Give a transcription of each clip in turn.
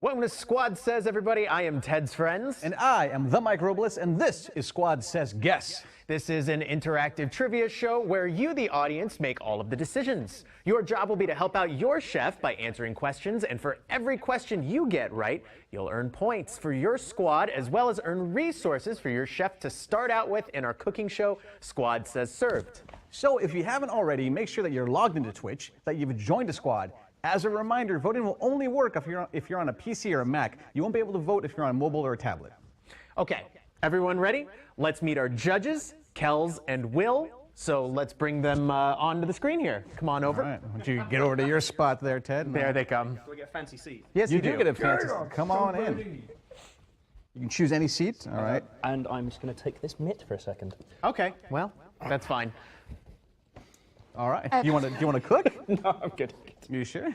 Welcome to Squad Says, everybody. I am Ted's friends. And I am the Mike Robles, and this is Squad Says Guess. This is an interactive trivia show where you, the audience, make all of the decisions. Your job will be to help out your chef by answering questions, and for every question you get right, you'll earn points for your squad, as well as earn resources for your chef to start out with in our cooking show, Squad Says Served. So if you haven't already, make sure that you're logged into Twitch, that you've joined a squad. As a reminder, voting will only work if you're on a PC or a Mac. You won't be able to vote if you're on mobile or a tablet. Okay, everyone ready? Let's meet our judges, Kells and Will. So let's bring them onto the screen here. Come on over. All right, why don't you get over to your spot there, Ted? There they come. Do we get a fancy seat? Yes, You do get a fancy seat. Come on in. You can choose any seat, all right? And I'm just going to take this mitt for a second. Okay, well, that's fine. All right. Do you want to cook? No, I'm good. You sure?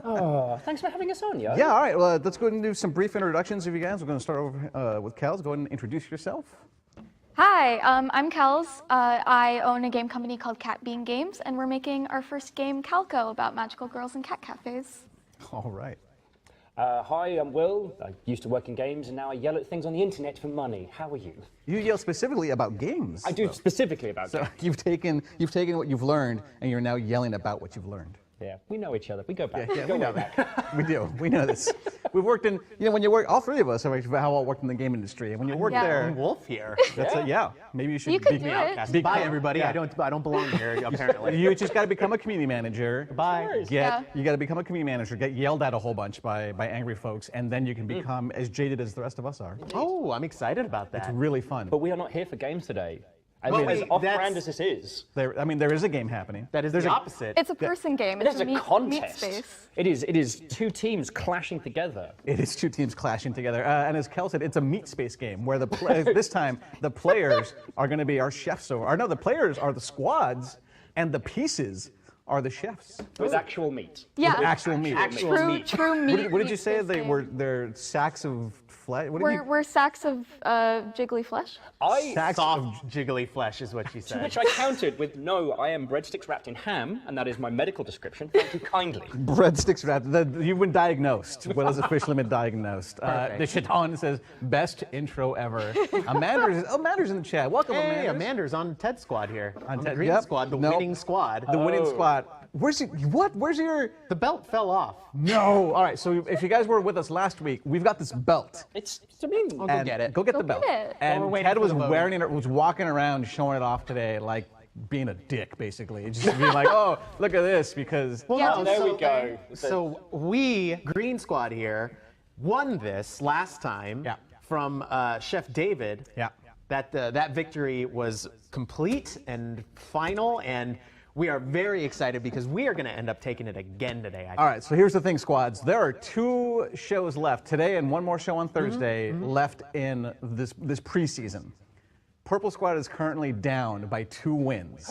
Oh, thanks for having us on, yo. Yeah, all right. Well, let's go ahead and do some brief introductions of you guys. We're going to start over with Kels. Go ahead and introduce yourself. Hi, I'm Kels. I own a game company called Cat Bean Games, and we're making our first game, Calco, about magical girls and cat cafes. All right. Hi, I'm Will. I used to work in games, and now I yell at things on the internet for money. How are you? You yell specifically about games. I do specifically about So games. you've taken what you've learned, and you're now yelling about what you've learned. Yeah, we know each other. We go back. Yeah, go we know way back. that. We do. We know this. We've worked in, when you work, all three of us have all worked in the game industry, and when you work Yeah. there, Wolf here. that's maybe you should You could be do it. Outcast. Bye, everybody. Yeah. I don't belong here, apparently. You just got to become a community manager. Bye. Yeah. You got to become a community manager. Get yelled at a whole bunch by angry folks, and then you can become as jaded as the rest of us are. Oh, I'm excited about that. It's really fun. But we are not here for games today. I Well, mean, as wait, off-brand that's- as this is, there is a game happening. That is There's the a- opposite. It's a person game. it It's is a meat contest. space. It is two teams clashing together. It is two teams clashing together, and as Kel said, it's a meat space game where this time the players are going to be our chefs. The players are the squads, and the pieces are the chefs. With actual meat. Yeah. Actual meat. True meat. What did you say? meat-based game. They're sacks of flesh. What did you? We're sacks of jiggly flesh. Sacks Soft, jiggly flesh is what she To said. which I countered with, no, I am breadsticks wrapped in ham, and that is my medical description. Thank you kindly. Breadsticks wrapped. You've been diagnosed. Will has officially been diagnosed. The Chiton says, best intro ever. Amander's in the chat. Welcome, Hey, Amanders. Amander's on Ted's squad here. On the Ted- green yep. squad, the Nope. winning squad. The winning squad. Where's what? Where's your? The belt fell off. No. All right. So if you guys were with us last week, we've got this belt. I mean, I'll go get it. Go get Go the belt. get it. And While we're waiting Ted for was the vote. wearing it, was walking around showing it off today, like being a dick, basically. Just being like, oh, look at this, because. Well, Yeah, no, there we so- go. So we, Green Squad here, won this last time Yeah. from Chef David. Yeah. That victory was complete and final, and we are very excited because we are going to end up taking it again today. All right, so here's the thing, squads. There are 2 shows left today and one more show on Thursday left in this preseason. Purple Squad is currently down by 2 wins.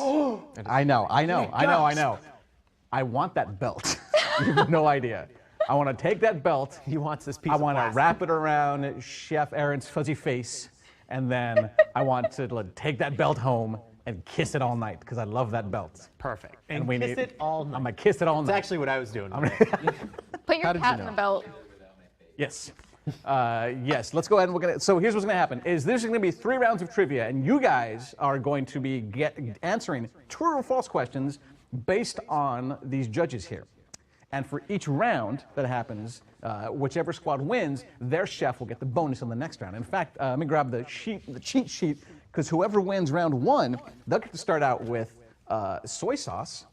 I know. I want that belt. You have no idea. I want to take that belt. He wants this piece I of want to plastic. wrap it around Chef Aaron's fuzzy face, and then I want to take that belt home and kiss it all night because I love that belt. Perfect. And And we kiss need- it all night. I'm gonna kiss it all That's night. actually what I was doing. Put your did cat you in the know? belt. Yes. Yes, let's go ahead and so here's what's gonna happen is there's gonna be 3 rounds of trivia, and you guys are going to be answering true or false questions based on these judges here. And for each round that happens, whichever squad wins, their chef will get the bonus on the next round. In fact, let me grab the cheat sheet, because whoever wins round 1, they'll get to start out with soy sauce,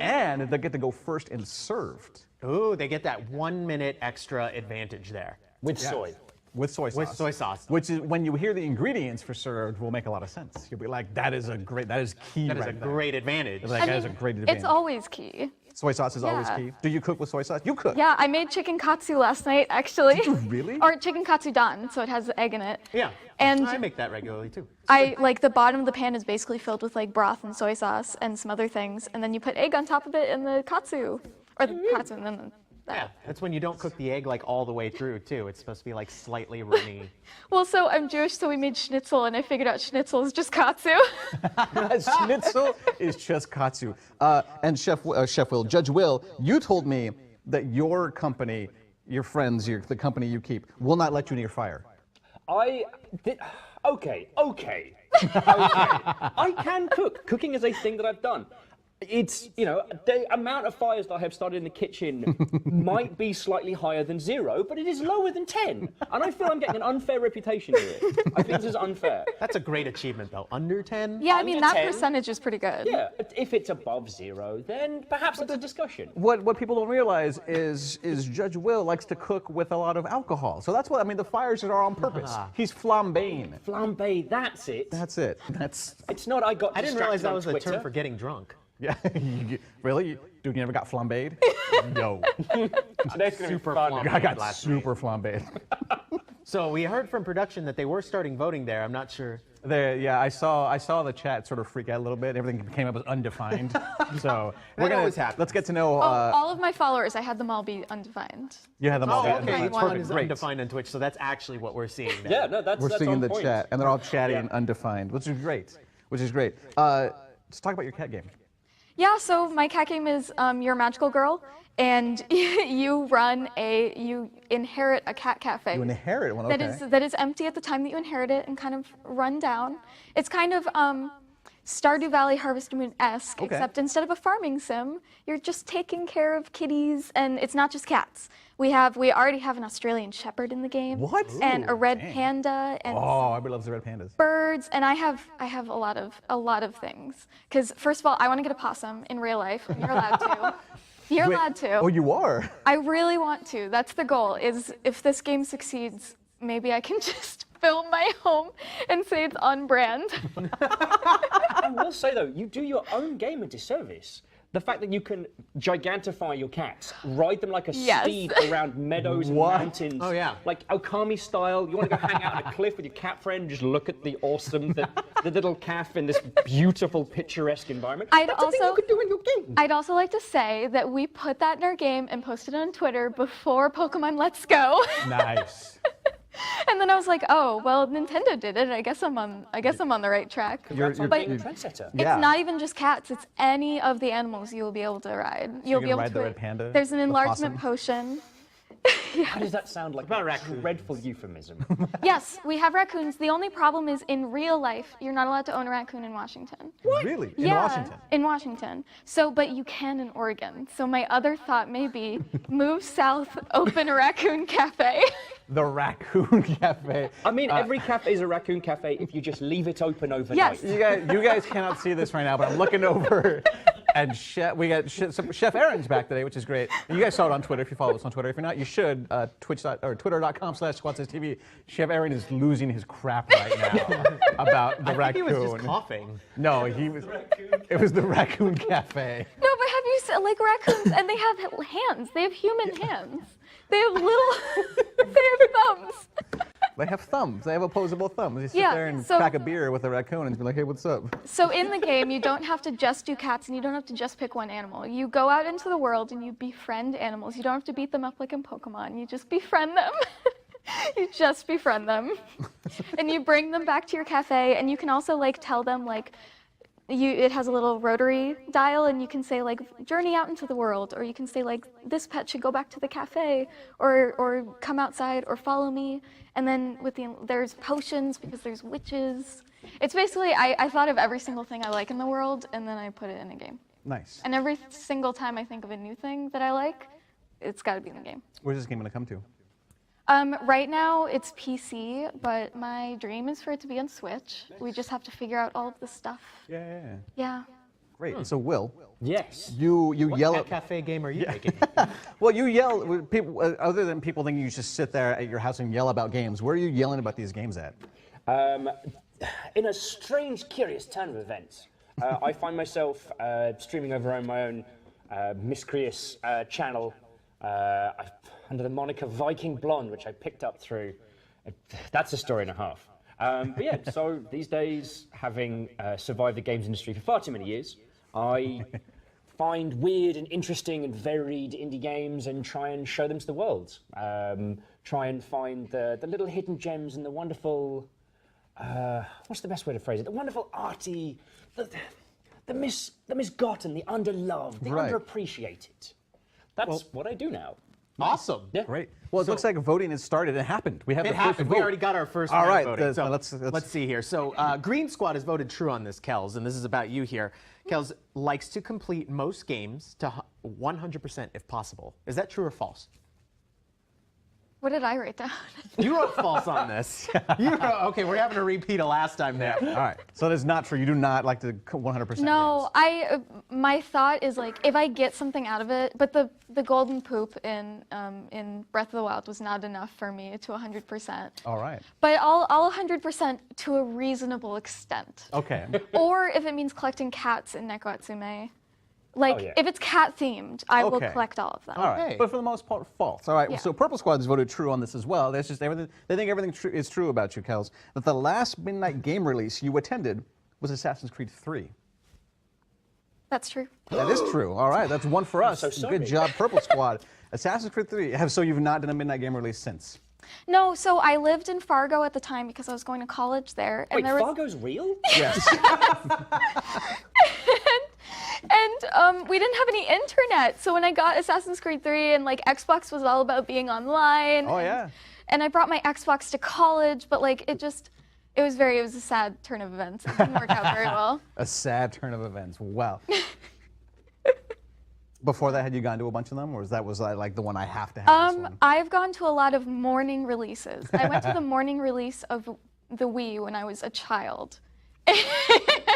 and they'll get to go first and served. Ooh, they get that 1 minute extra advantage there. with soy. With soy sauce. With soy sauce. Which is, when you hear the ingredients for served, will make a lot of sense. You'll be like, that is key That is right a there. great advantage. Like, that is a great advantage. It's always key. Soy sauce is always Yeah. key. Do you cook with soy sauce? You cook. Yeah, I made chicken katsu last night, actually. Did you really? Or chicken katsu dan, so it has egg in it. Yeah. And I make that regularly too. the bottom of the pan is basically filled with like broth and soy sauce and some other things, and then you put egg on top of it in the katsu, or the katsu, and then Yeah, that's when you don't cook the egg like all the way through too. It's supposed to be like slightly runny. Well, so I'm Jewish, so we made schnitzel, and I figured out schnitzel is just katsu. Schnitzel is just katsu. And Chef Will, Judge Will, you told me that your company your friends, the company you keep, will not let you near fire. Okay. I can cook. Cooking is a thing that I've done. It's, the amount of fires that I have started in the kitchen might be slightly higher than 0, but it is lower than 10. And I feel I'm getting an unfair reputation here. I think this is unfair. That's a great achievement, though. Under 10? Yeah, I mean, Under that 10? percentage is pretty good. Yeah, if it's above 0, then perhaps it's a discussion. What people don't realize is Judge Will likes to cook with a lot of alcohol. So that's what, the fires are on purpose. He's flambeing. Flambe, that's it. That's it. It's not I got I didn't realize that was on a term Twitter. for getting drunk. Yeah, really? Dude, you never got flambéed? No. Today's gonna Super be fun. flambéed. I got Last super flambéed. So we heard from production that they were starting voting there. I'm not sure. Yeah, I saw the chat sort of freak out a little bit. Everything came up as undefined. So That always happens. let's get to know. All of my followers, I had them all be undefined. You had them all. Oh, be okay. undefined. Each one Perfect. is Great. undefined on Twitch, so that's actually what we're seeing there. Yeah, no, that's We're seeing on the point. chat, and they're all chatting Yeah. undefined, which is great. Let's talk about your cat game. Yeah, so my cat game is you're a magical girl, and you inherit a cat cafe. You inherit one. Okay. That is empty at the time that you inherit it and kind of run down. It's kind of Stardew Valley Harvest Moon-esque, Okay. except instead of a farming sim, you're just taking care of kitties, and it's not just cats. We already have an Australian Shepherd in the game. What? And a red Dang. panda and Oh, everybody loves the red pandas. birds, and I have a lot of things. Because first of all, I want to get a possum in real life. And you're allowed to. You're allowed to. Oh, you are? I really want to. That's the goal. Is if this game succeeds, maybe I can just film my home and say it's on brand. I will say though, you do your own game a disservice. The fact that you can gigantify your cats, ride them like a Yes. steed around meadows and What? mountains. Oh, yeah. Like Okami style. You want to go hang out on a cliff with your cat friend and just look at the little calf in this beautiful picturesque environment. I'd That's a thing you also- could do in your game. I'd also like to say that we put that in our game and posted it on Twitter before Pokemon Let's Go. Nice. And then I was like, oh, well, Nintendo did it. I guess I'm on the right track. Congrats on But being a trendsetter. Yeah. it's not even just cats. It's any of the animals you will be able to ride. You'll be gonna able ride to the red panda, There's an the enlargement possum? potion. How does that sound like about a raccoons? dreadful euphemism? Yes, we have raccoons. The only problem is in real life, you're not allowed to own a raccoon in Washington. Really? In Yeah, Washington? in Washington. So, but you can in Oregon. So my other thought may be move south, open a raccoon cafe. The Raccoon Cafe. I mean, every cafe is a raccoon cafe if you just leave it open overnight. Yes. You guys cannot see this right now, but I'm looking over, and we got Chef Aaron's back today, which is great. You guys saw it on Twitter if you follow us on Twitter. If you're not, you should. Twitter.com/SquadSays.tv. Chef Aaron is losing his crap right now about the I think raccoon. he was just coughing. No, he was. It was the Raccoon Cafe. No, but have you seen like raccoons? And they have hands. They have human hands. They have little. They have thumbs. They have thumbs. They have opposable thumbs. You sit Yeah, there and so- crack a beer with a raccoon and be like, "Hey, what's up?" So in the game, you don't have to just do cats, and you don't have to just pick one animal. You go out into the world and you befriend animals. You don't have to beat them up like in Pokemon. You just befriend them. You just befriend them, and you bring them back to your cafe. And you can also like tell them like. It has a little rotary dial, and you can say like journey out into the world, or you can say like this pet should go back to the cafe, or come outside, or follow me. And then there's potions because there's witches. It's basically I thought of every single thing I like in the world, and then I put it in a game. Nice. And every single time I think of a new thing that I like, it's got to be in the game. Where's this game gonna come to? Right now it's PC, but my dream is for it to be on Switch. We just have to figure out all of the stuff. Yeah. Yeah. Great. And so, Will, Yes. you What yell cat at. cafe game are you making? Well, you yell. People, other than people thinking you just sit there at your house and yell about games, where are you yelling about these games at? In a strange, curious turn of events, I find myself streaming over on my own miscreous channel under the moniker Viking Blonde, which I picked up through. That's a story and a half. But yeah, so these days, having survived the games industry for far too many years, I find weird and interesting and varied indie games and try and show them to the world. Try and find the little hidden gems and the wonderful, what's the best way to phrase it? The wonderful arty, the misgotten, the underloved, the Right. underappreciated. That's what I do now. Awesome. Yeah. Great. Well, it looks like voting has started. It happened. We have It the first happened. vote. We already got our first All round right, voting. So let's see here. So Green Squad has voted true on this, Kels, and this is about you here. Kels likes to complete most games to 100% if possible. Is that true or false? What did I write down? You wrote false on this. Okay, we're having a repeat of last time there. All right. So that's not true. You do not like to 100%. No, my thought is like if I get something out of it, but the golden poop in Breath of the Wild was not enough for me to 100%. All right. But I'll 100% to a reasonable extent. Okay. Or if it means collecting cats in Neko Atsume. Like, Oh, yeah. if it's cat themed, I will Okay. collect all of them. All right. Okay. But for the most part, false. All right. Yeah. So Purple Squad has voted true on this as well. That's just everything. They think everything is true about you, Kels. That the last midnight game release you attended was Assassin's Creed 3. That's true. That is true. All right. That's one for us. so sorry. Good job, Purple Squad. Assassin's Creed 3. So you've not done a midnight game release since? No, so I lived in Fargo at the time because I was going to college there. And Wait, there was, Fargo's real? Yes. And we didn't have any internet. So when I got Assassin's Creed 3 and like Xbox was all about being online. Oh, yeah. And I brought my Xbox to college, but like it was a sad turn of events. It didn't work out very well. A sad turn of events. Wow. Before that, had you gone to a bunch of them, or was that like the one I have to have this one? I've gone to a lot of morning releases. I went to the morning release of the Wii when I was a child.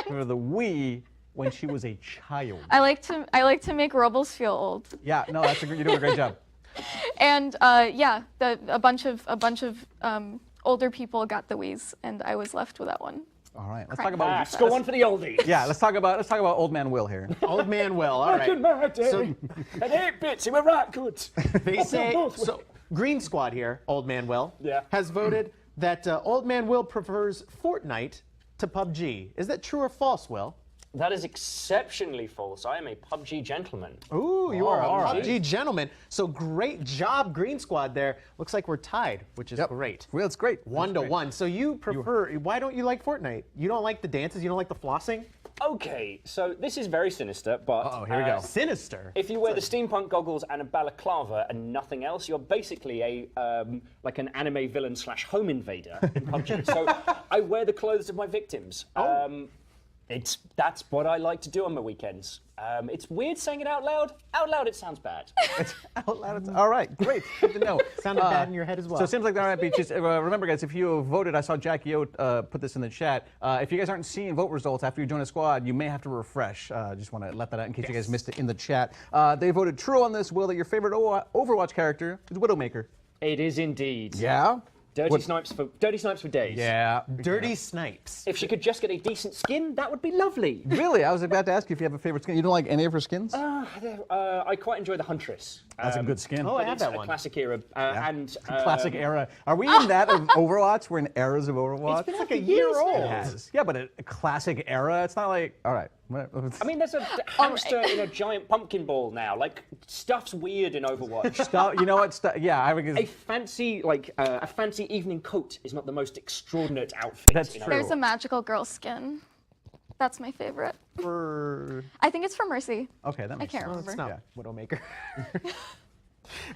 For the Wii when she was a child. I like to make Robles feel old. Yeah, no, you do a great job. And yeah, a bunch of older people got the Wiis, and I was left with that one. All right, let's Crap. talk about. Let's go on for the oldies. Yeah, let's talk about Old Man Will here. Old Man Will. All Back in right. my day, at 8 bits, he were right good. They say both so. Green Squad here, Old Man Will, Yeah. has voted that Old Man Will prefers Fortnite to PUBG. Is that true or false, Will? That is exceptionally false. I am a PUBG gentleman. Ooh, you are a all right. PUBG gentleman. So great job, Green Squad there. Looks like we're tied, which is great. Well, it's great. 1-1. So you prefer, why don't you like Fortnite? You don't like the dances? You don't like the flossing? Okay, so this is very sinister, but Oh, here we go. Sinister. if you wear the steampunk goggles and a balaclava and nothing else, you're basically a like an anime villain / home invader in PUBG. So I wear the clothes of my victims. That's what I like to do on my weekends. It's weird saying it out loud. Out loud, it sounds bad. Out loud, all right, great. Good to know. Sounded bad in your head as well. So it seems like there might be just remember, guys, if you voted, I saw Jackie O put this in the chat. If you guys aren't seeing vote results after you join a squad, you may have to refresh. Just want to let that out in case you guys missed it in the chat. They voted true on this, Will, that your favorite Overwatch character is Widowmaker. It is indeed. Yeah. Dirty snipes for days. Yeah. Dirty Snipes. If she could just get a decent skin, that would be lovely. Really? I was about to ask you if you have a favorite skin. You don't like any of her skins? I quite enjoy the Huntress. That's a good skin. Oh, I But have it's that a one. classic era. And Classic era. Are we in that of Overwatch? We're in eras of Overwatch. It's been like a year old. It has. Yeah, but a classic era. It's not like. All right. I mean, there's a hamster in a giant pumpkin ball now. Like, stuff's weird in Overwatch. You know what? Yeah, I A fancy, a fancy evening coat is not the most extraordinary outfit. That's in true. There's a magical girl skin. That's my favorite. for. I think it's for Mercy. Okay, that I makes can't sense. remember. It's not Widowmaker.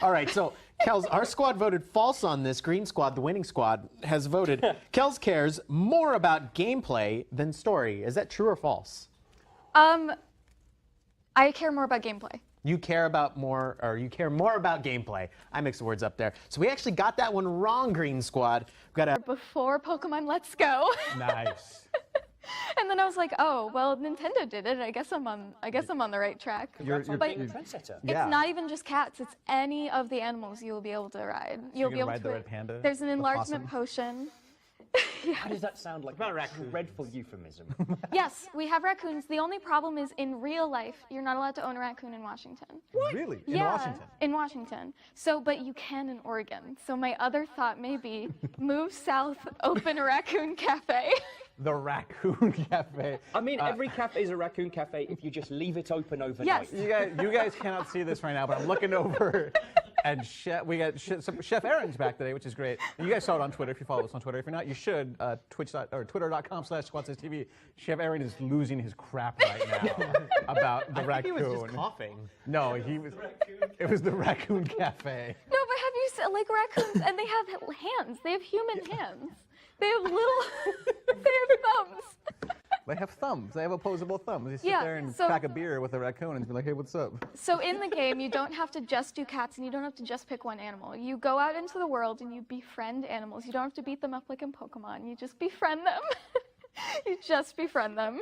All right, so Kels, our squad voted false on this. Green Squad, the winning squad, has voted. Kels cares more about gameplay than story. Is that true or false? I care more about gameplay. You care more about gameplay. I mixed the words up there. So we actually got that one wrong, Green Squad. We've got a Before Pokemon Let's Go. Nice. And then I was like, oh, well, Nintendo did it. I guess I'm on the right track. Congrats on But being a trendsetter. Yeah. it's not even just cats. It's any of the animals you will be able to ride. You'll be gonna able ride to the red panda, There's an the enlargement possum? potion. How does that sound like a dreadful euphemism? Yes, we have raccoons. The only problem is in real life, you're not allowed to own a raccoon in Washington. Really? In Yeah, Washington? in Washington. So, but you can in Oregon. So my other thought may be move south, open a raccoon cafe. The Raccoon Cafe. I mean, every cafe is a raccoon cafe if you just leave it open overnight. Yes. You guys cannot see this right now, but I'm looking over And we got Chef Aaron's back today, which is great. And you guys saw it on Twitter if you follow us on Twitter. If you're not, you should. Twitter.com/SquadSays.TV. Chef Aaron is losing his crap right now about the I raccoon. think he was just coughing. No, he was. It was the Raccoon Cafe. No, but have you seen, like, raccoons, and they have hands. They have human hands. They have little, they have thumbs. They have thumbs. They have opposable thumbs. You sit Yeah, there and so- crack a beer with a raccoon and be like, hey, what's up? So in the game, you don't have to just do cats, and you don't have to just pick one animal. You go out into the world and you befriend animals. You don't have to beat them up like in Pokemon. You just befriend them. You just befriend them.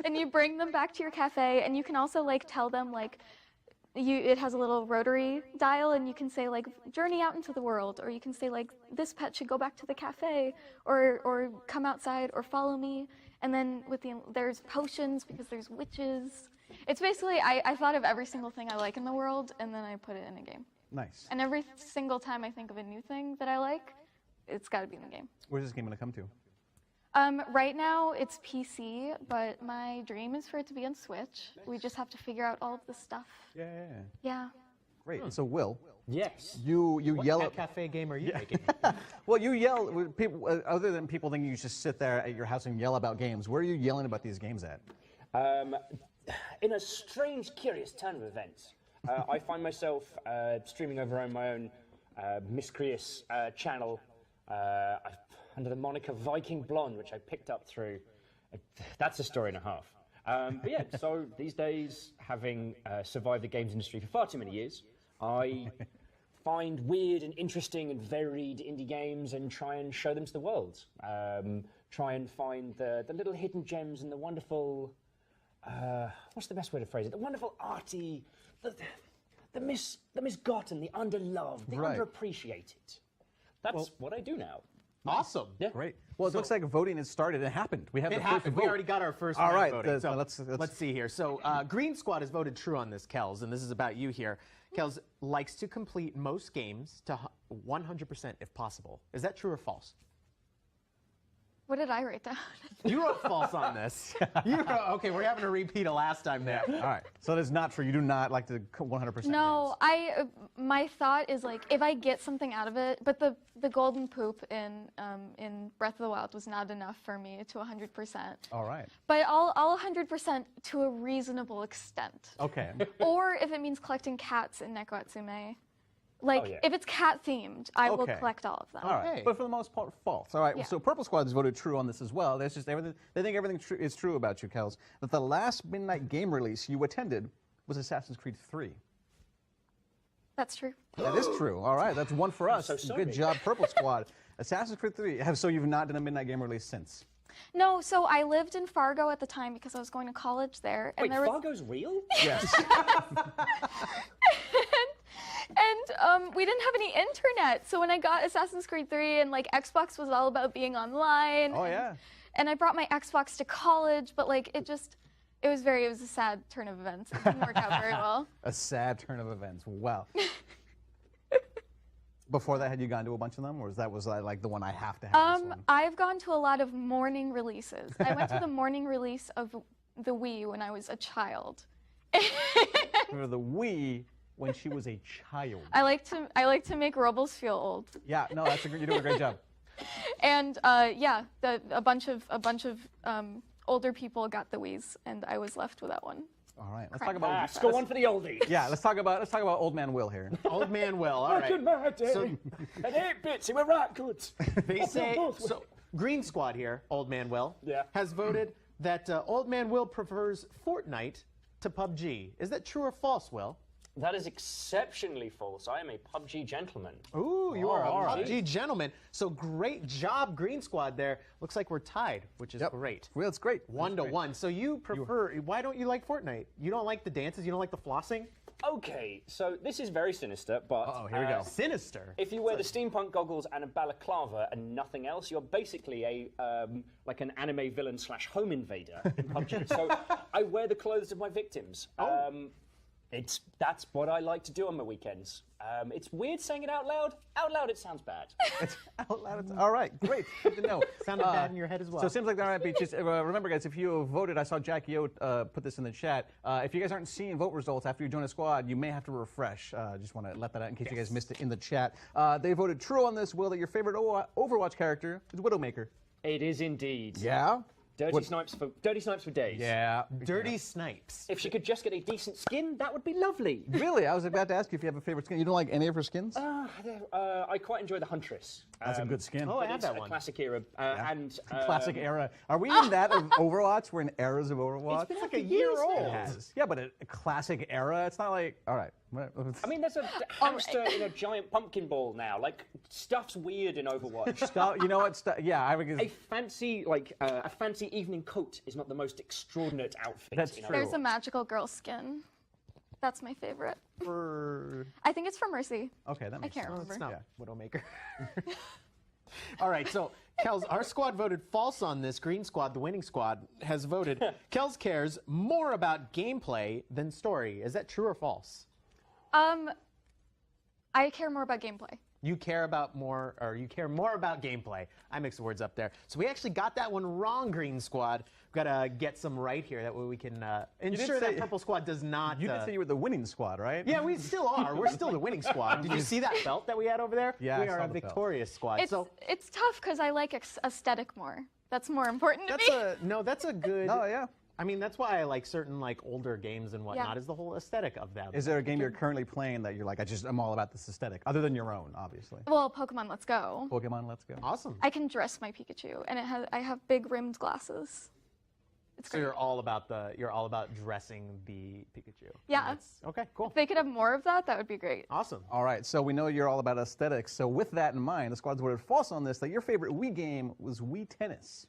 And you bring them back to your cafe, and you can also, like, tell them, like, it has a little rotary dial, and you can say, like, journey out into the world, or you can say, like, this pet should go back to the cafe, or come outside, or follow me. And then there's potions because there's witches. It's basically, I thought of every single thing I like in the world, and then I put it in a game. Nice. And every single time I think of a new thing that I like, it's got to be in the game. Where's this game going to come to? Right now it's PC, but my dream is for it to be on Switch. We just have to figure out all of the stuff. Yeah. Yeah. Great. And so, Will, Yes. you What yell cat at cafe game are you making? Well, you yell. People, other than people thinking you just sit there at your house and yell about games, where are you yelling about these games at? In a strange, curious turn of events, I find myself streaming over my own miscreous channel under the moniker Viking Blonde, which I picked up through. That's a story and a half. But yeah, so these days, having survived the games industry for far too many years, I find weird and interesting and varied indie games and try and show them to the world. Try and find the little hidden gems and the wonderful, what's the best way to phrase it? The wonderful arty, the misgotten, the underloved, the Right. underappreciated. That's what I do now. Awesome. Yeah. Great. Well, it looks like voting has started. It happened. We have It the first happened. vote. We already got our first All round right, voting. So let's see here. So Green Squad has voted true on this, Kels, and this is about you here. Kels likes to complete most games to 100% if possible. Is that true or false? What did I write down? You wrote false on this. Okay, we're having a repeat of last time there. All right. So that is not true. You do not like to 100%. No, my thought is, like, if I get something out of it, but the golden poop in Breath of the Wild was not enough for me to 100%. All right. But I'll 100% to a reasonable extent. Okay. Or if it means collecting cats in Neko Atsume. Like, Oh, yeah. if it's cat themed, I will Okay. collect all of them. All right. Okay. But for the most part, false. All right. Yeah. So Purple Squad has voted true on this as well. There's just everything. They think everything is true about you, Kels. That the last midnight game release you attended was Assassin's Creed 3. That's true. That is true. All right. That's one for us. so sorry. Good job, Purple Squad. Assassin's Creed 3. So you've not done a midnight game release since? No, so I lived in Fargo at the time because I was going to college there. And Wait, there was, Fargo's real? Yes. and we didn't have any internet. So when I got Assassin's Creed 3 and, like, Xbox was all about being online. Oh, yeah. And I brought my Xbox to college, but, like, it was a sad turn of events. It didn't work out very well. A sad turn of events. Wow. Before that, had you gone to a bunch of them, or was that like the one I have to have this one? I've gone to a lot of morning releases. I went to the morning release of the Wii when I was a child. For the Wii when she was a child. I like to make Robles feel old. Yeah, no, you're doing a great job. And yeah, a bunch of older people got the Wiis, and I was left with that one. All right, let's Crap. talk about. Let's go on for the oldie. Yeah, let's talk about Old Man Will here. Old man Will. All Back in right. my day, So- at 8 bits, it were right good. They say so. Green Squad here, Old Man Will, Yeah. has voted that Old Man Will prefers Fortnite to PUBG. Is that true or false, Will? That is exceptionally false. I am a PUBG gentleman. Ooh, you are a all right. PUBG gentleman. So great job, Green Squad. There looks like we're tied, which is great. Well, it's great. 1-1. So you prefer? Why don't you like Fortnite? You don't like the dances? You don't like the flossing? Okay, so this is very sinister, but Oh, here we go. Sinister. if you wear the steampunk goggles and a balaclava and nothing else, you're basically a like an anime villain / home invader in PUBG. So I wear the clothes of my victims. That's what I like to do on my weekends. It's weird saying it out loud. Out loud, it sounds bad. Out loud, all right, great, good to know. Sounded bad in your head as well. So it seems like there might be just, remember guys, if you voted, I saw Jackie O put this in the chat, if you guys aren't seeing vote results after you join a squad, you may have to refresh. Just want to let that out in case you guys missed it in the chat. They voted true on this, Will, that your favorite Overwatch character is Widowmaker. It is indeed. Yeah? Dirty snipes for days. Yeah. Dirty Snipes. If she could just get a decent skin, that would be lovely. Really? I was about to ask you if you have a favorite skin. You don't like any of her skins? I quite enjoy the Huntress. That's a good skin. Oh, I But have it's that a one. classic era. And Classic era. Are we in that of Overwatch? We're in eras of Overwatch? It's been like a year old. It has. Yeah, but a classic era. It's not like, all right. I mean, there's a hamster in a giant pumpkin ball now. Like, stuff's weird in Overwatch. you know what? Yeah, I would. A fancy evening coat is not the most extraordinary outfit. That's in true. There's a magical girl skin. That's my favorite. For... I think it's from Mercy. Okay, that I makes can't sense. remember. It's not Widowmaker. All right, so Kels, our squad voted false on this. Green squad, the winning squad, has voted. Kels cares more about gameplay than story. Is that true or false? I care more about gameplay. You care about more, or you care more about gameplay. I mixed the words up there. So we actually got that one wrong, Green Squad. We've got to get some right here. That way we can ensure that Purple Squad does not. You did say you were the winning squad, right? Yeah, we still are. We're still the winning squad. Did you see that belt that we had over there? Yeah, we I are saw a the belt. victorious squad. It's tough because I like aesthetic more. That's more important to me. That's a good. Oh, yeah. I mean, that's why I like certain older games and whatnot. Is the whole aesthetic of them. Is there a game you're currently playing that you're like, I'm all about this aesthetic, other than your own, obviously? Well, Pokemon Let's Go. Pokemon Let's Go. Awesome. I can dress my Pikachu, and I have big rimmed glasses. It's So great. you're all about dressing the Pikachu. Yeah. Okay, cool. If they could have more of that, that would be great. Awesome. All right, so we know you're all about aesthetics. So with that in mind, the squad's voted false on this, that your favorite Wii game was Wii Tennis.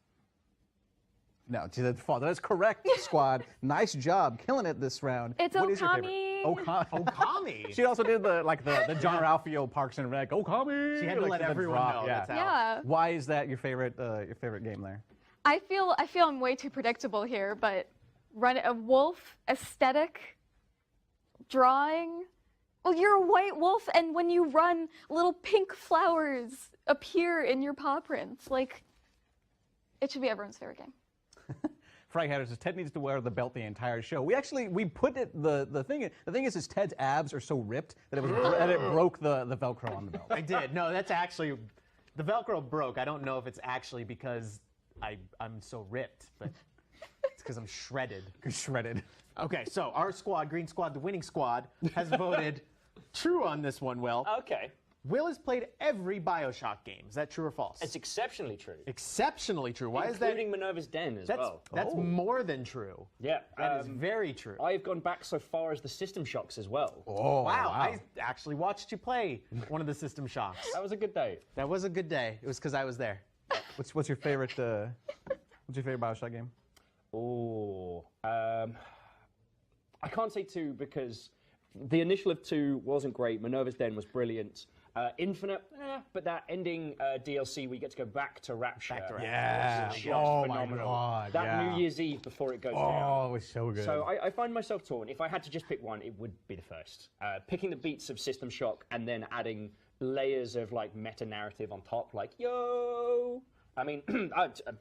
No, that's false. That is correct, squad. Nice job, killing it this round. It's What is your favorite? Okami. Okami. She also did the John Ralphio Parks and Rec. Okami. She had to let the everyone drop, know. Yeah. That's how. Yeah. Why is that your favorite game there? I feel I'm way too predictable here, but run a wolf aesthetic drawing. Well, you're a white wolf, and when you run, little pink flowers appear in your paw prints. Like, it should be everyone's favorite game. Frag Hatter says Ted needs to wear the belt the entire show. We put it the thing is Ted's abs are so ripped that it broke the Velcro on the belt. I did. No, that's actually the Velcro broke. I don't know if it's actually because I'm so ripped, but it's because I'm shredded. Shredded. Okay, so our squad, Green Squad, the winning squad, has voted true on this one, Will. Okay. Will has played every BioShock game. Is that true or false? It's exceptionally true. Exceptionally true. Why is that? Including Minerva's Den as well. That's more than true. Yeah. That is very true. I've gone back so far as the System Shocks as well. Oh, wow, I actually watched you play one of the System Shocks. That was a good day. That was a good day. It was because I was there. What's your favorite BioShock game? Oh, I can't say 2 because the initial of 2 wasn't great. Minerva's Den was brilliant. Infinite, but that ending DLC, we get to go back to Rapture. Yeah. was just Oh my phenomenal. God, That yeah. New Year's Eve before it goes Oh, down. it was so good. So I find myself torn. If I had to just pick one, it would be the first. Picking the beats of System Shock and then adding layers of meta narrative on top, like yo. I mean,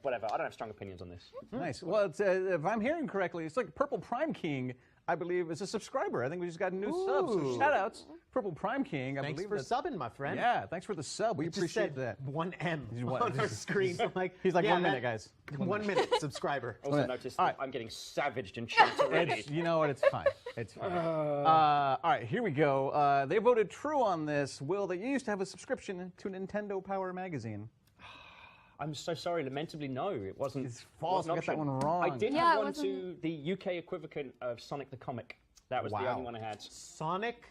whatever. I don't have strong opinions on this. Nice. Well, it's, if I'm hearing correctly, it's like Purple Prime King, I believe, is a subscriber. I think we just got a new sub. So shout outs, Purple Prime King. Thanks believe for that's- subbing, my friend. Yeah, thanks for the sub. We Just appreciate said that. one M what- on our screen. I'm like, He's like, yeah, 1 minute, guys. 1 minute subscriber. Also noticed All that right. I'm getting savaged and choked already. You know what? It's fine. It's fine. All right, here we go. They voted true on this. Will, that you used to have a subscription to Nintendo Power magazine. I'm so sorry. Lamentably, no, it wasn't. It's false. wasn't We got that option. one wrong. I did Yeah, have it one wasn't- to the UK equivalent of Sonic the Comic. That was the Wow. only one I had. Sonic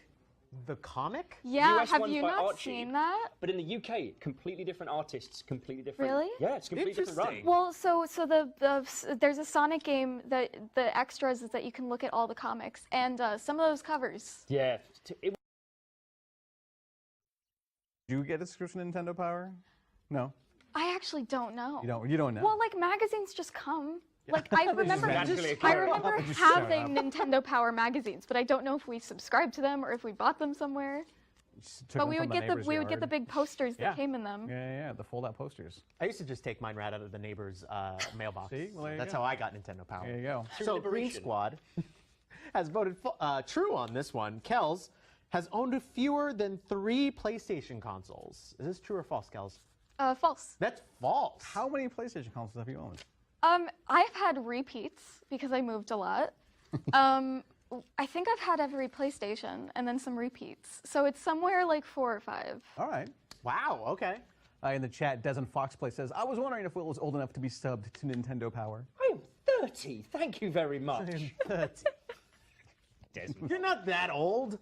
the comic? Yeah, US have one's you by not Archie. seen that? But in the UK, completely different artists, completely different. Really? Yeah, it's completely different run. Interesting. Well, so there's a Sonic game that the extras is that you can look at all the comics and some of those covers. Yeah. Did you get a subscription to Nintendo Power? No. I actually don't know. You don't know? Well, magazines just come. Like I remember, magically I appear. remember Just shut having Nintendo Power magazines, but I don't know if we subscribed to them or if we bought them somewhere. But we would get the big posters that came in them. Yeah, the fold-out posters. I used to just take mine right out of the neighbor's mailbox. See? Well, there you That's go. how I got Nintendo Power. There you go. So Green Squad has voted true on this one. Kels has owned fewer than 3 PlayStation consoles. Is this true or false, Kels? False. That's false. How many PlayStation consoles have you owned? I've had repeats because I moved a lot. I think I've had every PlayStation and then some repeats. So it's somewhere like 4 or 5. All right. Wow, okay. In the chat, Desmond Foxplay says, I was wondering if Will was old enough to be subbed to Nintendo Power. I'm 30. Thank you very much. 30. Desmond. You're not that old.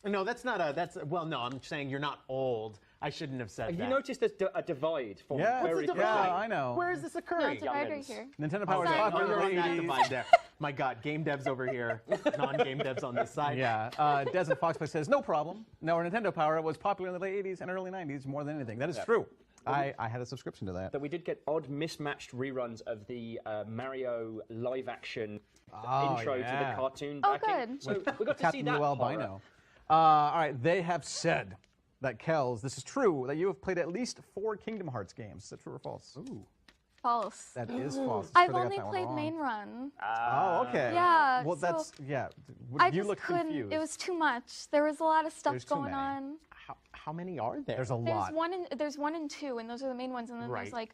No, that's not well, no, I'm saying you're not old. I shouldn't have said Have that. you noticed there's a divide? From Yeah. very What's the divide? Yeah, I know. Where is this No, occurring? it's right youngins. here. Nintendo Power is Sorry. popular You're in the on that 80s. divide there. My God, game devs over here, non-game devs on this side. Yeah, Desmond Foxplay says, no problem. No, Nintendo Power was popular in the late 80s and early 90s more than anything. That is true. I had a subscription to that. That we did get odd mismatched reruns of the Mario live-action Oh, intro to yeah. the cartoon. Oh, back in. good. So we got to see Captain that. Lou horror. Albino. All right, they have said that, Kels, this is true, that you have played at least 4 Kingdom Hearts games. Is that true or false? Ooh. False. That is false. It's I've true they got only that one played wrong. main run. Oh, okay. Yeah, Well, so that's, yeah. I You just look couldn't. confused. It was too much. There was a lot of stuff There's too going many. on. How many are there? There's a lot. There's 1 and 2, and those are the main ones. And then Right. there's like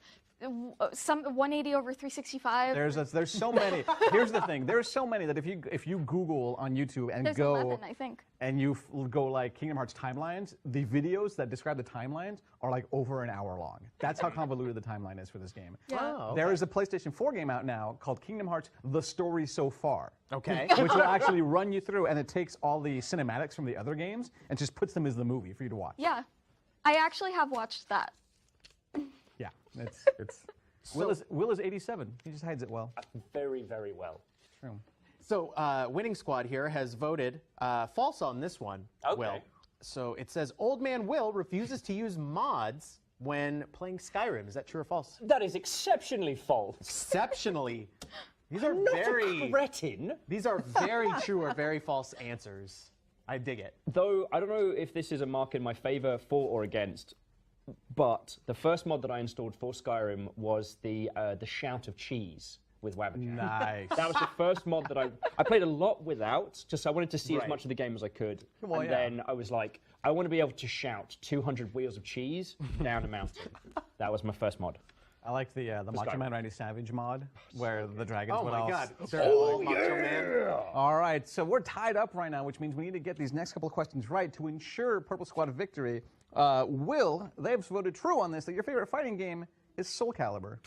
some 180 over 365. There's so many. Here's the thing. There's so many that if you Google on YouTube and There's go 11, I think. and you go like Kingdom Hearts timelines, the videos that describe the timelines are like over an hour long. That's how convoluted the timeline is for this game. Yeah. Oh, okay. There is a PlayStation 4 game out now called Kingdom Hearts: The Story So Far. Okay. Which will actually run you through, and it takes all the cinematics from the other games and just puts them as the movie for you to watch. Yeah, I actually have watched that. Yeah, it's. Will is 87. He just hides it well. Very, very well. True. So, Winning Squad here has voted false on this one, Okay. Will. So it says Old Man Will refuses to use mods when playing Skyrim. Is that true or false? That is exceptionally false. Exceptionally. These are Not very a cretin. these are very true or very false answers. I dig it. Though I don't know if this is a mark in my favor, for or against. But the first mod that I installed for Skyrim was the Shout of Cheese with Wabbajack. Nice. That was the first mod that I played a lot without, just I wanted to see Right. as much of the game as I could. Well, and yeah. then I was like, I want to be able to shout 200 wheels of cheese down a mountain. That was my first mod. I like the Macho Skyrim. Man Randy Savage mod, where the dragons Oh would my all God. circle. Macho Man. All right, so we're tied up right now, which means we need to get these next couple of questions right to ensure Purple Squad victory. Will, they've voted true on this, that your favorite fighting game is Soul Calibur.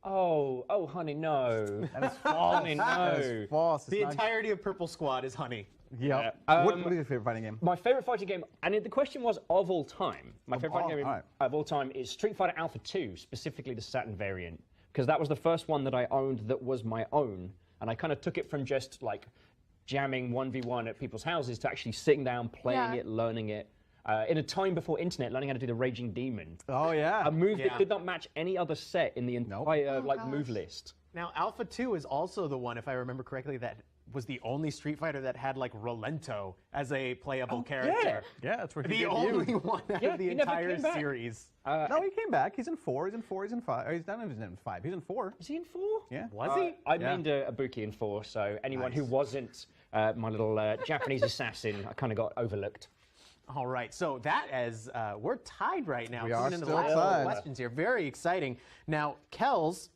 Oh, honey, no. That is false. Honey, That no. is false. It's The not- entirety of Purple Squad is honey. Yep. Yeah. What is your favorite fighting game? My favorite fighting game, and the question was of all time. My favorite fighting game all right. of all time is Street Fighter Alpha 2, specifically the Saturn variant, because that was the first one that I owned that was my own, and I kind of took it from just like jamming 1v1 at people's houses to actually sitting down, playing Yeah. it, learning it. In a time before internet, learning how to do the Raging Demon. Oh, yeah. A move Yeah. that did not match any other set in the entire Oh, move gosh. list. Now, Alpha 2 is also the one, if I remember correctly, that was the only Street Fighter that had like Rolento as a playable character. Yeah, that's where he The debuted. only one out Yeah, of the he never entire came back. series. No, he came back. He's in 4. He's in 4. He's in 5. He's not even in 5. He's in 4. Is he in 4? Yeah. Was he? I Yeah. mained a Buki in 4, so anyone who Nice. wasn't my little Japanese assassin, I kind of got overlooked. All right, so that as we're tied right now. We Coming are into the still last couple of tied. questions here. Very exciting. Now, Kels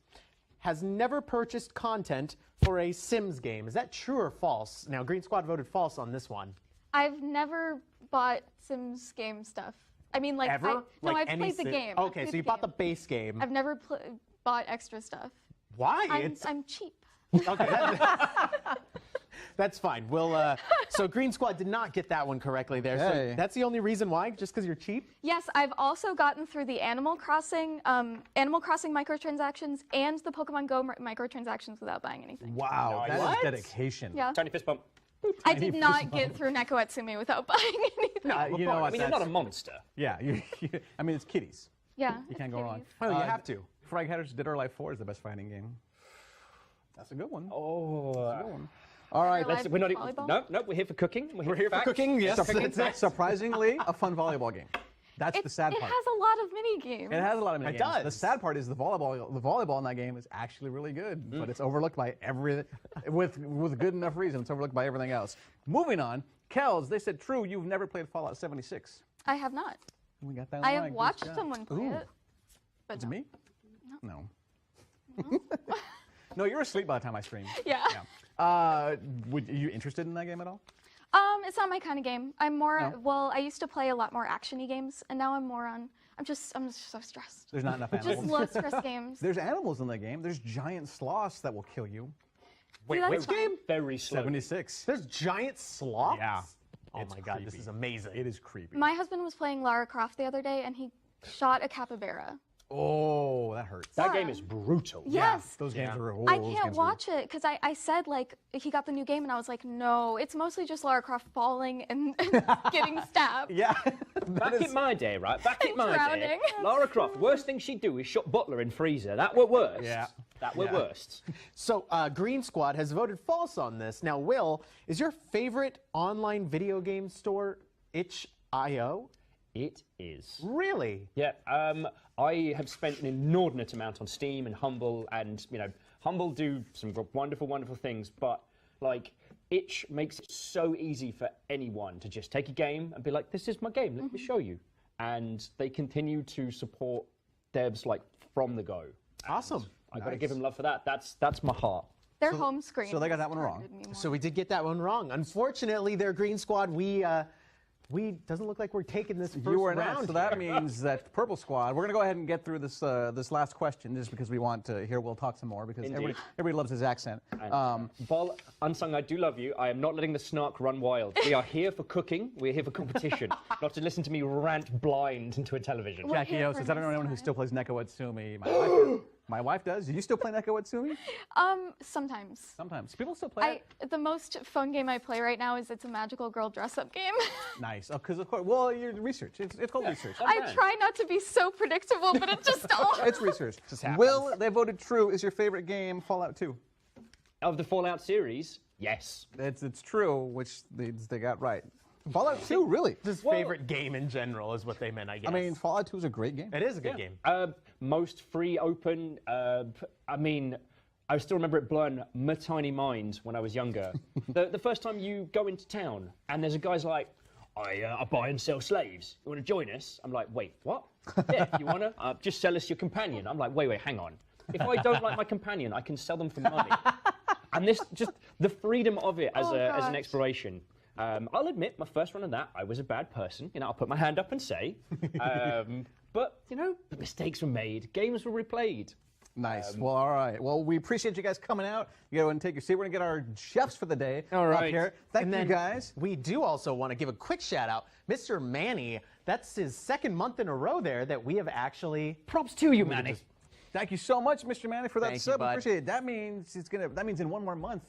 has never purchased content for a Sims game. Is that true or false? Now, Green Squad voted false on this one. I've never bought Sims game stuff. I mean, like, Ever? no, Like I've any played the Sim- game. I've Okay, played so you the bought the game. base game. I've never bought extra stuff. Why? I'm cheap. Okay, that's fine. We'll. So Green Squad did not get that one correctly there. Hey. So that's the only reason why, just because you're cheap. Yes, I've also gotten through the Animal Crossing microtransactions and the Pokemon Go microtransactions without buying anything. Wow, that is What? dedication. Yeah. Tiny fist bump. I did not get through Neko Atsume without buying anything. You know I what? mean, you're not a monster. Yeah, I mean, it's kitties. Yeah. You can't go wrong. Well, you have to. Frag Headers, Dead or Alive 4 is the best fighting game. That's a good one. Oh. That's a good one. All right. Alive We're not. volleyball? No, we're here for cooking. We're here for cooking. Yes, that's it. Surprisingly, a fun volleyball game. That's the sad It part. has a lot of mini games. It has a lot of mini games. does. The sad part is the volleyball in that game is actually really good, but it's overlooked by with good enough reason. It's overlooked by everything else. Moving on, Kels, they said true. You've never played Fallout 76. I have not. We got that. I right. have Good watched job. someone play Ooh. it. But Is it no. me? No. No, you're asleep by the time I stream. Yeah. Are you interested in that game at all? It's not my kind of game. I'm more, No? well, I used to play a lot more action-y games, and now I'm more on, I'm just so stressed. There's not enough Just animals. low stress games. There's animals in the game. There's giant sloths that will kill you. Wait, that's which fine. game? Very slow. 76. There's giant sloths? Yeah. Oh It's my god, this creepy. is amazing. It is creepy. My husband was playing Lara Croft the other day, and he shot a capybara. Oh, that hurts. That game is brutal. Yes. Those games are. I can't watch it because I said like he got the new game and I was like, no, it's mostly just Lara Croft falling and getting stabbed. Yeah. Back in my day, right? Back in my day, Drowning. Lara Croft, worst thing she'd do is shot Butler in freezer. That were worst. Yeah. That were Yeah. worst. So, Green Squad has voted false on this. Now, Will, is your favorite online video game store itch.io? It is. Really? Yeah, I have spent an inordinate amount on Steam and Humble, and Humble do some wonderful, wonderful things. But like, Itch makes it so easy for anyone to just take a game and be like, "This is my game. Let me show you." And they continue to support devs like from the go. Awesome. I got to give them love for that. That's my heart. Their home screen. so they got that one wrong. targeted me more. So we did get that one wrong. Unfortunately, their Green Squad, we doesn't look like we're taking this first You were round. not. So that means that Purple Squad. We're gonna go ahead and get through this this last question just because we want to hear Will talk some more because Indeed. everybody loves his accent. Vol, Unsung, I do love you. I am not letting the snark run wild. We are here for cooking. We're here for competition, not to listen to me rant blind into a television. We're Jackie here O for says, I don't know this anyone who time." still plays Neko Watsumi. My wife does. Do you still play Neko Watsumi? Sometimes. Sometimes. People still play it? The most fun game I play right now is it's a magical girl dress-up game. Nice. Oh, because of course. Well, your research. It's called research. I try not to be so predictable, but it just all. It's research. happens. Will, they voted true. Is your favorite game Fallout 2? Of the Fallout series, yes. It's true, which they got right. Fallout 2, really? His favorite game in general is what they meant, I guess. I mean, Fallout 2 is a great game. it is a good game. Most free, open. I still remember it blowing my tiny mind when I was younger. the first time you go into town and there's a guy's like, I buy and sell slaves. You want to join us? I'm like, wait, what? Yeah, you want to? Just sell us your companion. I'm like, wait, hang on. If I don't like my companion, I can sell them for money. And this, just the freedom of it as as an gosh. exploration. I'll admit, my first run of that, I was a bad person. I'll put my hand up and say. But, mistakes were made. Games were replayed. Nice. Well, all right. Well, we appreciate you guys coming out. You go and take your seat. We're going to get our chefs for the day All up right. here. Thank And you then guys. We do also want to give a quick shout out. Mr. Manny, that's his second month in a row there that we have actually. Props to you, Manny. Thank you so much, Mr. Manny, for that Thank you, sub. bud. Appreciate it. That means that means in one more month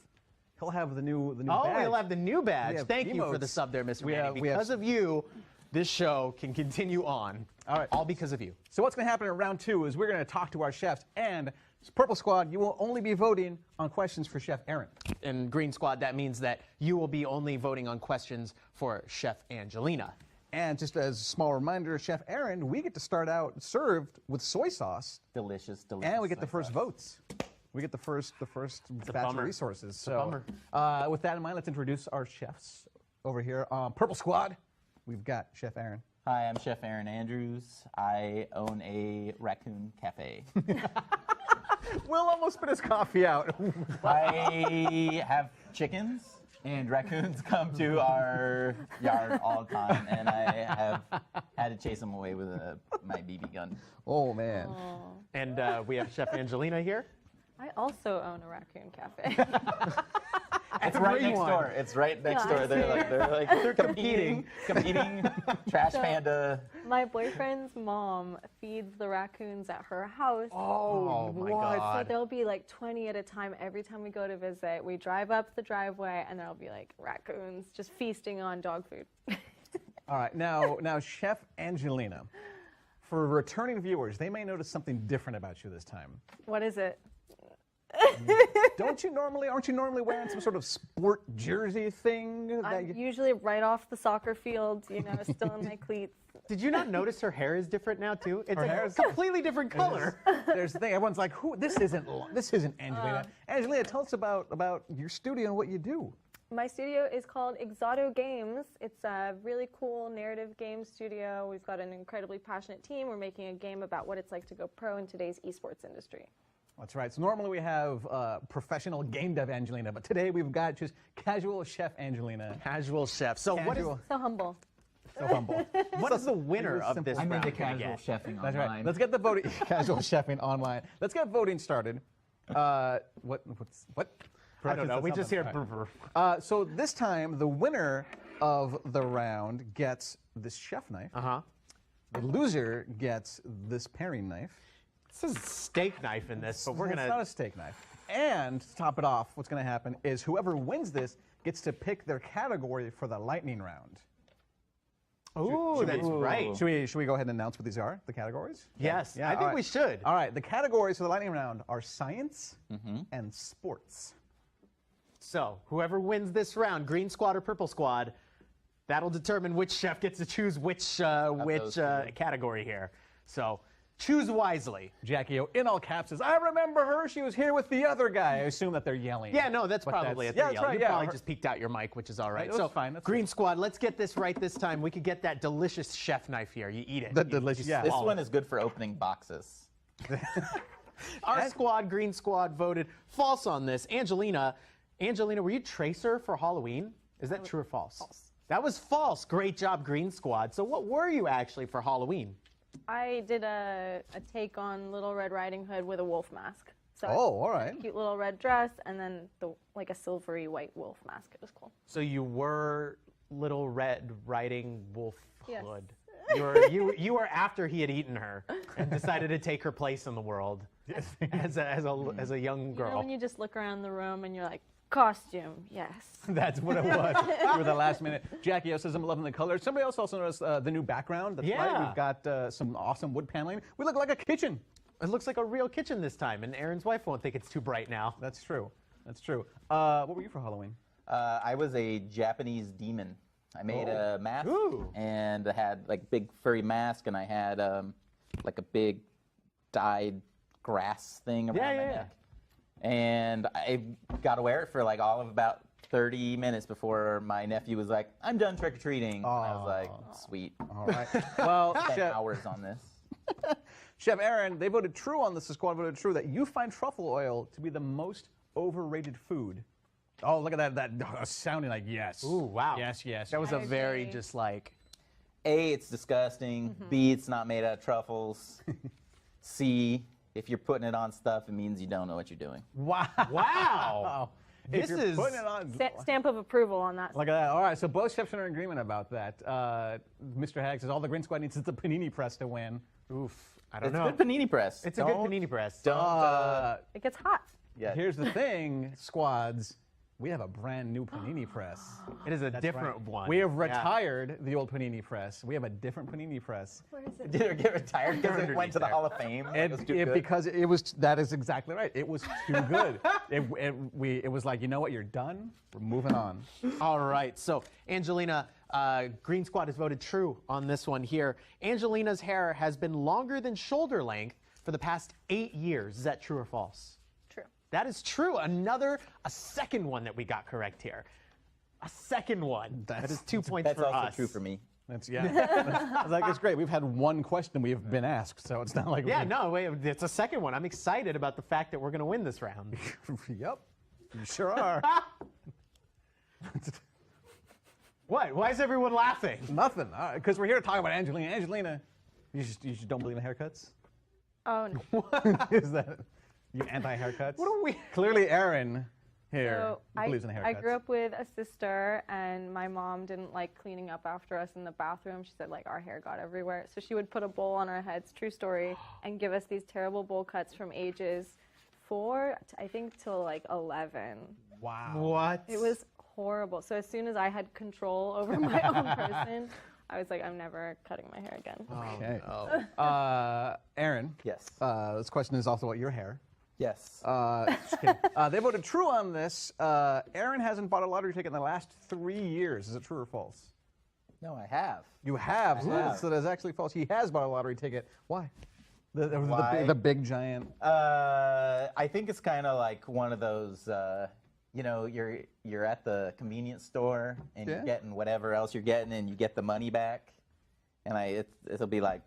he'll have the new Oh, badge. we'll have the new badge. We have Thank you for the emotes. sub there, Mr. We Manny. have- Because of you, this show can continue on. All right. All because of you. So what's going to happen in round 2 is we're going to talk to our chefs, and Purple Squad, you will only be voting on questions for Chef Aaron. And Green Squad, that means that you will be only voting on questions for Chef Angelina. And just as a small reminder, Chef Aaron, we get to start out served with soy sauce, Delicious, delicious. and we get the soy first sauce. votes. We get the first batch of bummer. resources. a bummer. With that in mind, let's introduce our chefs over here. Purple Squad, we've got Chef Aaron. Hi, I'm Chef Aaron Andrews. I own a raccoon cafe. Will almost spit his coffee out. I have chickens, and raccoons come to our yard all the time, and I have had to chase them away with my BB gun. Oh man. And we have Chef Angelina here. I also own a raccoon cafe. It's right next Everyone. door. It's right next Yeah, door. I They're like competing trash panda. My boyfriend's mom feeds the raccoons at her house. Oh my So God. there'll be like 20 at a time every time we go to visit. We drive up the driveway and there'll be like raccoons just feasting on dog food. All right, now Chef Angelina. for returning viewers, they may notice something different about you this time. What is it? Aren't you normally wearing some sort of sport jersey thing? that I'm you- usually right off the soccer field, still in my cleats. Did you not notice her hair is different now too? It's hair a is- completely different color. There's the thing. Everyone's like, "Who? This isn't Angelina." Angelina, tell us about your studio and what you do. My studio is called Exoto Games. It's a really cool narrative game studio. We've got an incredibly passionate team. We're making a game about what it's like to go pro in today's esports industry. That's right. So normally we have professional game dev Angelina, but today we've got just casual chef Angelina. Casual chef. So what is Casual. So humble. So humble. what is the winner of this I'm round into gonna casual get? chefing That's online. right. Let's get the voting. Casual chefing online. Let's get voting started. What? I don't know. We just hear. All right. So this time, the winner of the round gets this chef knife. The loser gets this paring knife. This is a steak knife in this, but we're It's not gonna. a steak knife. And to top it off, what's going to happen is whoever wins this gets to pick their category for the lightning round. Ooh, that's right. Should we go ahead and announce what these are, the categories? Yes, Yeah, I all think right. we should. All right, the categories for the lightning round are science and sports. So whoever wins this round, green squad or purple squad, that'll determine which chef gets to choose which those two. category here. So choose wisely. Jackie O, in all caps, says, I remember her. She was here with the other guy. I assume that they're yelling. Yeah, no, that's But probably it. yeah, They're that's yelling. right. You Yeah, probably her- just peeked out your mic, which is all right. That's So fine, that's green squad, let's get this right this time. We could get that delicious chef knife here. You eat it. The You delicious- yeah. This swallow one it. is good for opening boxes. Our squad, green squad, voted false on this. Angelina, were you Tracer for Halloween? Is that true or false? False. That was false. Great job, green squad. So what were you actually for Halloween? I did a take on Little Red Riding Hood with a wolf mask. So I Oh, all right. cute little red dress and then like a silvery white wolf mask. It was cool. So you were Little Red Riding Wolf Yes. Hood. You were after he had eaten her and decided to take her place in the world as a young You know girl. when you just look around the room and you're like, costume, yes. That's what it was. You were the last minute. Jackie O says, I'm loving the colors. Somebody else also noticed the new background. That's right. Yeah. We've got some awesome wood paneling. We look like a kitchen. It looks like a real kitchen this time, and Aaron's wife won't think it's too bright now. That's true. That's true. What were you for Halloween? I was a Japanese demon. I made a mask Ooh. and I had like big furry mask and I had like a big dyed grass thing around my neck. And I got to wear it for like all of about 30 minutes before my nephew was like, I'm done trick-or-treating. And I was like, sweet. All right. Well, 10 Chef, hours on this. Chef Aaron, they voted true on this. The squad voted true that you find truffle oil to be the most overrated food. Oh, look at that. That sounding like yes. Ooh, wow. Yes, yes. That was I a very agree. just like. A, it's disgusting. B, it's not made out of truffles. C, if you're putting it on stuff, it means you don't know what you're doing. Wow. Wow. If This you're is- putting it on. Stamp of approval on that. Look at that. All right, so both chefs are in agreement about that. Mr. Hag says all the green squad needs is the panini press to win. Oof. I don't It's know. good panini press. It's a good panini press. Don't. It gets hot. Yeah. Here's the thing, squads. We have a brand new panini press. It is a That's different right. one. We have Yeah. retired the old panini press. We have a different panini press. Where is it? Did it get retired because it went to the there. Hall of Fame? Like, it was too good? Because it was, that is exactly right. It was too good. It was like, you know what, you're done. We're moving on. All right. So, Angelina, Green Squad has voted true on this one here. Angelina's hair has been longer than shoulder length for the past 8 years. Is that true or false? True. That is true. A second one that we got correct here. A second one. That is 2 points That's for also us. true for me. That's, yeah. I was like, it's great. We've had one question we've been asked, so it's not like Yeah, no, wait, it's a second one. I'm excited about the fact that we're going to win this round. Yep. You sure are. What? Why is everyone laughing? Nothing. Because we're here to talk about Angelina. Angelina, you just don't believe in haircuts? Oh, no. Is that you anti-haircuts? What are we? Clearly, Aaron here So believes in haircuts. I grew up with a sister, and my mom didn't like cleaning up after us in the bathroom. She said like our hair got everywhere, so she would put a bowl on our heads, true story, and give us these terrible bowl cuts from ages 4, I think, till like 11. Wow. What? It was horrible. So as soon as I had control over my own person, I was like, I'm never cutting my hair again. Okay. Aaron. Yes. This question is also about your hair. Yes. They voted true on this. Aaron hasn't bought a lottery ticket in the last 3 years. Is it true or false? No, I have. You have. have. So that's actually false. He has bought a lottery ticket. Why? Why? The big giant. I think it's kind of like one of those, you know, you're at the convenience store and Yeah. you're getting whatever else you're getting, and you get the money back, and it'll be like,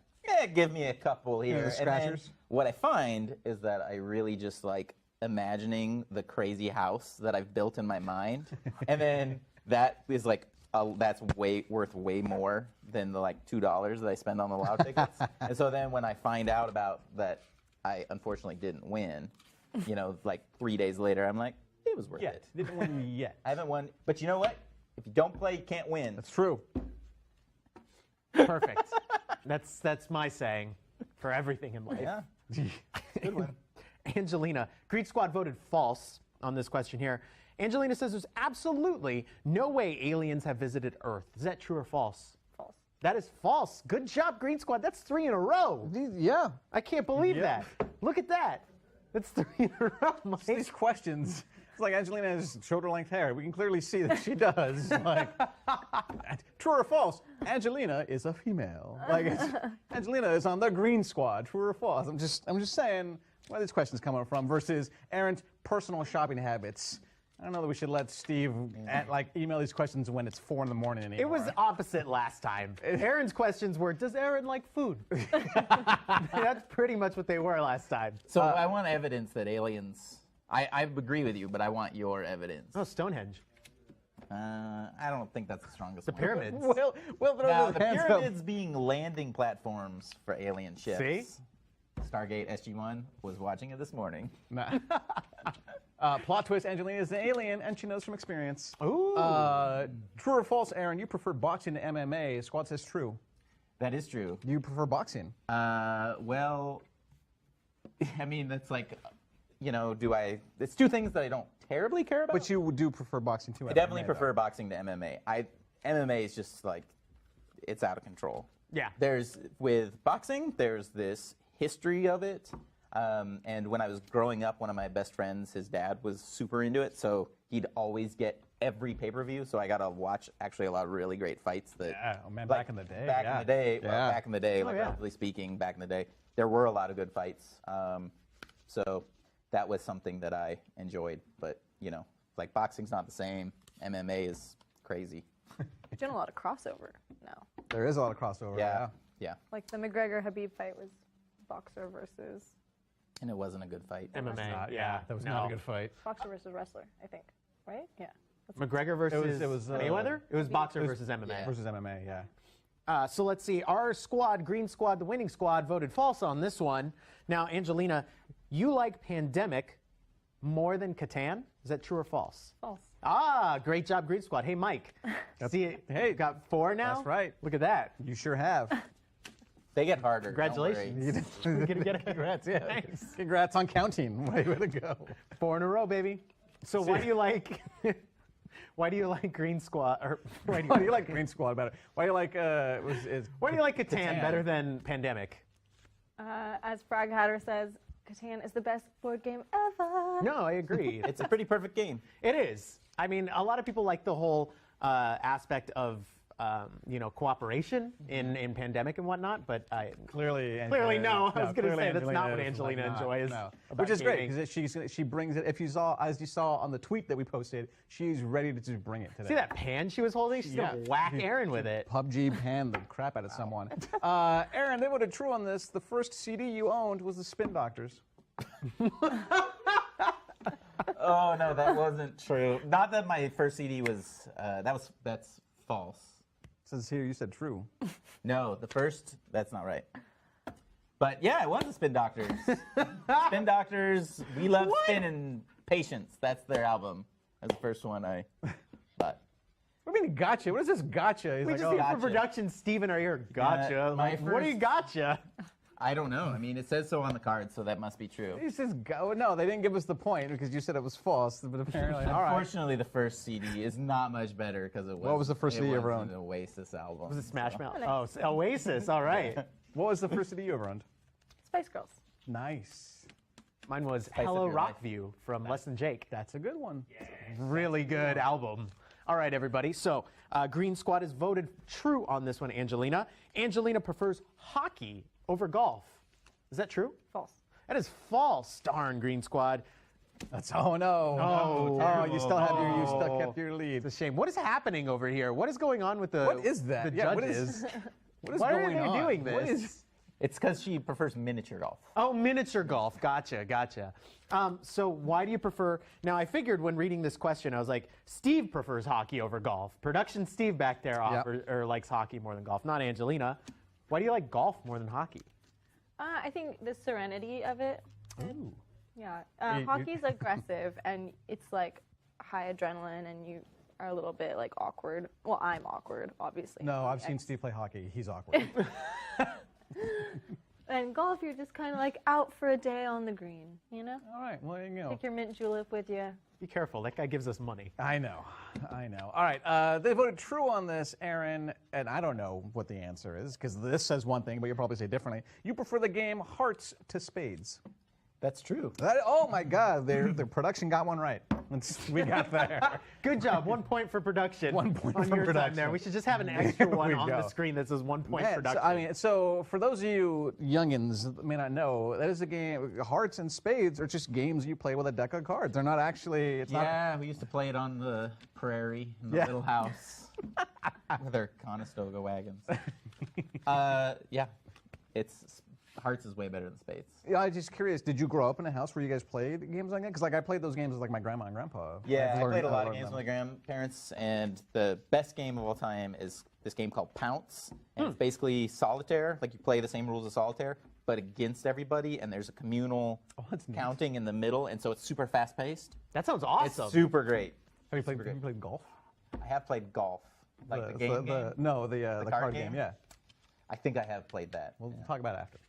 give me a couple here. the And then scratchers? what I find is that I really just like imagining the crazy house that I've built in my mind, and then that is like. That's worth way more than the like $2 that I spend on the lotto tickets. And so then when I find out about that, I unfortunately didn't win. You know, like 3 days later, I'm like, it was worth it. Didn't win yet. I haven't won, but you know what? If you don't play, you can't win. That's true. Perfect. That's my saying for everything in life. Yeah, good one. Angelina, Greed Squad voted false on this question here. Angelina says there's absolutely no way aliens have visited Earth. Is that true or false? False. That is false. Good job, Green Squad. That's 3 in a row. Yeah. I can't believe Yeah. that. Look at that. That's 3 in a row, Mike. These questions. It's like Angelina has shoulder-length hair. We can clearly see that she does. Like, true or false? Angelina is a female. Like, Angelina is on the Green Squad. True or false? I'm just saying where these questions coming from versus Aaron's personal shopping habits. I don't know that we should let Steve email these questions when it's 4 in the morning anymore. It was opposite last time. Aaron's questions were, does Aaron like food? That's pretty much what they were last time. So I want evidence that aliens. I agree with you, but I want your evidence. Oh, Stonehenge. I don't think that's the strongest The one. pyramids. Well, Now, the pyramids being landing platforms for alien ships. See? Stargate SG-1 was watching it this morning. Nah. Plot twist, Angelina is an alien, and she knows from experience. Ooh. True or false, Aaron, you prefer boxing to MMA. Squad says true. That is true. You prefer boxing. Well, I mean, that's like, you know, it's two things that I don't terribly care about. But you do prefer boxing to MMA. I definitely though. prefer boxing to MMA. MMA is just like, it's out of control. Yeah. With boxing, there's this history of it. And when I was growing up, one of my best friends, his dad was super into it, so he'd always get every pay-per-view. So I got to watch actually a lot of really great fights. That, oh man, like, back in the day. Back in the day, Yeah. well, back in the day, like yeah. relatively speaking, back in the day, there were a lot of good fights. So that was something that I enjoyed. But you know, like boxing's not the same. MMA is crazy. You're doing a lot of crossover now. There is a lot of crossover. Yeah. Like the McGregor-Habib fight was boxer versus And it wasn't a good fight. MMA. Yeah. That was no. not a good fight. boxer versus wrestler, I think. Right? Yeah. McGregor versus it was, Mayweather? It was boxer versus MMA. yeah. Versus MMA, yeah. So let's see. Our squad, Green Squad, the winning squad, voted false on this one. Now, Angelina, you like Pandemic more than Catan? Is that true or false? False. Ah, great job, Green Squad. Hey, Mike. See, hey, got 4 now? That's right. Look at that. You sure have. They get harder. don't worry. Congratulations. We're gonna get a congrats. Yeah. Nice. Congrats on counting. Way to go. 4 in a row, baby. So why do you like? Why do you like Green Squad? Or Why do you like Green Squad better? Why do you like why do you like Catan better than Pandemic? As Frag Hatter says, Catan is the best board game ever. No, I agree. It's a pretty perfect game. It is. I mean, a lot of people like the whole aspect of cooperation in Pandemic and whatnot, but Clearly no. I was going to say that's Angelina not what is, Angelina like, not, enjoys. no. about Which is great gaming. because she brings it. If you saw, as you saw on the tweet that we posted, she's ready to just bring it today. See that pan she was holding? She's going to whack Aaron with it. PUBG pan the crap out of someone. Aaron, they voted true on this. The first CD you owned was the Spin Doctors. Oh no, that wasn't true. Not that my first CD was. That's false. It says here you said true. No, the first. That's not right. But yeah, it was the Spin Doctors. Spin Doctors. We love spin and patience. That's their album. That's the first one I bought. What do you mean gotcha? What is this gotcha? He's We like, just oh, need gotcha. for production, Steve in our ear. Gotcha. my Like, what do you first- gotcha? I don't know. I mean, it says so on the card, so that must be true. He says go. No, they didn't give us the point because you said it was false. But apparently, all right. Unfortunately, the first CD is not much better because it was. What was the first CD you ever was owned? an Oasis album. Was it Smash Mouth? Oh, Oasis. All right. What was the first CD you ever owned? Spice Girls. Nice. Mine was of Hello Your Life. Rockview from Less Than Jake. That's a good one. Really good album. All right, everybody. So Green Squad has voted true on this one, Angelina. Angelina prefers hockey over golf. Is that true? False. That is false. Darn, Green Squad. That's oh no. Oh, you still have your you still kept your lead. It's a shame. What is happening over here? What is going on with the What is that? The Yeah, judges? what is Why are going they on? doing this? What is? It's because she prefers miniature golf. Oh, miniature golf. Gotcha. So why do you prefer? Now, I figured when reading this question, I was like, Steve prefers hockey over golf. Production Steve back there or likes hockey more than golf, not Angelina. Why do you like golf more than hockey? I think the serenity of it. Ooh. Yeah. Hockey's aggressive and it's like high adrenaline and you are a little bit like awkward. Well, I'm awkward, obviously. No, I've seen Steve play hockey. He's awkward. And golf, you're just kind of like out for a day on the green, you know? All right, well, there you go. Take your mint julep with you. Be careful. That guy gives us money. I know. All right, they voted true on this, Aaron, and I don't know what the answer is because this says one thing, but you'll probably say differently. You prefer the game Hearts to Spades. That's true. Oh my God, their production got one right. We got there. Good job. 1 point for production. 1 point on for your time production. there. We should just have an extra There one we on the go. screen that says 1 point Yeah, production. so for those of you youngins that may not know, that is a game. Hearts and Spades are just games you play with a deck of cards. They're not actually. It's not. Yeah, we used to play it on the prairie in the Yeah. little house with our Conestoga wagons. Yeah, Hearts is way better than Spades. Yeah, I'm just curious. Did you grow up in a house where you guys played games like that? Because I played those games with my grandma and grandpa. Yeah, I've I learned- played a lot of learned games them. with my grandparents, and the best game of all time is this game called Pounce. And it's basically solitaire, like you play the same rules as solitaire, but against everybody, and there's a communal that's neat. counting in the middle, and so it's super fast-paced. That sounds awesome. It's super great. Have you played golf? I have played golf, like the game. No, the card game. Yeah, I think I have played that. we'll talk about it after.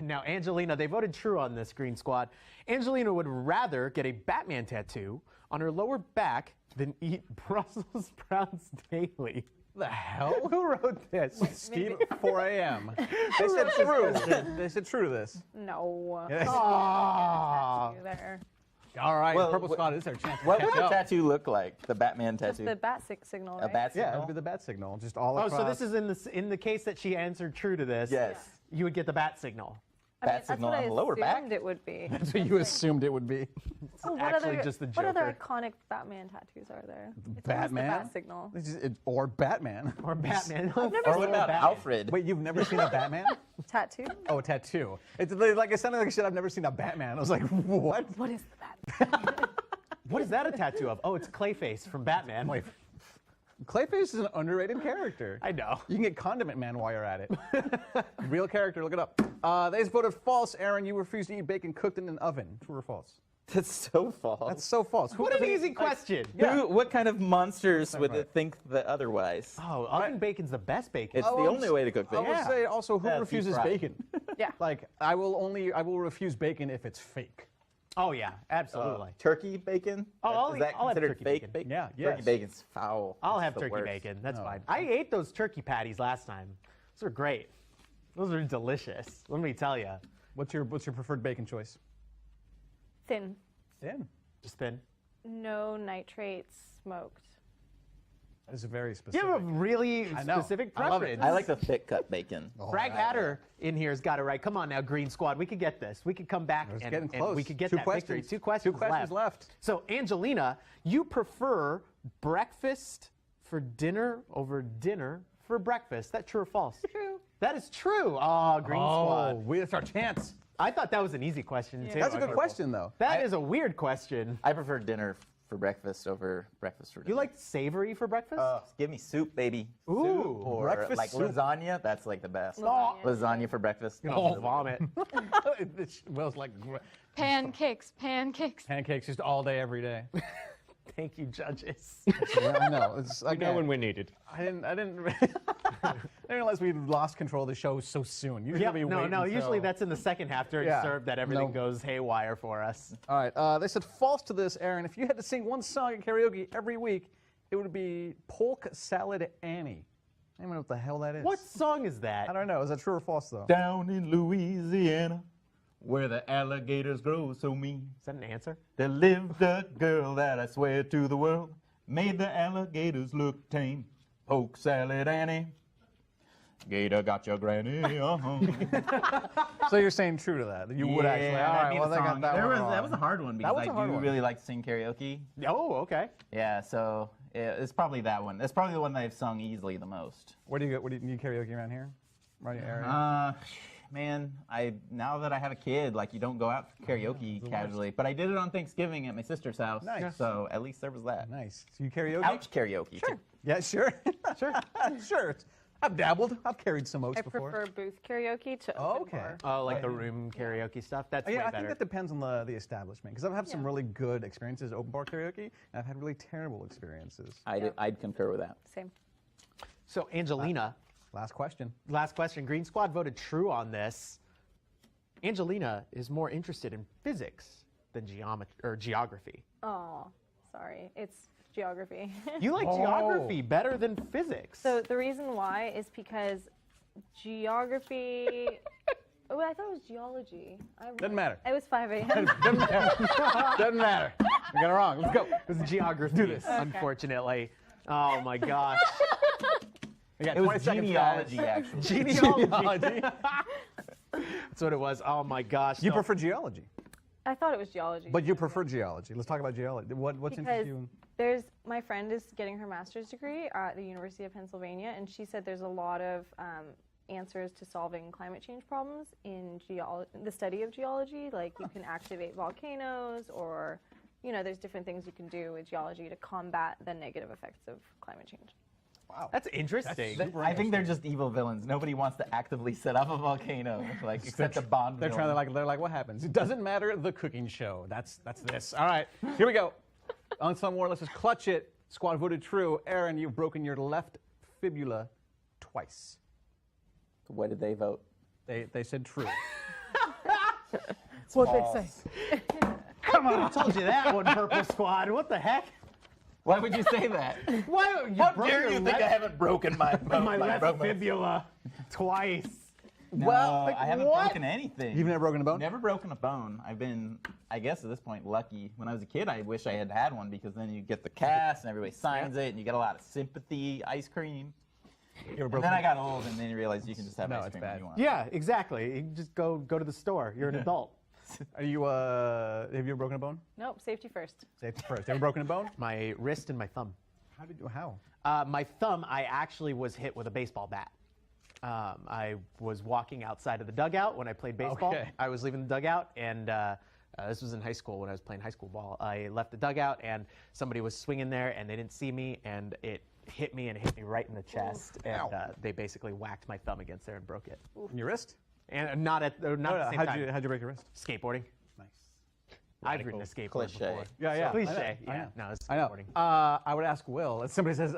Now, Angelina, they voted true on this, Green Squad. Angelina would rather get a Batman tattoo on her lower back than eat Brussels sprouts daily. The hell? Who wrote this? Steve, 4 a.m. They said true. They said true to this. No. Aw. You there. All right, Well, Purple what- Squad is their chance. to What catch would the up. tattoo look like? The Batman Just tattoo? the bat signal, right? A bat Yeah, it signal? would be the bat signal, just all Oh, across. so this is in the case that she answered true to this. Yes. You would get the bat signal. I mean, Bat that's signal what on I the lower back? assumed it would be. That's what you assumed it would be. Well, actually just the What other Joker. iconic Batman tattoos are there? It's always Batman? The bat signal. Or Batman. Or Batman. never Or what seen about Batman. Alfred? Wait, you've never seen a Batman? Tattoo? Oh, a tattoo. It's like it sounded like shit. I've never seen a Batman. I was like, what? What is the bat? What is that a tattoo of? Oh, it's Clayface from Batman. Wait, Clayface is an underrated character. I know. You can get Condiment Man while you're at it. Real character, look it up. They just voted false, Aaron. You refuse to eat bacon cooked in an oven. True or false? That's so false. That's so false. Who What an doesn't easy eat- question. What kind of monsters would right. it think that otherwise? Oh, oven bacon's the best bacon. It's the only way to cook I bacon. will say also, who Yeah, deep refuses fried. bacon? Yeah. Like, I will refuse bacon if it's fake. Oh, yeah, absolutely. Turkey bacon? Oh, Is that I'll have considered turkey fake bacon. bacon? Yeah, Turkey yes. bacon's foul. I'll It's have the turkey worst. bacon. That's No. fine. I ate those turkey patties last time. Those are great. Those are delicious. Let me tell you. What's your preferred bacon choice? Thin. Thin. Just thin. No nitrates, smoked. That is very You specific. have a really I know. specific I love preference. it. I like the thick cut bacon. Frag Hatter in here has got it right. Come on now, Green Squad. We could get this. We could come back It's and, getting and close. we could get Two that victory. questions. Two questions, Two questions left. So, Angelina, you prefer breakfast for dinner over dinner for breakfast. That true or false? True. That is true. Oh, Green Squad. That's our chance. I thought that was an easy question, too. That's a good question, though. That is a weird question. I prefer dinner for breakfast over breakfast for dinner. You like savory for breakfast? Give me soup, baby. Ooh, Soup or breakfast like soup. lasagna. That's like the best. Lasagna. Lasagna for breakfast. oh, vomit. It smells like Pancakes. pancakes just all day, every day. Thank you, judges. Yeah, I know. It's, We know when we're needed. I didn't realize we lost control of the show so soon. Usually we wait until... Usually that's in the second half during serve that everything goes haywire for us. All right, they said false to this, Aaron. If you had to sing one song at karaoke every week, it would be Polk Salad Annie. I don't know what the hell that is. What song is that? I don't know. Is that true or false, though? Down in Louisiana, where the alligators grow so mean, Is that an answer? there lived a girl that I swear to the world made the alligators look tame. Polk Salad Annie, Gator got your granny. So you're saying true to that? You would actually. All that'd right, be well, the they got song. that one wrong. That was a hard one because was a I hard do one. really like to sing karaoke. Oh, okay. Yeah, so it's probably that one. That's probably the one that I've sung easily the most. Where do you need karaoke around here? Right area? Man, now that I have a kid, like you don't go out for karaoke casually. But I did it on Thanksgiving at my sister's house. Nice. So at least there was that. Nice. So you karaoke? Couch karaoke. Sure. Too. Yeah, sure. Sure. Sure. I've dabbled. I've carried some oats I before. prefer booth karaoke to open Okay. bar. Oh, like the room karaoke stuff? That's Yeah, way I think better. that depends on the establishment because I've had some really good experiences at open bar karaoke, and I've had really terrible experiences. I'd concur with that. Same. So, Angelina, Last question. last question. Green Squad voted true on this. Angelina is more interested in physics than geography. Oh, sorry. It's geography. You like geography better than physics. So the reason why is because geography. Oh, I thought it was geology. Doesn't matter. It was 5 a.m. Doesn't matter. Doesn't matter. You got it wrong. Let's go. it was geography. Do this. Unfortunately. Oh my gosh. We got It 20 was seconds, genealogy, guys. actually. Genealogy. That's what it was. Oh my gosh. You No. prefer geology, I thought it was geology. but you prefer geology. Let's talk about geology. What's because interesting you? my friend is getting her master's degree at the University of Pennsylvania, and she said there's a lot of answers to solving climate change problems in the study of geology. Like you can activate volcanoes, or there's different things you can do with geology to combat the negative effects of climate change. Wow. That's interesting. I think they're just evil villains. Nobody wants to actively set up a volcano, except the Bond They're villain. trying to they're like, what happens? It doesn't matter. The cooking show. That's this. All right, here we go. Unsung War. Let's just clutch it. Squad voted true. Aaron, you've broken your left fibula twice. What did they vote? They said true. What they say. Come on, I told you that one, Purple Squad. What the heck? Why would you say that? Why? How dare you think I haven't broken my my left fibula twice? No, Well, I haven't what? broken anything. You've never broken a bone? Never broken a bone. I've been, I guess at this point, lucky. When I was a kid, I wish I had had one because then you get the cast and everybody signs it and you get a lot of sympathy, ice cream. You ever And broken then I got old and then you realize you can just have No, ice it's cream bad. when you want. Yeah, exactly. You just go to the store. You're an adult. Are you have you ever broken a bone? Nope, safety first. Safety first. Ever broken a bone? My wrist and my thumb. How? My thumb, I actually was hit with a baseball bat. I was walking outside of the dugout when I played baseball. Okay. I was leaving the dugout, and this was in high school when I was playing high school ball. I left the dugout, and somebody was swinging there, and they didn't see me, and it hit me right in the chest, and they basically whacked my thumb against there and broke it. In your wrist? And not at the same how'd time. you break your wrist? Skateboarding. Nice. I've ridden a skateboard Cliche. before. Yeah. Cliche. I know. Yeah. No, it's I know. skateboarding. I would ask Will. Somebody says,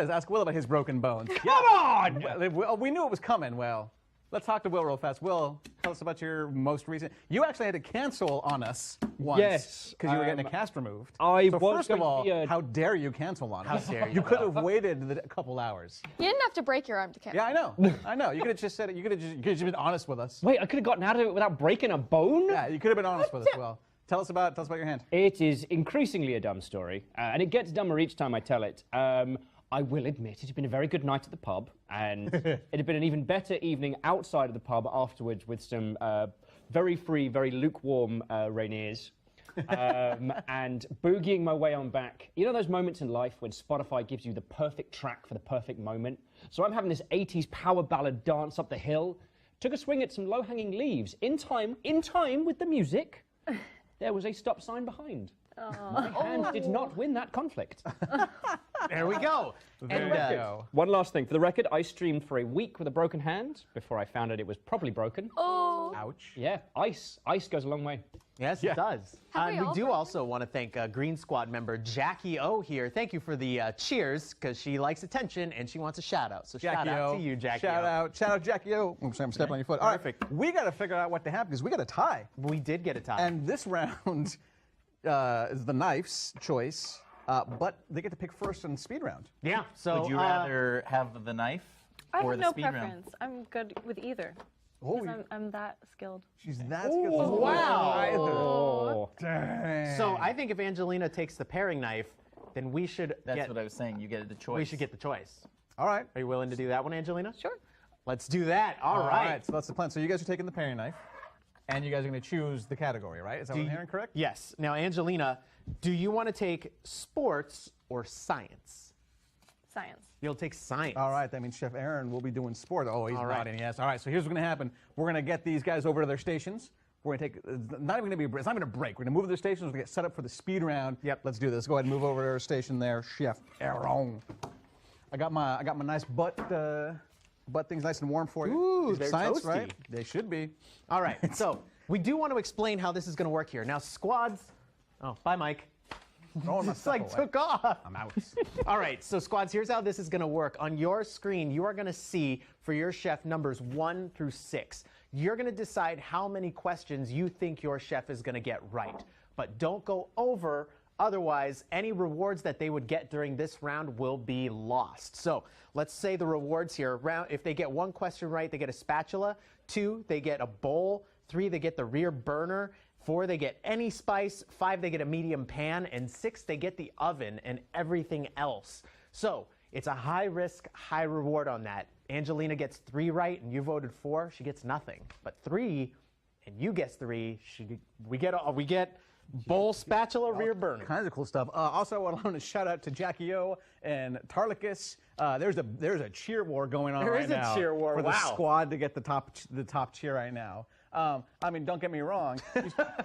ask Will about his broken bones. Come on! We knew it was coming. Well, let's talk to Will real fast. Will, tell us about your most recent. You actually had to cancel on us once. Yes, Because you were getting a cast removed. I so was first of going to all, be a- how dare you cancel on us? How dare you, You could Will. have waited a couple hours. You didn't have to break your arm to cancel. Yeah, I know. You could have just said it. You could have just been honest with us. Wait, I could have gotten out of it without breaking a bone? Yeah, you could have been honest with us, Will. Tell us about your hand. It is increasingly a dumb story, and it gets dumber each time I tell it. I will admit it had been a very good night at the pub, and it had been an even better evening outside of the pub afterwards with some very free, very lukewarm Rainiers. And boogieing my way on back. You know those moments in life when Spotify gives you the perfect track for the perfect moment? So I'm having this 80s power ballad dance up the hill, took a swing at some low-hanging leaves. In time with the music, there was a stop sign behind. My hand did not win that conflict. There we go. There you go. One last thing. For the record, I streamed for a week with a broken hand before I found out it was probably broken. Oh. Ouch. Yeah, ice. Ice goes a long way. Yes, it does. Have we We all do voted? also want to thank Green Squad member Jackie O here. Thank you for the cheers, because she likes attention and she wants a shout out. So shout out to you, Jackie Shout O. out, Jackie O. Oops, I'm stepping on your foot. All right, Perfect. we got to figure out what to happen because we got a tie. We did get a tie. And this round is the knife's choice, but they get to pick first in the speed round. yeah, so Would you rather have the knife I or have the no speed round? preference. I'm good with either. Oh, 'Cause I'm that skilled. she's that skilled. wow. Dang. So I think if Angelina takes the paring knife, then we should That's get what I was saying. You get the choice. we should get the choice. All right. Are you willing to do that one, Angelina? Sure. Let's do that. All right. So that's the plan. So you guys are taking the paring knife, and you guys are going to choose the category, right? Is that what I'm hearing correct? Yes. Now, Angelina, do you want to take sports or science? Science. You'll take science. All right, that means Chef Aaron will be doing sport. Oh, he's All right. nodding, yes. All right, so here's what's going to happen. We're going to get these guys over to their stations. We're going to take, it's not even going to be a break. It's not even a break. We're going to move to their stations. We're going to get set up for the speed round. Yep. Let's do this. Go ahead and move over to our station there, Chef Aaron. I got my nice butt things nice and warm for you. Ooh, These are they're science, toasty. right? They should be. All right. So we do want to explain how this is going to work here. Now, squads. Oh, bye, Mike. Throwing my It's stuff like away. took off. I'm out. All right, so squads, here's how this is going to work. On your screen, you are going to see for your chef numbers 1 through 6. You're going to decide how many questions you think your chef is going to get right. But don't go over, otherwise, any rewards that they would get during this round will be lost. So let's say the rewards here, if they get 1 question right, they get a spatula. 2, they get a bowl. 3, they get the rear burner. 4, they get any spice. 5, they get a medium pan. And 6, they get the oven and everything else. So it's a high risk, high reward on that. Angelina gets 3 right and you voted 4, she gets nothing. But 3, and you guess 3, we get bowl, spatula, rear burner. Kinds of cool stuff. Also, I want to shout out to Jackie O and Tarlicus. There's a cheer war going on There right is a now cheer war, for the wow. squad to get the top cheer right now. I mean, don't get me wrong.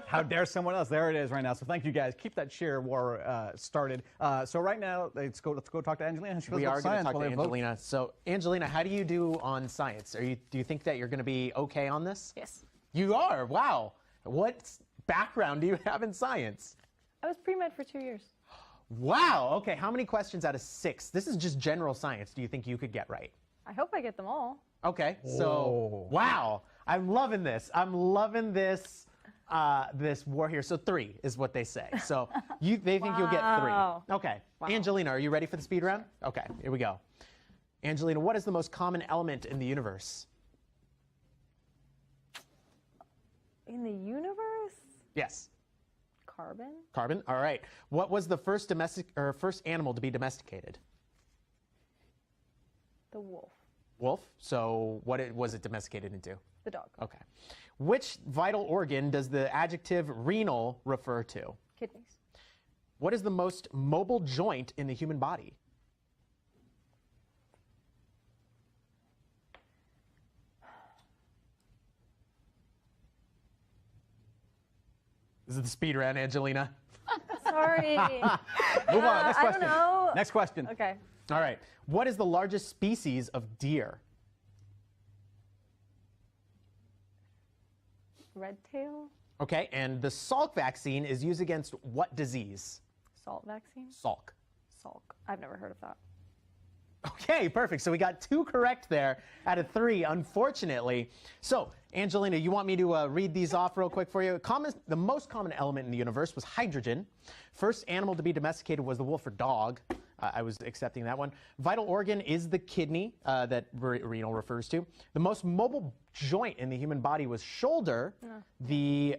How dare someone else? There it is right now. So thank you guys. Keep that cheer war started. So right now, let's go talk to Angelina. We are going to talk to Angelina. So Angelina, how do you do on science? Do you think that you're going to be okay on this? Yes. You are. Wow. What background do you have in science? I was pre-med for 2 years. Wow. Okay. How many questions out of 6? This is just general science. Do you think you could get right? I hope I get them all. Okay. So wow. I'm loving this. I'm loving this. This war here. So 3 is what they say. So they think you'll get 3. Wow. Okay. Wow. Angelina, are you ready for the speed round? Okay. Here we go. Angelina, what is the most common element in the universe? In the universe? Yes. Carbon? Carbon. All right. What was the first first animal to be domesticated? The wolf. Wolf. So what was it domesticated into? The dog. Okay. Which vital organ does the adjective renal refer to? Kidneys. What is the most mobile joint in the human body? This is the speed round, Angelina. Sorry. Move on. Next I question. don't know. Next question. Okay. All right. What is the largest species of deer? Red tail. Okay, and the Salk vaccine is used against what disease? Salt vaccine. Salk. Salk. I've never heard of that. Okay, perfect. So we got 2 correct there out of 3, unfortunately. So, Angelina, you want me to read these off real quick for you? The most common element in the universe was hydrogen. First animal to be domesticated was the wolf or dog. I was accepting that one. Vital organ is the kidney that renal refers to. The most mobile joint in the human body was shoulder.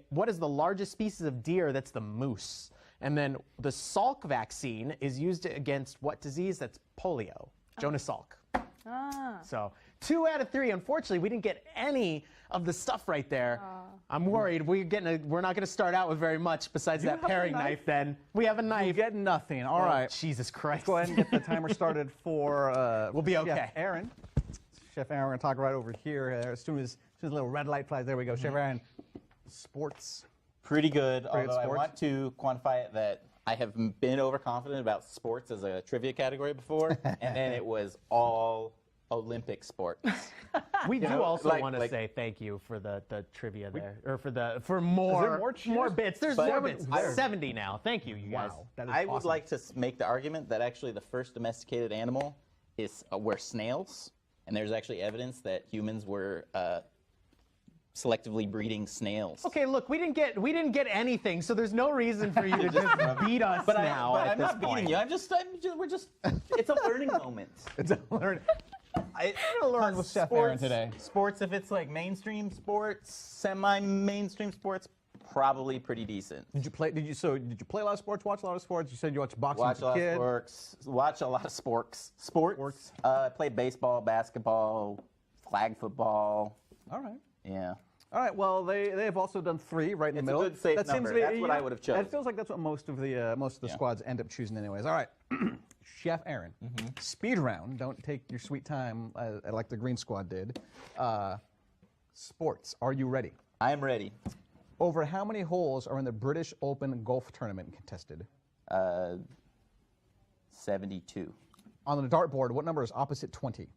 What is the largest species of deer? That's the moose. And then the Salk vaccine is used against what disease? That's polio. Jonas Salk. So 2 out of 3. Unfortunately, we didn't get any of the stuff right there. I'm worried. We're not going to start out with very much besides that have a paring knife? knife. Then we have a You knife. get nothing. All right. Jesus Christ. Go ahead and get the timer started for We'll be okay. Chef Aaron. Chef Aaron, we're going to talk right over here. As soon as the little red light flies, there we go. Chef Aaron, sports. Pretty good, Pretty good although I sports. want to quantify it that I have been overconfident about sports as a trivia category before, and then it was all Olympic sports. We do also like- want to like- say thank you for the trivia there, or for more more bits. There's But more bits. I- 70 now. Thank you, you guys. Wow, that is I would awesome. like to make the argument that actually the first domesticated animal is were snails, and there's actually evidence that humans were selectively breeding snails. Okay, look, we didn't get anything, so there's no reason for you to just beat us But, now. I'm at this not beating point. you. We're just. It's a learning moment. It's a learn. I'm gonna learn with Chef Aaron today. Sports, if it's like mainstream sports, semi-mainstream sports, probably pretty decent. Did you play? Did you play a lot of sports? Watch a lot of sports? You said you watched boxing Watch as a a lot kid. of sports. Watch a lot of sports. Played baseball, basketball, flag football. All right. Yeah. All right. Well, they have also done 3 right in the It's a middle. good safe that number. Seems to be, That's what I would have chosen. It feels like that's what most of the squads end up choosing, anyways. All right. Chef Aaron, speed round. Don't take your sweet time like the Green Squad did. Sports. Are you ready? I am ready. Over how many holes are in the British Open golf tournament contested? 72. On the dartboard, what number is opposite 20?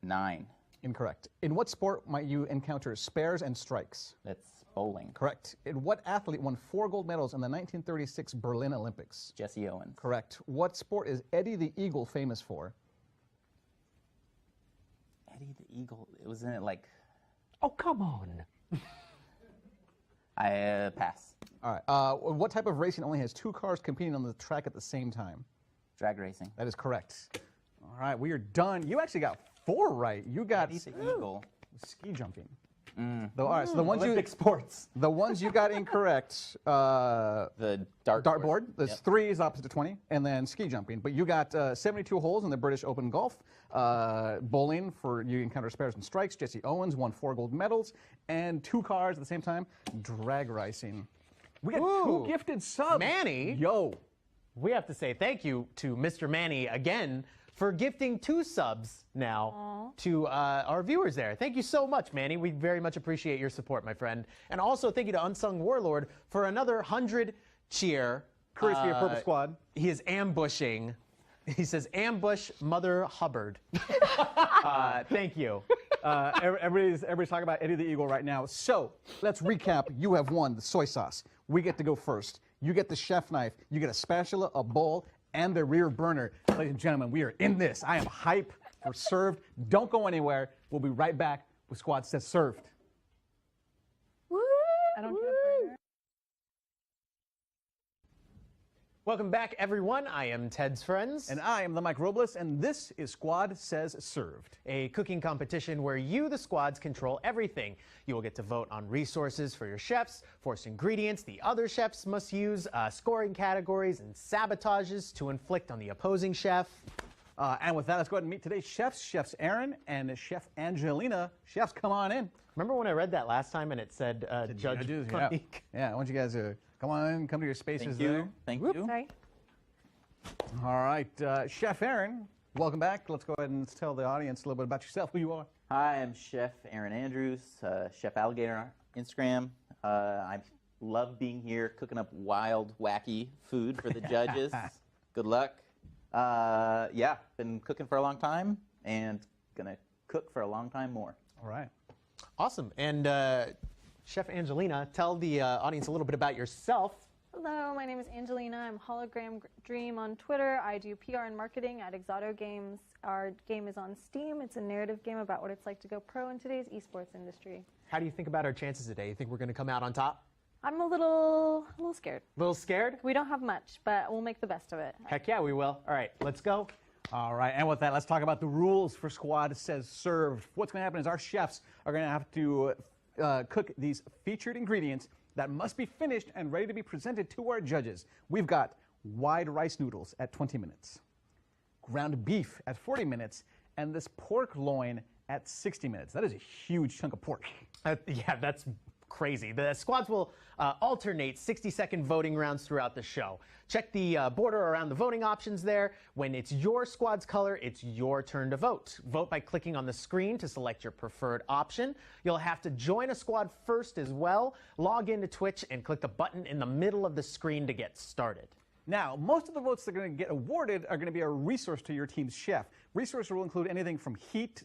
9. Incorrect. In what sport might you encounter spares and strikes? That's bowling. Correct. In what athlete won 4 gold medals in the 1936 Berlin Olympics? Jesse Owens. Correct. What sport is Eddie the Eagle famous for? Eddie the Eagle. Wasn't it like? Oh, come on. I pass. All right. What type of racing only has 2 cars competing on the track at the same time? Drag racing. That is correct. All right, we are done. You actually got 4 right. You got Eddie the Eagle. ski jumping. All right, so the ones Olympic sports. the ones you got incorrect. The Dartboard. There's Yep. 3 is opposite to 20, and then ski jumping. But you got 72 holes in the British Open golf. Bowling for you encounter spares and strikes. Jesse Owens won 4 gold medals and 2 cars at the same time. Drag racing. We got Ooh. 2 gifted subs. Manny. Yo. We have to say thank you to Mr. Manny again for gifting 2 subs now to our viewers there. Thank you so much, Manny. We very much appreciate your support, my friend. And also thank you to Unsung Warlord for another 100 cheer. Courtesy of Purple Squad. He is ambushing. He says, ambush Mother Hubbard. Thank you. Everybody's talking about Eddie the Eagle right now. So let's recap. You have won the soy sauce. We get to go first. You get the chef knife. You get a spatula, a bowl, and the rear burner. Ladies and gentlemen, we are in this. I am hype. We're served. Don't go anywhere. We'll be right back with Squad Says Served. I don't get a burner. Welcome back, everyone. I am Ted's Friends. And I am the Mike Robles, and this is Squad Says Served. A cooking competition where you, the squads, control everything. You will get to vote on resources for your chefs, force ingredients the other chefs must use, scoring categories, and sabotages to inflict on the opposing chef. And with that, let's go ahead and meet today's chefs, Chefs Aaron and Chef Angelina. Chefs, come on in. Remember when I read that last time and it said Judge Yeah. Mike? Yeah, I want you guys to come on, come to your spaces Thank you. there. Thank you. Sorry. All right, Chef Aaron, welcome back. Let's go ahead and tell the audience a little bit about yourself, who you are. Hi, I'm Chef Aaron Andrews, Chef Alligator on Instagram. I love being here, cooking up wild, wacky food for the judges. Good luck. Yeah, been cooking for a long time and gonna cook for a long time more. All right. Awesome. And Chef Angelina, tell the audience a little bit about yourself. Hello, my name is Angelina. I'm Hologram Dream on Twitter. I do PR and marketing at Exoto Games. Our game is on Steam. It's a narrative game about what it's like to go pro in today's esports industry. How do you think about our chances today? You think we're going to come out on top? I'm a little scared. A little scared? We don't have much, but we'll make the best of it. Heck yeah, we will. All right, let's go. All right, and with that, let's talk about the rules for Squad Says Served. What's going to happen is our chefs are going to have to cook these featured ingredients that must be finished and ready to be presented to our judges. We've got wide rice noodles at 20 minutes, ground beef at 40 minutes, and this pork loin at 60 minutes. That is a huge chunk of pork. Yeah, that's crazy. The squads will alternate 60-second voting rounds throughout the show. Check the border around the voting options there. When it's your squad's color, it's your turn to vote. Vote by clicking on the screen to select your preferred option. You'll have to join a squad first as well. Log into Twitch and click the button in the middle of the screen to get started. Now, most of the votes that are going to get awarded are going to be a resource to your team's chef. Resources will include anything from heat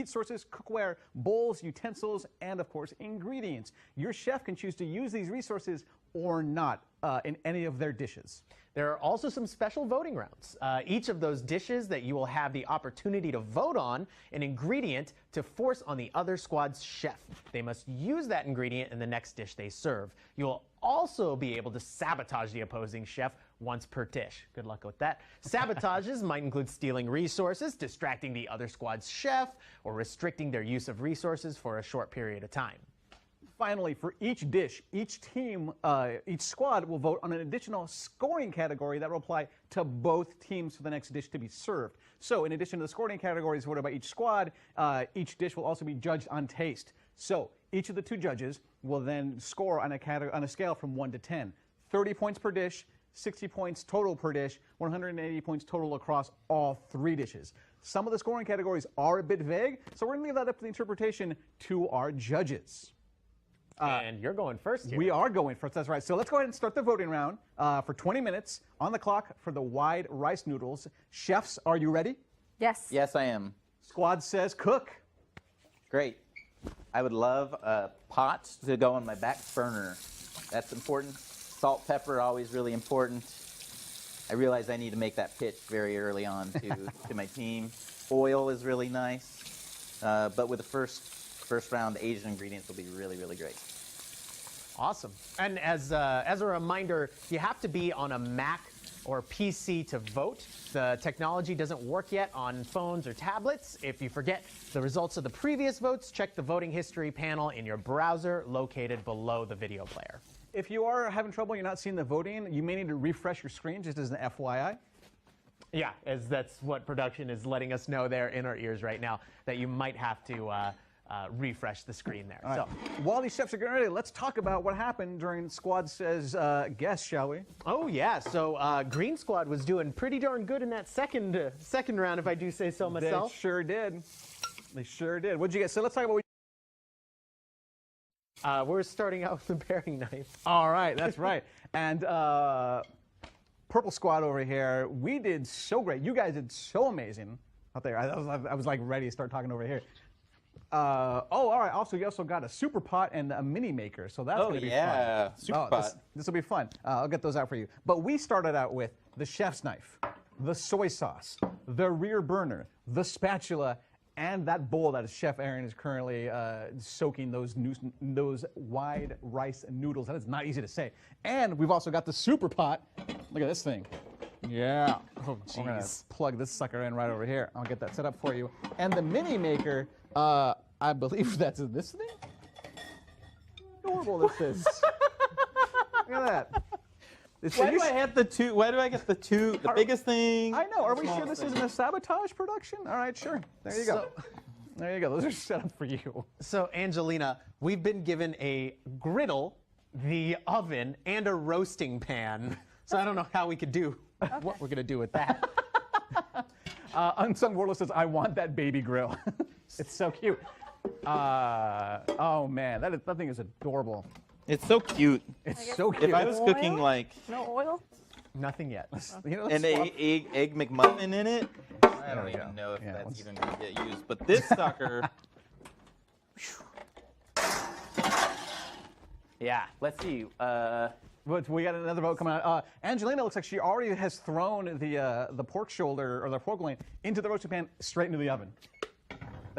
sources, cookware, bowls, utensils, and of course, ingredients. Your chef can choose to use these resources or not in any of their dishes. There are also some special voting rounds. Each of those dishes that you will have the opportunity to vote on an ingredient to force on the other squad's chef. They must use that ingredient in the next dish they serve. You'll also be able to sabotage the opposing chef once per dish. Good luck with that. Sabotages might include stealing resources, distracting the other squad's chef, or restricting their use of resources for a short period of time. Finally, for each dish, each squad will vote on an additional scoring category that will apply to both teams for the next dish to be served. So, in addition to the scoring categories voted by each squad, each dish will also be judged on taste. So, each of the two judges will then score on a scale from 1 to 10. 30 points per dish, 60 points total per dish, 180 points total across all 3 dishes. Some of the scoring categories are a bit vague, so we're going to leave that up to the interpretation to our judges. And you're going first here. We are going first, that's right. So let's go ahead and start the voting round for 20 minutes on the clock for the wide rice noodles. Chefs, are you ready? Yes. Yes, I am. Squad says cook. Great. I would love a pot to go on my back burner. That's important. Salt, pepper, always really important. I realize I need to make that pitch very early on to my team. Oil is really nice, but with the first round, Asian ingredients will be really, really great. Awesome. And as a reminder, you have to be on a Mac or PC to vote. The technology doesn't work yet on phones or tablets. If you forget the results of the previous votes, check the voting history panel in your browser located below the video player. If you are having trouble, you're not seeing the voting, you may need to refresh your screen just as an FYI. Yeah, as that's what production is letting us know there in our ears right now, that you might have to refresh the screen there. All right. While these chefs are getting ready, let's talk about what happened during Squad Says Guess, shall we? Oh yeah, so Green Squad was doing pretty darn good in that second round, if I do say so myself. They sure did. They sure did. What'd you get? So let's talk about what we're starting out with the paring knife. All right, that's right. And Purple Squad over here, we did so great. You guys did so amazing out there. I was like ready to start talking over here. All right. Also, you also got a super pot and a mini maker, so that's going to be fun. Super pot. This will be fun. I'll get those out for you. But we started out with the chef's knife, the soy sauce, the rear burner, the spatula, and that bowl that Chef Aaron is currently soaking those wide rice noodles. That is not easy to say. And we've also got the super pot. Look at this thing. Yeah. Oh, jeez. I'm going to plug this sucker in right over here. I'll get that set up for you. And the mini maker, I believe that's this thing? Adorable this is. Look at that. Why do I have the two? Why do I get the biggest thing? I know. Are we sure this isn't a sabotage production? All right, sure. There you go. There you go. Those are set up for you. So, Angelina, we've been given a griddle, the oven, and a roasting pan. So I don't know how we could do what we're going to do with that. Unsung Warlord says, I want that baby grill. It's so cute. Oh, man. That thing is adorable. It's so cute. It's so cute. If I was cooking like No oil? Nothing yet. You know, an egg McMuffin in it, I don't even know if that's even going to get used. But this sucker, yeah. Let's see. But we got another vote coming out. Angelina looks like she already has thrown the pork shoulder or the pork loin into the roasting pan straight into the oven.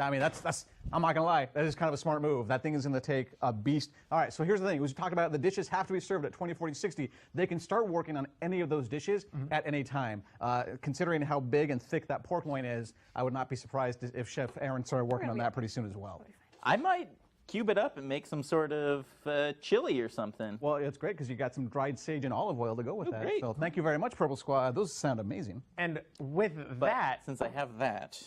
I mean, that's I'm not gonna lie, that is kind of a smart move. That thing is gonna take a beast. All right, so here's the thing. We talked about the dishes have to be served at 20, 40, 60. They can start working on any of those dishes at any time. Considering how big and thick that pork loin is, I would not be surprised if Chef Aaron started working on that pretty soon as well. I might cube it up and make some sort of chili or something. Well, it's great because you got some dried sage and olive oil to go with that. Great. So thank you very much, Purple Squad. Those sound amazing. And with But that, since I have that,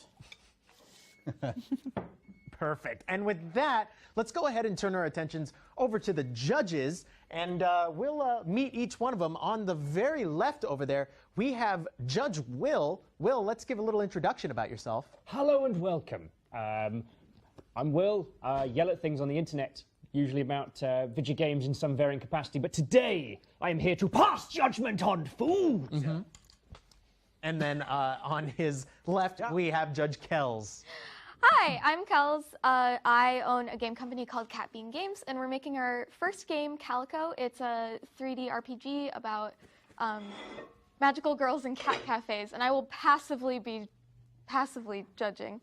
perfect. And with that, let's go ahead and turn our attentions over to the judges, and we'll meet each one of them. On the very left over there, we have Judge Will. Will, let's give a little introduction about yourself. Hello and welcome. I'm Will. Yell at things on the internet usually about video games in some varying capacity. But today, I am here to pass judgment on food. And then on his left, we have Judge Kells. Hi, I'm Kels. I own a game company called Cat Bean Games, and we're making our first game, Calico. It's a 3D RPG about magical girls in cat cafes, and I will be passively judging.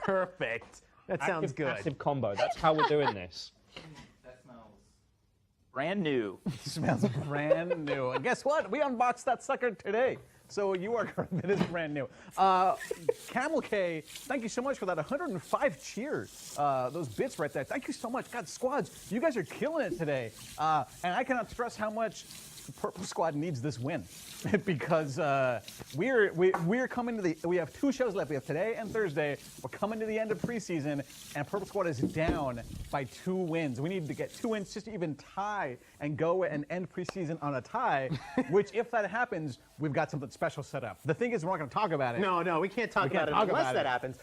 Perfect. That sounds good. Passive combo. That's how we're doing this. That smells brand new. Smells brand new. And guess what? We unboxed that sucker today. So you are correct. It is brand new. Camel K, thank you so much for that. 105 cheers. Those bits right there. Thank you so much. God, squads, you guys are killing it today. And I cannot stress how much the Purple Squad needs this win because we're coming to we have 2 shows left. We have today and Thursday. We're coming to the end of preseason, and Purple Squad is down by 2 wins. We need to get 2 wins just to even tie and go and end preseason on a tie. Which, if that happens, we've got something special set up. The thing is, we're not going to talk about it. No, we can't talk about it unless that happens.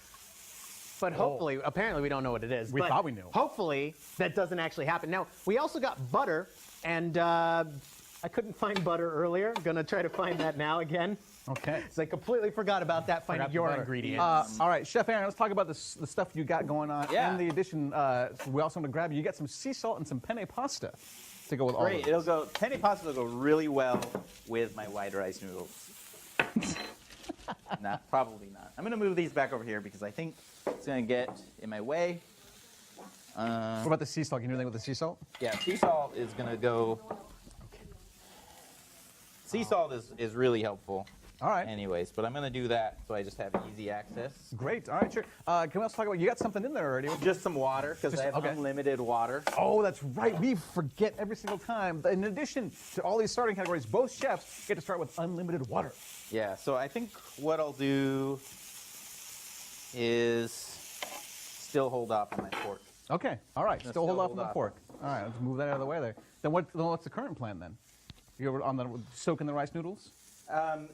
But hopefully, apparently we don't know what it is. We thought we knew. Hopefully that doesn't actually happen. Now, we also got butter, and I couldn't find butter earlier. Gonna try to find that now again. Okay. So I completely forgot about that, finding your ingredients. All right, Chef Aaron, let's talk about the stuff you got going on. Yeah. And the addition, we also want to grab you. You got some sea salt and some penne pasta to go with all of Great. this. It'll go. Penne pasta will go really well with my white rice noodles. Nah, probably not. I'm gonna move these back over here because I think it's gonna get in my way. What about the sea salt? Can you do anything with the sea salt? Yeah, sea salt is gonna go. Sea salt is really helpful. All right. Anyways, but I'm gonna do that so I just have easy access. Great. All right, sure. Can we also talk about, you got something in there already? Just some water because I have unlimited water. Oh, that's right. We forget every single time. In addition to all these starting categories, both chefs get to start with unlimited water. Yeah, so I think what I'll do is still hold off on my pork. Okay. All right. Still Still hold off hold on the off. pork. All right. Let's move that out of the way there. Then what's the current plan then? You're on the soaking the rice noodles?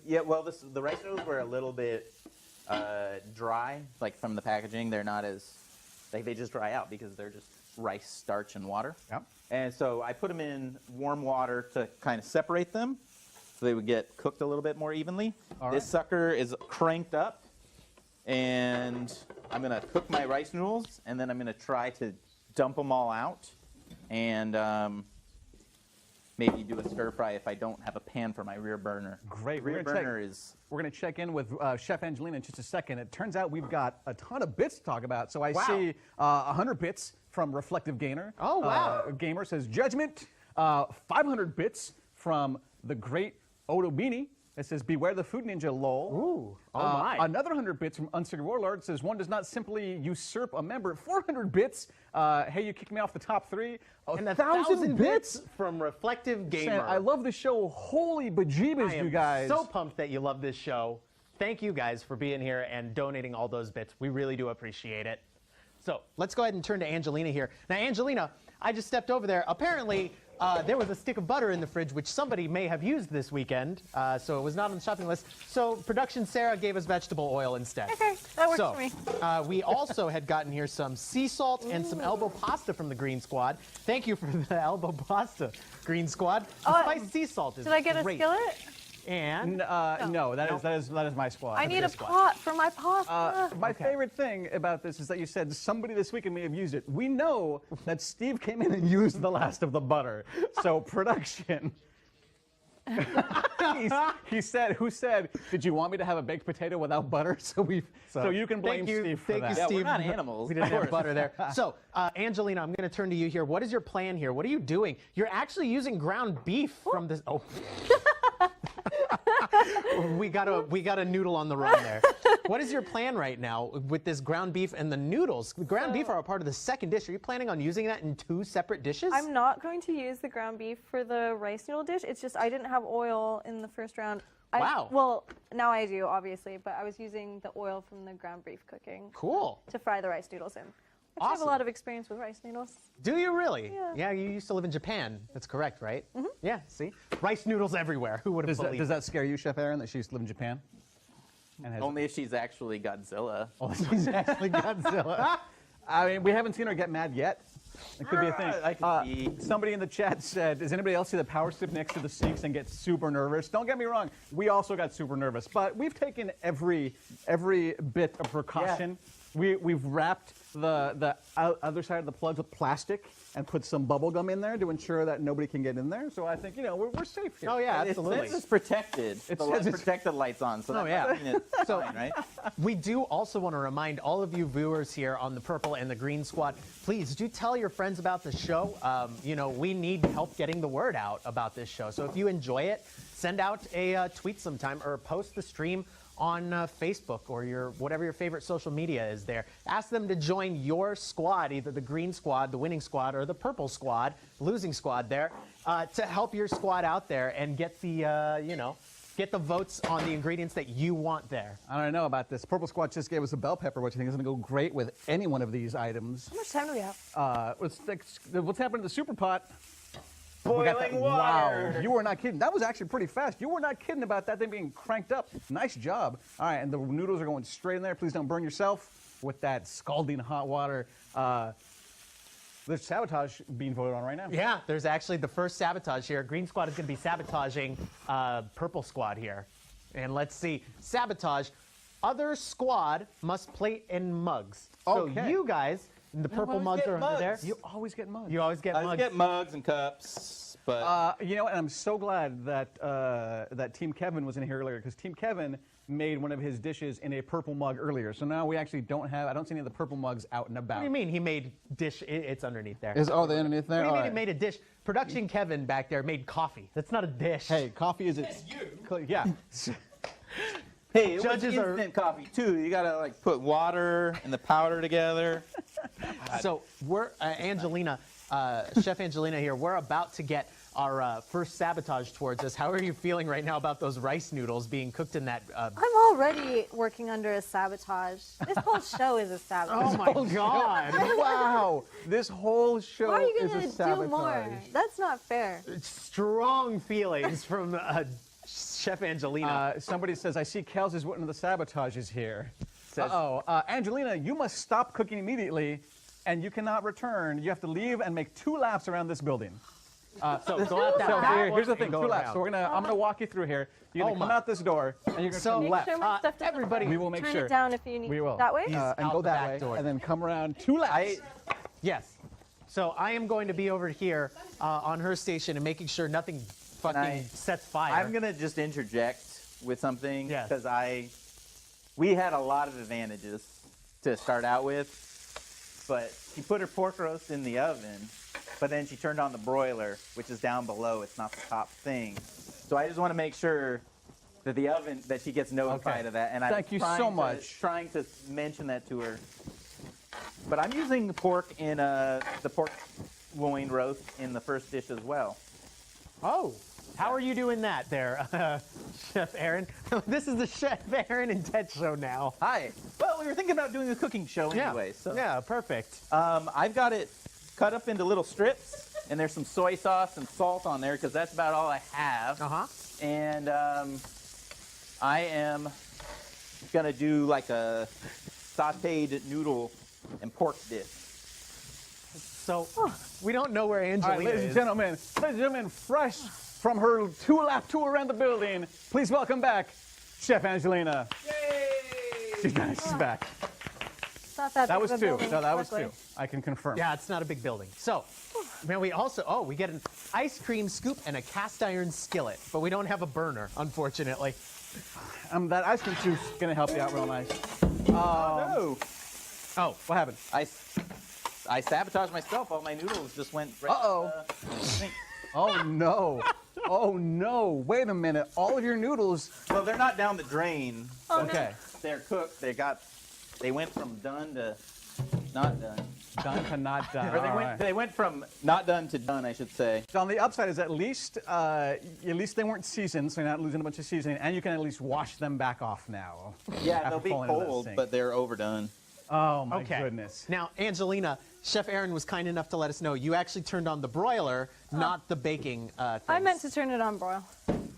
Yeah, well, the rice noodles were a little bit dry, like from the packaging. They're not as, like they just dry out because they're just rice, starch, and water. Yep. And so I put them in warm water to kind of separate them so they would get cooked a little bit more evenly. All This right. sucker is cranked up, and I'm going to cook my rice noodles, and then I'm going to try to dump them all out and maybe do a stir fry if I don't have a pan for my rear burner. Great. Rear burner is... We're going to check in with Chef Angelina in just a second. It turns out we've got a ton of bits to talk about. So I see 100 bits from Reflective Gainer. Oh, wow. Gamer says Judgment. 500 bits from the great Odo Beanie. It says, beware the food ninja, lol. Ooh, oh my. Another 100 bits from Unsecret Warlord says, one does not simply usurp a member. 400 bits. Hey, you kicked me off the top 3. And 1,000 bits from Reflective Gamer. Saying, I love the show. Holy bejeebers, I am you guys. so pumped that you love this show. Thank you guys for being here and donating all those bits. We really do appreciate it. So let's go ahead and turn to Angelina here. Now, Angelina, I just stepped over there. Apparently, there was a stick of butter in the fridge, which somebody may have used this weekend, so it was not on the shopping list. So production Sarah gave us vegetable oil instead. Okay, that works for me. We also had gotten here some sea salt and some elbow pasta from the Green Squad. Thank you for the elbow pasta, Green Squad. The spiced sea salt is Did I get great. a skillet? And no, that is my squad. I need a pot for my pasta. My favorite thing about this is that you said somebody this weekend may have used it. We know that Steve came in and used the last of the butter. So production. He said, "Who said? Did you want me to have a baked potato without butter?" So you can blame Steve for that. Yeah, we're not animals. We didn't have butter there. So, Angelina, I'm going to turn to you here. What is your plan here? What are you doing? You're actually using ground beef from this. Oh. we got a noodle on the run there. What is your plan right now with this ground beef and the noodles? The ground beef are a part of the second dish. Are you planning on using that in 2 separate dishes? I'm not going to use the ground beef for the rice noodle dish. It's just I didn't have oil in the first round. Wow. Well, now I do, obviously, but I was using the oil from the ground beef cooking Cool. to fry the rice noodles in. I have Awesome. a lot of experience with rice noodles. Do you really? Yeah. You used to live in Japan. That's correct, right? Mm-hmm. Yeah, see? Rice noodles everywhere. Who would have believed Does that scare you, Chef Aaron, that she used to live in Japan? And has Only if she's actually Godzilla. she's actually Godzilla. I mean, we haven't seen her get mad yet. It could be a thing. I can see. Somebody in the chat said, does anybody else see the power stick next to the sinks and get super nervous? Don't get me wrong. We also got super nervous. But we've taken every bit of precaution. Yeah. We've wrapped the other side of the plugs with plastic and put some bubble gum in there to ensure that nobody can get in there. So I think, we're safe here. Oh, yeah, absolutely. It's protected. It the says it's protected lights on. So Oh, yeah. it's fine, right? We do also want to remind all of you viewers here on the Purple and the Green Squad, please do tell your friends about the show. We need help getting the word out about this show. So if you enjoy it, send out a tweet sometime or post the stream on Facebook or whatever your favorite social media is there. Ask them to join your squad, either the green squad, the winning squad, or the purple squad, losing squad there, to help your squad out there and get the, get the votes on the ingredients that you want there. I don't know about this. Purple Squad just gave us a bell pepper, which I think is going to go great with any one of these items. How much time do we have? What's happening to the super pot? Boiling water. Wow, you were not kidding. That was actually pretty fast. You were not kidding about that thing being cranked up. Nice job. All right, and the noodles are going straight in there. Please don't burn yourself with that scalding hot water. There's sabotage being voted on right now. Yeah, there's actually the first sabotage here. Green Squad is going to be sabotaging Purple Squad here. And let's see. Sabotage. Other squad must plate in mugs. Okay. So you guys, the purple always mugs get are under there. mugs. You always get mugs. You always get I mugs. get mugs and cups, but And I'm so glad that that Team Kevin was in here earlier, because Team Kevin made one of his dishes in a purple mug earlier. So now we actually I don't see any of the purple mugs out and about. What do you mean he made dish? It's underneath there. They're underneath there? What do you All mean right. he made a dish? Production Kevin back there made coffee. That's not a dish. Hey, coffee is Yeah. hey, it was Judges are- instant coffee too. You gotta put water and the powder together. So we're Angelina, Chef Angelina here. We're about to get our first sabotage towards us. How are you feeling right now about those rice noodles being cooked in that? I'm already working under a sabotage. This whole show is a sabotage. Oh my God! Wow. This whole show Why are you is a gonna sabotage. do more? That's not fair. Strong feelings from Chef Angelina. Somebody says, I see Kels is one of the sabotages here. Says- Angelina, you must stop cooking immediately, and you cannot return. You have to leave and make 2 laps around this building. So go out that So back here's the one thing, and 2 go laps. around. So I'm gonna walk you through here. You're gonna Oh come my. out this door, and you're gonna So- turn Make left. Sure my stuff doesn't everybody- We will make turn sure. it down if you need We will. that way. And out go the that back way, door. and then come around 2 laps. Yes. So I am going to be over here on her station and making sure nothing fucking sets fire. I'm gonna just interject with something Yes. because we had a lot of advantages to start out with, but she put her pork roast in the oven, but then she turned on the broiler, which is down below. It's not the top thing. So I just want to make sure that the oven that she gets notified Okay. of that. And Thank you so much. Trying to mention that to her. But I'm using the pork in the pork loin roast in the first dish as well. Oh, how are you doing that there, Chef Aaron? This is the Chef Aaron and Ted show now. Hi. Well, we were thinking about doing a cooking show Yeah. anyway. So. Yeah, perfect. I've got it cut up into little strips, and there's some soy sauce and salt on there because that's about all I have. Uh-huh. And I am gonna do like a sautéed noodle and pork dish. So we don't know where All right, Angelina ladies and is. gentlemen, fresh from her 2-lap tour around the building, please welcome back Chef Angelina. Yay! She's back. It's not that That big was of a 2. building, No, that was luckily. 2. I can confirm. Yeah, it's not a big building. So, man, we also, we get an ice cream scoop and a cast iron skillet, but we don't have a burner, unfortunately. That ice cream scoop's gonna help you out real nice. No. Oh, What happened? I sabotaged myself. All my noodles just went right Uh-oh. Oh no. Oh no. Wait a minute. All of your noodles. Well, they're not down the drain. Okay. They're cooked. They went from done to not done. Done to not done. Or All right. they went from not done to done, I should say. On the upside is at least they weren't seasoned, so you're not losing a bunch of seasoning, and you can at least wash them back off now. Yeah, After they'll be falling into that cold, sink. but they're overdone. Oh my okay. goodness. Now, Angelina, Chef Aaron was kind enough to let us know you actually turned on the broiler, not the baking thing. I meant to turn it on broil.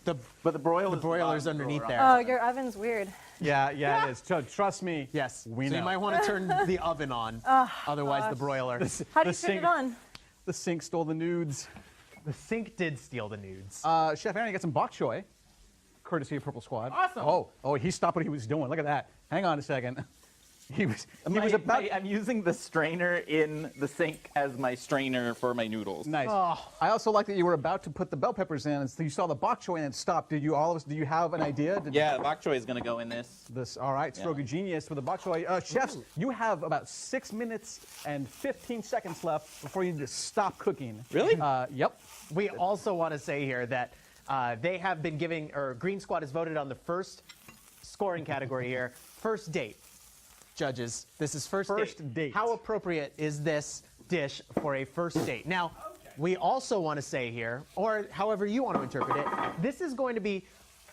The But the broiler's broiler's underneath there. Oh, your oven's weird. Yeah, it is. So trust me. Yes. We so know. you might want to turn the oven on. Otherwise, the broiler. How do you turn it on? The sink stole the nudes. The sink did steal the nudes. Chef Aaron, you got some bok choy, courtesy of Purple Squad. Awesome. Oh, he stopped what he was doing. Look at that. Hang on a second. He was about. I'm using the strainer in the sink as my strainer for my noodles. Nice. I also like that you were about to put the bell peppers in, and so you saw the bok choy and it stopped. Do you have an idea? Yeah, bok choy is gonna go in this. All right, Stroga Genius for the bok choy. Chefs, you have about 6 minutes and 15 seconds left before you need to stop cooking. Really? Yep. We also want to say here that they have been giving, or Green Squad has voted on the first scoring category here, first date. Judges, this is first date. How appropriate is this dish for a first date? Now, we also want to say here, or however you want to interpret it, this is going to be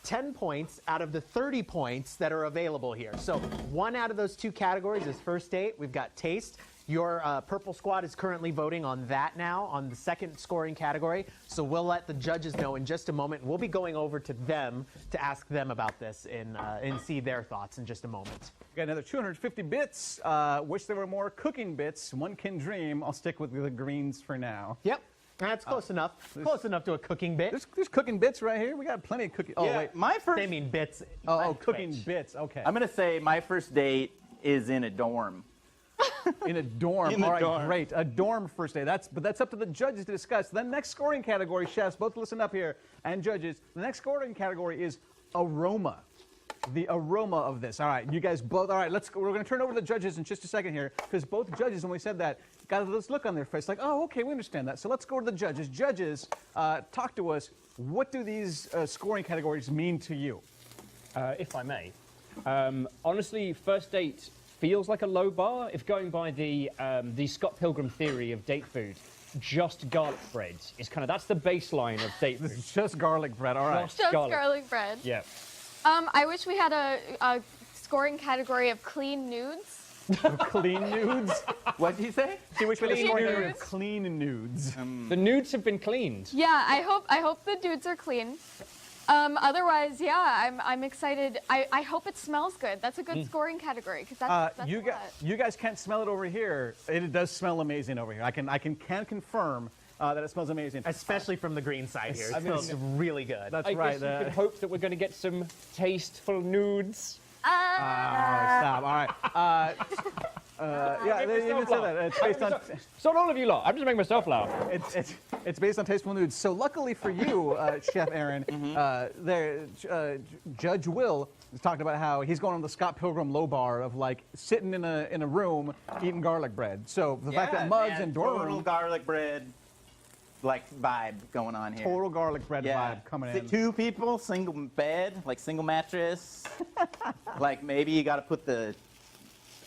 10 points out of the 30 points that are available here. So one out of those two categories is first date. We've got taste. Your Purple Squad is currently voting on that now, on the second scoring category. So we'll let the judges know in just a moment. We'll be going over to them to ask them about this and see their thoughts in just a moment. Got another 250 bits. Wish there were more cooking bits. One can dream. I'll stick with the greens for now. Yep. That's close enough. Close enough to a cooking bit. There's cooking bits right here. We got plenty of cooking. Oh, Yeah, wait. my first. They mean bits. Cooking bits. Okay. I'm gonna say my first date is in a dorm. In a dorm. In a All right, dorm. great. A dorm first day. But that's up to the judges to discuss. The next scoring category, chefs, both listen up here, and judges. The next scoring category is aroma. The aroma of this. All right, you guys both. All right, we're going to turn over to the judges in just a second here, because both judges, when we said that, got this look on their face like, oh, okay, we understand that. So let's go to the judges. Judges, talk to us. What do these scoring categories mean to you? If I may. Honestly, first date feels like a low bar. If going by the Scott Pilgrim theory of date food, just garlic bread is that's the baseline of date food. It's just garlic bread. All right. Just garlic bread. Yeah. I wish we had a scoring category of clean nudes. Clean nudes. What did you say? See which one is Clean scoring nudes. category of clean nudes. The nudes have been cleaned. Yeah, I hope the dudes are clean. Otherwise, yeah, I'm excited. I hope it smells good. That's a good scoring category because that's you guys can't smell it over here. It does smell amazing over here. I can confirm that it smells amazing. Especially from the green side here. It smells really good. That's I right. guess you could hope that we're going to get some tasteful nudes. Stop. All right. Yeah, you didn't say that. It's based on. It's not all of you lot. I'm just making myself laugh. It's based on tasteful nudes. So luckily for you, Chef Aaron, Judge Will is talking about how he's going on the Scott Pilgrim low bar of like sitting in a room eating garlic bread. So the fact that mugs and dorm total room, garlic bread, like vibe going on here. total garlic bread vibe coming in. 2 people, single bed, like single mattress. Like maybe you got to put the.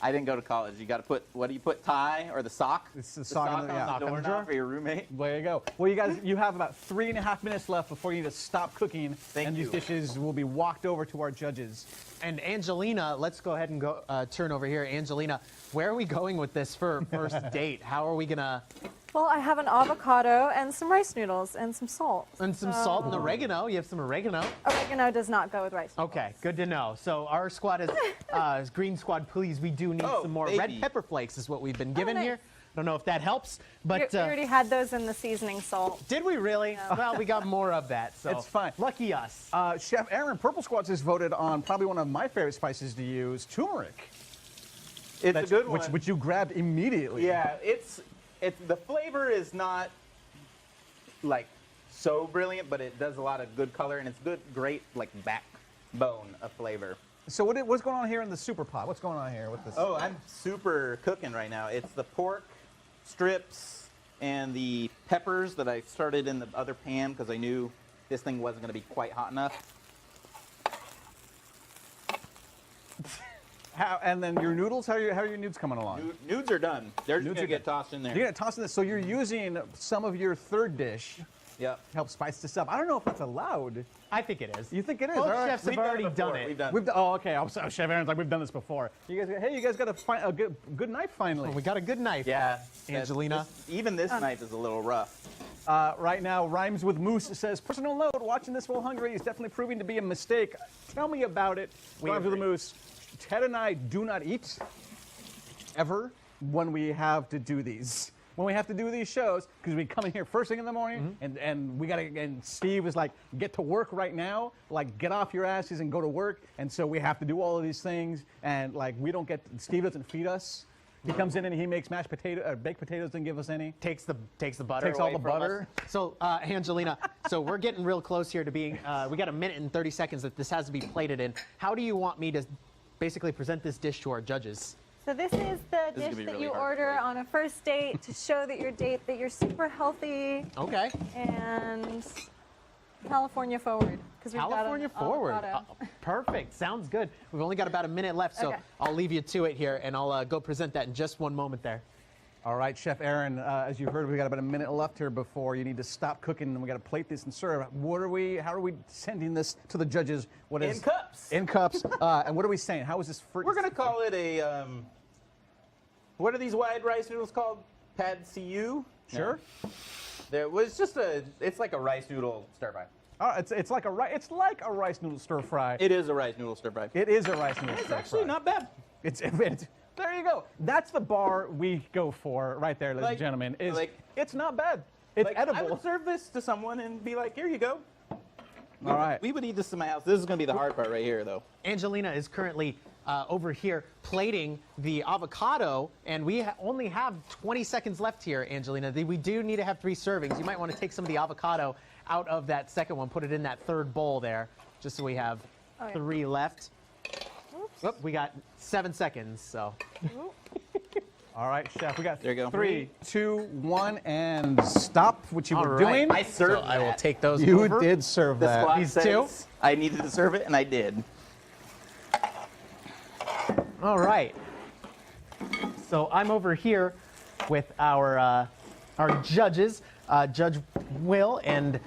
I didn't go to college. You got to put, what do you put, tie or the sock? It's the sock on the- yeah. on the doorknob for your roommate. There you go. Well, you guys, you have about 3.5 minutes left before you need to stop cooking, and these you. dishes will be walked over to our judges. And Angelina, let's go ahead and go turn over here. Angelina, where are we going with this for first date? How are we gonna? Well, I have an avocado and some rice noodles and some salt. And some salt and oregano. You have some oregano. Oregano does not go with rice noodles. Okay, good to know. So our squad is Green Squad. Please, we do need some more red baby. pepper flakes. Is what we've been given nice. here. I don't know if that helps, but We already had those in the seasoning salt. did we really? Well, we got more of that. So It's fine. Lucky us. Chef Aaron, Purple Squad has voted on probably one of my favorite spices to use, turmeric. It's a good one. Which you grabbed immediately. Yeah, it's the flavor is not like so brilliant, but it does a lot of good color, and it's great like backbone of flavor. So what's going on here in the super pot? What's going on here with this? Oh, I'm super cooking right now. It's the pork strips and the peppers that I started in the other pan because I knew this thing wasn't going to be quite hot enough. And then your noodles, how are your noodles coming along? Nudes are done. They're just Nudes going are to get done. tossed in there. You're gonna toss in this, so you're using some of your third dish Yep. to help spice this up. I don't know if that's allowed. I think it is. You think it is? Both All right. chefs have We've done already it done before. it. We've done We've done, oh, okay. Chef Aaron's like, we've done this before. You guys got a good knife finally. We got a good knife. Yeah. Angelina. Even this knife is a little rough. Right now, Rhymes with Moose says, personal note, watching this while hungry is definitely proving to be a mistake. Tell me about it. Rhymes with the Moose. Ted and I do not eat ever when we have to do these. When we have to do these shows, because we come in here first thing in the morning, and we gotta. And Steve is like, get to work right now, like get off your asses and go to work. And so we have to do all of these things, and like we don't get. Steve doesn't feed us. He comes in and he makes mashed potato, baked potatoes, doesn't give us any. Takes the butter. Takes all away the from butter. us. So Angelina, so we're getting real close here to being. We got a minute and 30 seconds that this has to be plated in. How do you want me to basically present this dish to our judges? So this is the This is dish gonna be that really you hard to order plate. on a first date to show that you're super healthy Okay. and California forward. 'Cause we've got California an forward. avocado. Perfect. Sounds good. We've only got about a minute left, so Okay. I'll leave you to it here, and I'll go present that in just one moment there. All right, Chef Aaron, as you heard, we got about a minute left here before you need to stop cooking, and we got to plate this and serve. How are we sending this to the judges? What is In cups. In cups. And what are we saying? How is this for? We're gonna call it a. What are these wide rice noodles called? Pad CU? Sure. There was just a. It's like a rice noodle stir fry. It's like a rice noodle stir fry. It is a rice noodle stir fry. It is a rice noodle stir fry. Actually, not bad. It's there you go. That's the bar we go for right there, ladies and Like- gentlemen. Is like- it's not bad. It's Like, I edible. would serve this to someone and be like, here you go. All right. We would eat this in my house. This is gonna be the hard part right here, though. Angelina is currently over here plating the avocado, and we only have 20 seconds left here, Angelina. We do need to have 3 servings. You might want to take some of the avocado out of that second one, put it in that third bowl there, just so we have 3 left. Oop, we got 7 seconds, so. All right, Chef, we got There you go. 3, 2, 1, and stop what you were All right. doing. I served So I will that. take those You over. did serve The that. squad These says two? I needed to serve it, and I did. All right. So I'm over here with our judges, Judge Will and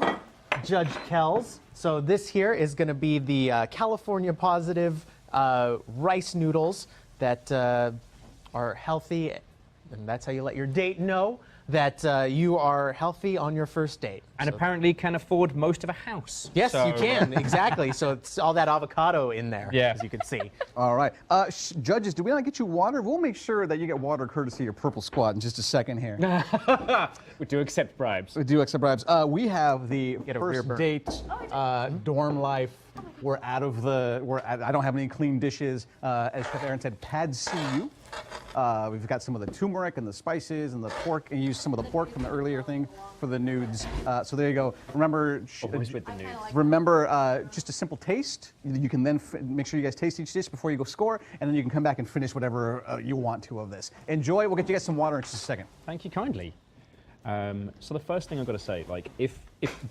Judge Kells. So this here is going to be the California positive rice noodles that are healthy, and that's how you let your date know that you are healthy on your first date. And So- apparently can afford most of a house. Yes, So- you can, exactly. So it's all that avocado in there, Yeah. as you can see. All right. Judges, do we not get you water? We'll make sure that you get water courtesy of Purple Squad in just a second here. We do accept bribes. We do accept bribes. We have the Get a rear first burn. date dorm life. We're out of the. I don't have any clean dishes. As Chef Aaron said, Pad CU. We've got some of the turmeric and the spices and the pork, and use some of the pork from the earlier thing for the nudes. So there you go. Remember, Always with the nudes. remember, just a simple taste. You can then make sure you guys taste each dish before you go score, and then you can come back and finish whatever you want to of this. Enjoy. We'll get you guys some water in just a second. Thank you kindly. So the first thing I've got to say, like, if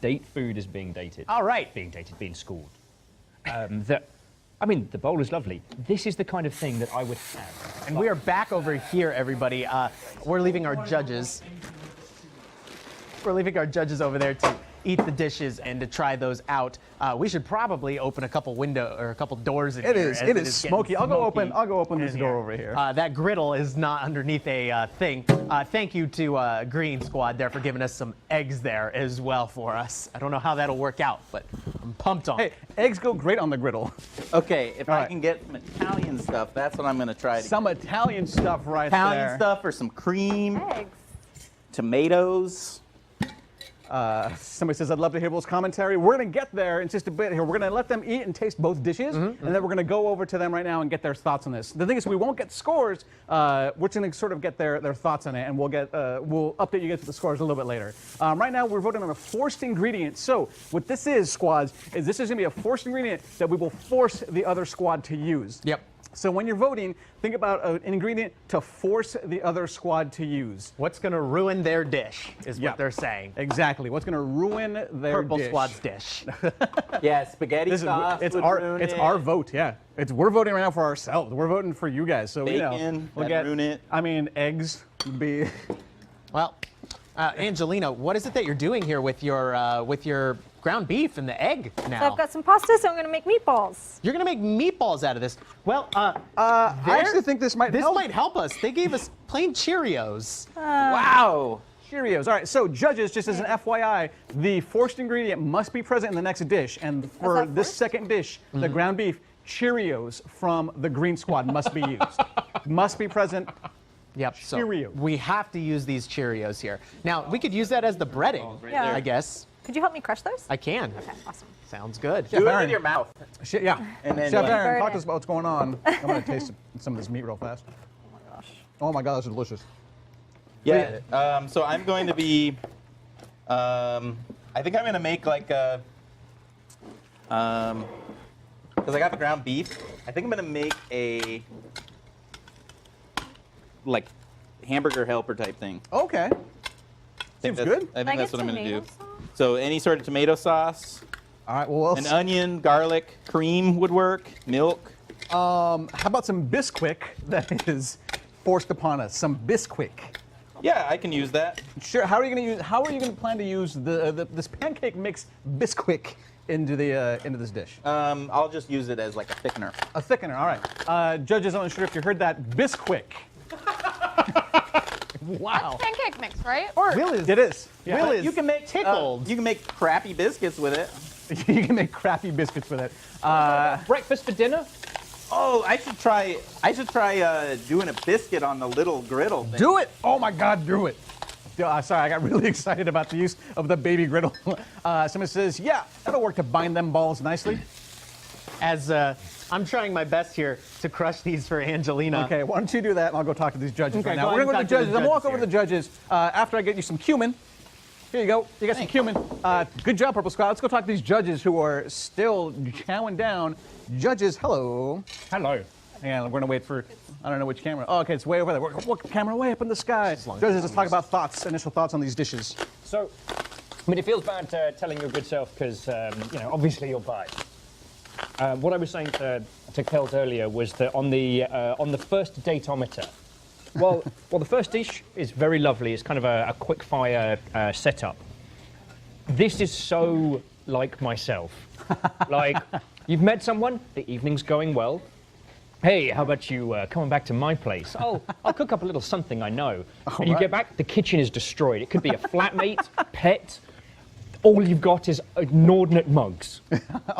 date food is being dated, All right. being schooled, the bowl is lovely. This is the kind of thing that I would have. And we are back over here, everybody. We're leaving our judges. We're leaving our judges over there to eat the dishes and to try those out. We should probably open a couple doors in It here. is. as It is getting smoky. I'll go open in this door over here. That griddle is not underneath a thing. Thank you to Green Squad there for giving us some eggs there as well for us. I don't know how that'll work out, but I'm pumped on Hey, it. eggs go great on the griddle. Okay, if All I right. can get some Italian stuff, that's what I'm gonna try to Some Italian stuff right Italian there. stuff or some cream, Eggs. tomatoes. Somebody says, I'd love to hear Will's commentary. We're going to get there in just a bit here. We're going to let them eat and taste both dishes, and then we're going to go over to them right now and get their thoughts on this. The thing is, we won't get scores. We're going to sort of get their thoughts on it, and we'll update you guys with the scores a little bit later. Right now, we're voting on a forced ingredient. So what this is, squads, is this is going to be a forced ingredient that we will force the other squad to use. Yep. So when you're voting, think about an ingredient to force the other squad to use. What's going to ruin their dish is Yeah. what they're saying. Exactly. What's going to ruin their Purple dish. Squad's dish. Yeah, spaghetti This is sauce. it's would our ruin it's it. our vote. Yeah, we're voting right now for ourselves. We're voting for you guys. So you know, Bacon, we'll that'd get. ruin it. I mean, eggs would be. Well, Angelina, what is it that you're doing here with your ground beef and the egg now? So I've got some pasta, so I'm going to make meatballs. You're gonna make meatballs out of this. Well, I actually think this might help. might help us. They gave us plain Cheerios. Wow. Cheerios. All right, so judges, just as an FYI, the forced ingredient must be present in the next dish. And for this second dish, the ground beef, Cheerios from the Green Squad must be used. Must be present. Yep. Cheerios. So we have to use these Cheerios here. Now, we could use that as the breading, I guess. Could you help me crush those? I can. Okay, awesome. Sounds good. Do it with your mouth. Yeah. And then, Chef like, Aaron, talk burn to us about what's going on. I'm going to taste some of this meat real fast. Oh my gosh. Oh my God, this is delicious. Yeah. So I'm going to be. I think I'm going to make like a. Because I got the ground beef. I think I'm going to make a. Like, hamburger helper type thing. Okay. Seems good. I think that's what I'm going to do. Tomato sauce? So any sort of tomato sauce, All right, well, an onion, garlic, cream would work, milk. how about some Bisquick that is forced upon us? Some Bisquick. Yeah, I can use that. Sure. How are you going to plan to use this pancake mix Bisquick into this dish? I'll just use it as like a thickener. A thickener. All right. Judges, I'm not sure if you heard that. Bisquick. Wow. Pancake mix, right? Or Will is, It is. Will is You can make tickled. you can make crappy biscuits with it. You can make crappy biscuits with it. Breakfast for dinner? Oh, I should try doing a biscuit on the little griddle thing. Do it! Oh my God, do it! Sorry, I got really excited about the use of the baby griddle. Someone says, yeah, that'll work to bind them balls nicely. As I'm trying my best here to crush these for Angelina. Okay, why don't you do that and I'll go talk to these judges Okay, right go now. ahead We're going to and go to talk the judges. I'm going to walk here. over to the judges after I get you some cumin. Here you go. You got some cumin. Good job, Purple Squad. Let's go talk to these judges who are still chowing down. Judges, hello. Hello. And we're going to wait for, I don't know which camera. Oh, okay, it's way over there. Look, camera way up in the sky. Judges, let's talk about initial thoughts on these dishes. So, I mean, it feels bad telling your good self because, obviously you're biased. What I was saying to Kels earlier was that on the first date-ometer, well, the first dish is very lovely. It's kind of a quick-fire setup. This is so like myself. Like, you've met someone, the evening's going well. Hey, how about you coming back to my place? I'll cook up a little something I know. And you get back, the kitchen is destroyed. It could be a flatmate, pet. All you've got is inordinate mugs.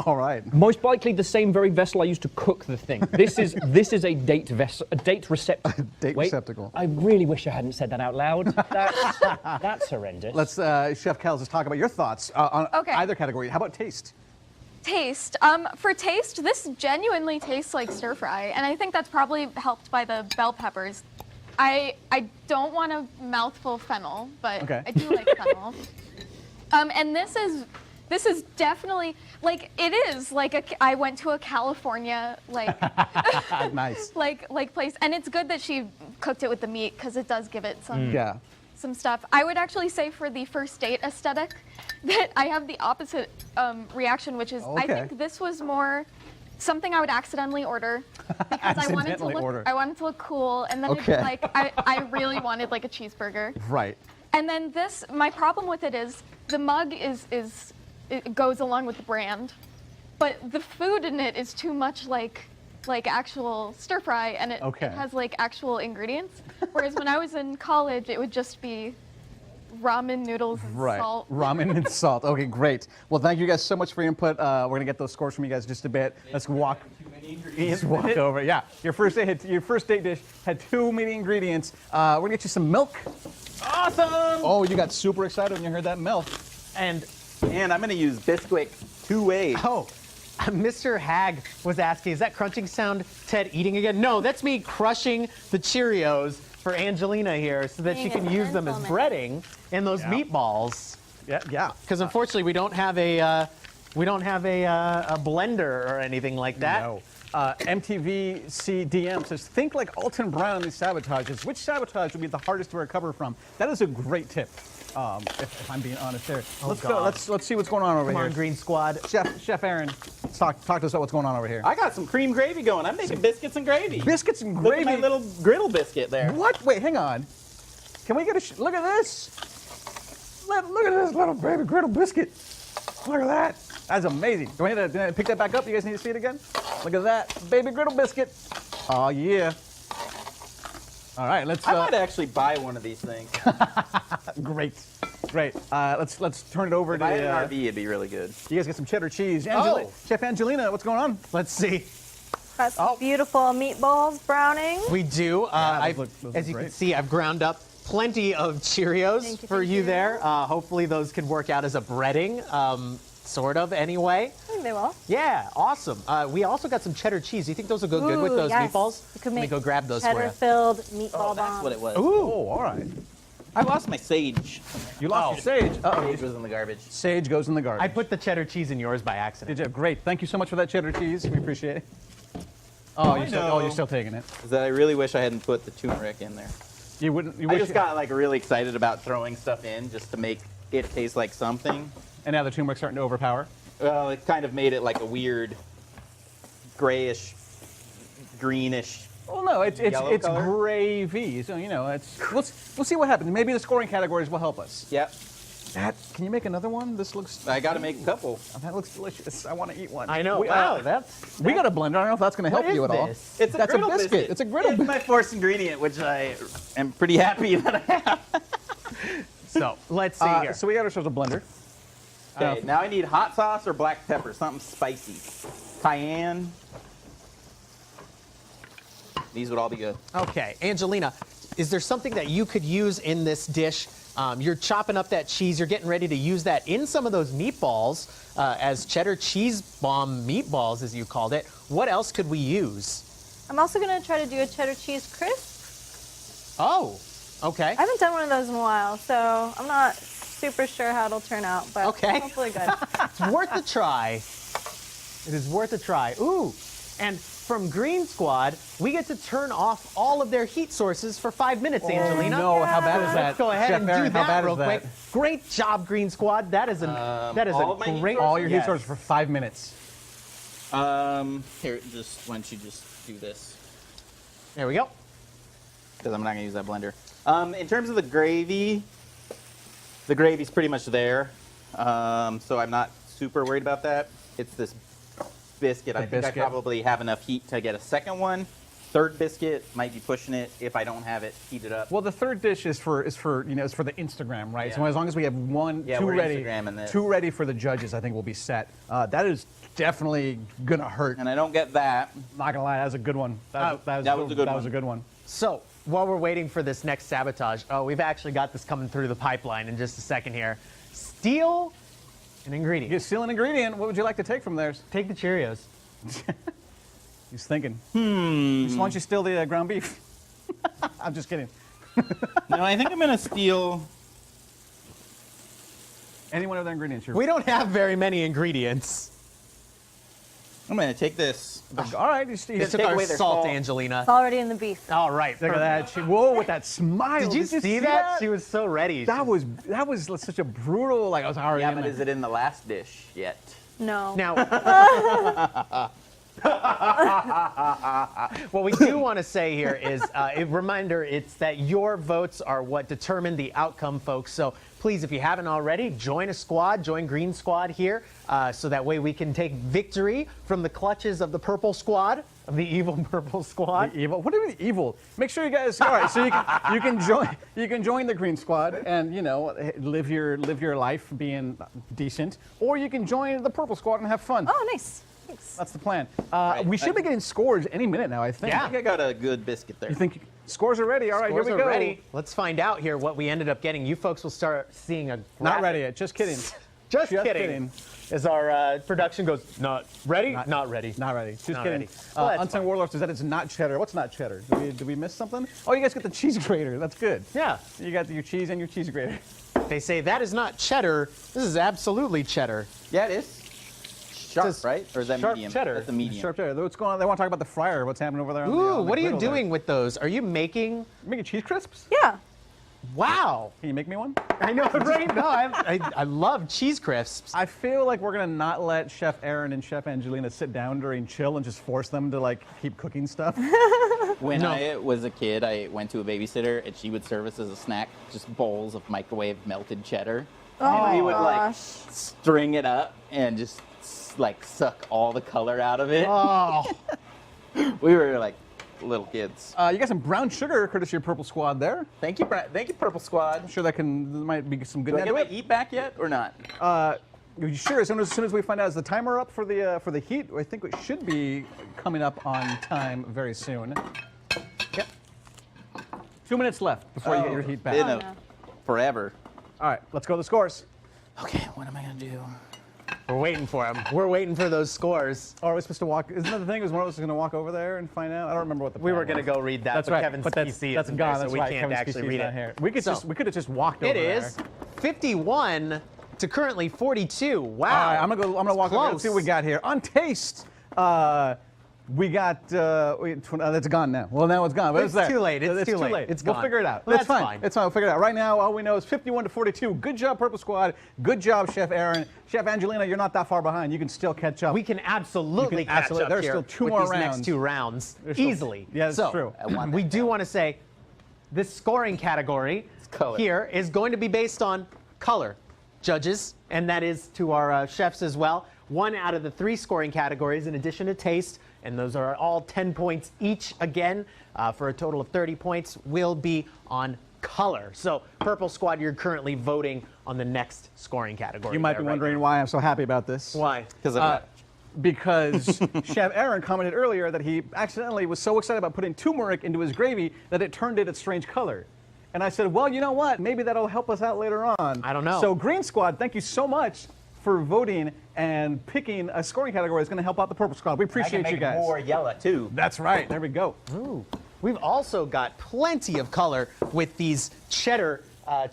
All right. Most likely the same very vessel I used to cook the thing. This is a date receptacle. Date receptacle. I really wish I hadn't said that out loud. That's horrendous. Let's, Chef Kels, let's talk about your thoughts on either category. How about taste? Taste. For taste, this genuinely tastes like stir fry, and I think that's probably helped by the bell peppers. I don't want a mouthful of fennel, but I do like fennel. And this is definitely like it is like I went to a California like Nice. like place, and it's good that she cooked it with the meat because it does give it some some stuff. I would actually say for the first date aesthetic that I have the opposite reaction, which is I think this was more something I would accidentally order because I wanted to look cool, and then it'd be like I really wanted like a cheeseburger. Right. And then this, my problem with it is the mug it goes along with the brand, but the food in it is too much like actual stir fry, and it has like actual ingredients. Whereas when I was in college, it would just be ramen noodles and salt. Ramen and salt. Okay, great. Well, thank you guys so much for your input. We're gonna get those scores from you guys in just a bit. Let's walk over. Yeah, your first date dish had too many ingredients. We're gonna get you some milk. Awesome! Oh, you got super excited when you heard that milk. And I'm going to use Bisquick 2 ways. Oh, Mr. Hag was asking, is that crunching sound Ted eating again? No, that's me crushing the Cheerios for Angelina here so that she can use them as breading in those meatballs. Yeah. Because unfortunately we don't have a blender or anything like that. No. MTVCDM says, think like Alton Brown in these sabotages. Which sabotage would be the hardest to recover from? That is a great tip, if I'm being honest there. Let's go. Let's see what's going on over here. Come on, Green Squad. Chef Aaron, talk to us about what's going on over here. I got some cream gravy going. I'm making biscuits and gravy. Biscuits and Look gravy? at my little griddle biscuit there. What? Wait, hang on. Can we get a look at this? Look at this little baby griddle biscuit. Look at that. That's amazing. Do I need to pick that back up? You guys need to see it again? Look at that. Baby griddle biscuit. Oh, yeah. All right, let's... I might actually buy one of these things. Great. Let's turn it over If to I had an RV, it'd be really good. you guys get some cheddar cheese. Chef Angelina, what's going on? Let's see. Got some beautiful meatballs browning. We do. those As you look can great. see, I've ground up plenty of Cheerios Thank you, for thank you you. there. Hopefully those can work out as a breading, sort of anyway. I think they will. Yeah, awesome. We also got some cheddar cheese. Do you think those will go good with Ooh, those yes. meatballs? You could Let me make go grab those for you. cheddar-filled meatball Oh, that's bomb. what it was. Ooh. Oh, all right. I lost my sage. You lost your sage. Sage was in the garbage. Sage goes in the garbage. I put the cheddar cheese in yours by accident. Did you? Great. Thank you so much for that cheddar cheese. We appreciate it. Oh, you're still taking it. Is that I really wish I hadn't put the turmeric in there. You wouldn't. You I wish just got like really excited about throwing stuff in just to make it taste like something. And now the turmeric's starting to overpower. Well, it kind of made it like a weird grayish, greenish. Well, no, it's Yellow color? gravy. So we'll see what happens. Maybe the scoring categories will help us. Yep. Can you make another one? This looks. I got to make a couple. That looks delicious. I want to eat one. I know. We, wow, that's. we got a blender. I don't know if that's going to help What you is at all. this? It's a That's a griddle biscuit. It's a griddle It's my fourth ingredient, which I am pretty happy that I have. So let's see here. So we got ourselves a blender. Okay, now I need hot sauce or black pepper, something spicy. Cayenne. These would all be good. Okay, Angelina, is there something that you could use in this dish? You're chopping up that cheese. You're getting ready to use that in some of those meatballs as cheddar cheese bomb meatballs, as you called it. What else could we use? I'm also going to try to do a cheddar cheese crisp. Oh, okay. I haven't done one of those in a while, so I'm not super sure how it'll turn out, but Okay. hopefully good. It's worth a try. It is worth a try. Ooh, and from Green Squad, we get to turn off all of their heat sources for 5 minutes, Angelina. No, how bad is that? Let's go ahead Chef and Aaron, do how that bad real is that? quick. Great job, Green Squad. That is all of my a heat great. All your heat Yes. sources for 5 minutes. Here, just why don't you just do this? There we go. Because I'm not going to use that blender. In terms of the gravy's pretty much there. So I'm not super worried about that. It's this biscuit. I think biscuit. I probably have enough heat to get a second one. Third biscuit might be pushing it. If I don't have it heated up. Well, the third dish is for the Instagram, right? So Yeah. as long as we have Yeah, two we're ready, Instagramming this. two ready for the judges, I think we'll be set. That is definitely gonna hurt. And I don't get that. Not gonna lie, that was a good one. That was a good one. So while we're waiting for this next sabotage, we've actually got this coming through the pipeline in just a second here. Steal an ingredient. You steal an ingredient. What would you like to take from theirs? Take the Cheerios. He's thinking. Why don't you steal the ground beef? I'm just kidding. No, I think I'm going to steal. Any one of the ingredients. We don't have very many ingredients. I'm going to take this. All right, you They took took our away their salt, salt. Angelina. It's already in the beef. All right. Look at that. Whoa, with that smile. Did you see that? She was so ready. That was such a brutal. Like I was already. Yeah, in but there. is it in the last dish yet? No. Now, what we do want to say here is a reminder, it's that your votes are what determine the outcome, folks. So please, if you haven't already, join a squad, join Green Squad here, so that way we can take victory from the clutches of the Purple Squad, of the evil Purple Squad. The evil? What do you mean evil? Make sure you guys. All right, so you can join the Green Squad and live your life being decent, or you can join the Purple Squad and have fun. Oh, nice. Thanks. That's the plan. We should be getting scores any minute now. I think. I think I got a good biscuit there. You think scores are ready? All right, Scores here we are go. ready. Let's find out here what we ended up getting. You folks will start seeing a Not graphic. ready yet. Just kidding. Just Just kidding. kidding. As our production goes, not ready, not ready. Not ready. Just Not kidding. ready. Well, that's Unsung fine. Warlord says that it's not cheddar. What's not cheddar? Did we miss something? Oh, you guys get the cheese grater. That's good. Yeah. You got your cheese and your cheese grater. They say that is not cheddar. This is absolutely cheddar. Yeah, it is. Sharp, Says right? Or is that sharp medium? cheddar. That's the medium. Sharp cheddar. What's going on? They want to talk about the fryer. What's happening over there? Ooh, what are you griddle there. doing with those? Are you making? Making cheese crisps? Yeah. Wow. Can you make me one? I know, right? No, I love cheese crisps. I feel like we're gonna not let Chef Aaron and Chef Angelina sit down during chill and just force them to keep cooking stuff. When I was a kid, I went to a babysitter, and she would serve us as a snack just bowls of microwave melted cheddar. Oh And my we would gosh. string it up and just suck all the color out of it. Oh, We were like little kids. You got some brown sugar, courtesy of Purple Squad there. Thank you, Purple Squad. I'm sure that might be some good. Do I get my heat back yet or not? Sure. As soon as we find out, is the timer up for the heat? I think it should be coming up on time very soon. Yep. 2 minutes left before you get your heat back. Been forever. All right, let's go to the scores. Okay, what am I gonna do? We're waiting for them. We're waiting for those scores. Or are we supposed to walk? Isn't that the thing? Was one of us going to walk over there and find out? I don't remember what the We plan were going to was. go read that, That's but right. Kevin's but PC that's isn't gone. there, That's so we right. can't Kevin's actually PC's read not it. Here. We could just walked over It there. is 51 to currently 42. Wow. All right, I'm gonna walk over. Let's see what we got here. On taste, we got. That's gone now. Well, now it's gone. But It's there. too late. It's too late. It's We'll gone. figure it out. That's It's fine. fine. It's fine. We'll figure it out. Right now, all we know is 51 to 42. Good job, Purple Squad. Good job, Chef Aaron. Chef Angelina, you're not that far behind. You can still catch up. We can absolutely catch up There's here still two with more these rounds. next 2 rounds There's still- easily. Yeah, that's so, true. We do want to say this scoring category color. here is going to be based on color, judges, and that is to our chefs as well. 1 out of the 3 scoring categories in addition to taste, and those are all 10 points each again, for a total of 30 points, will be on color. So, Purple Squad, you're currently voting on the next scoring category. You might there be right wondering now. why I'm so happy about this. Why? Because Chef Aaron commented earlier that he accidentally was so excited about putting turmeric into his gravy that it turned it a strange color. And I said, well, you know what? Maybe that'll help us out later on. I don't know. So Green Squad, thank you so much for voting and picking a scoring category that's going to help out the Purple Squad. We appreciate you guys. More yellow too. That's right. There we go. Ooh. We've also got plenty of color with these cheddar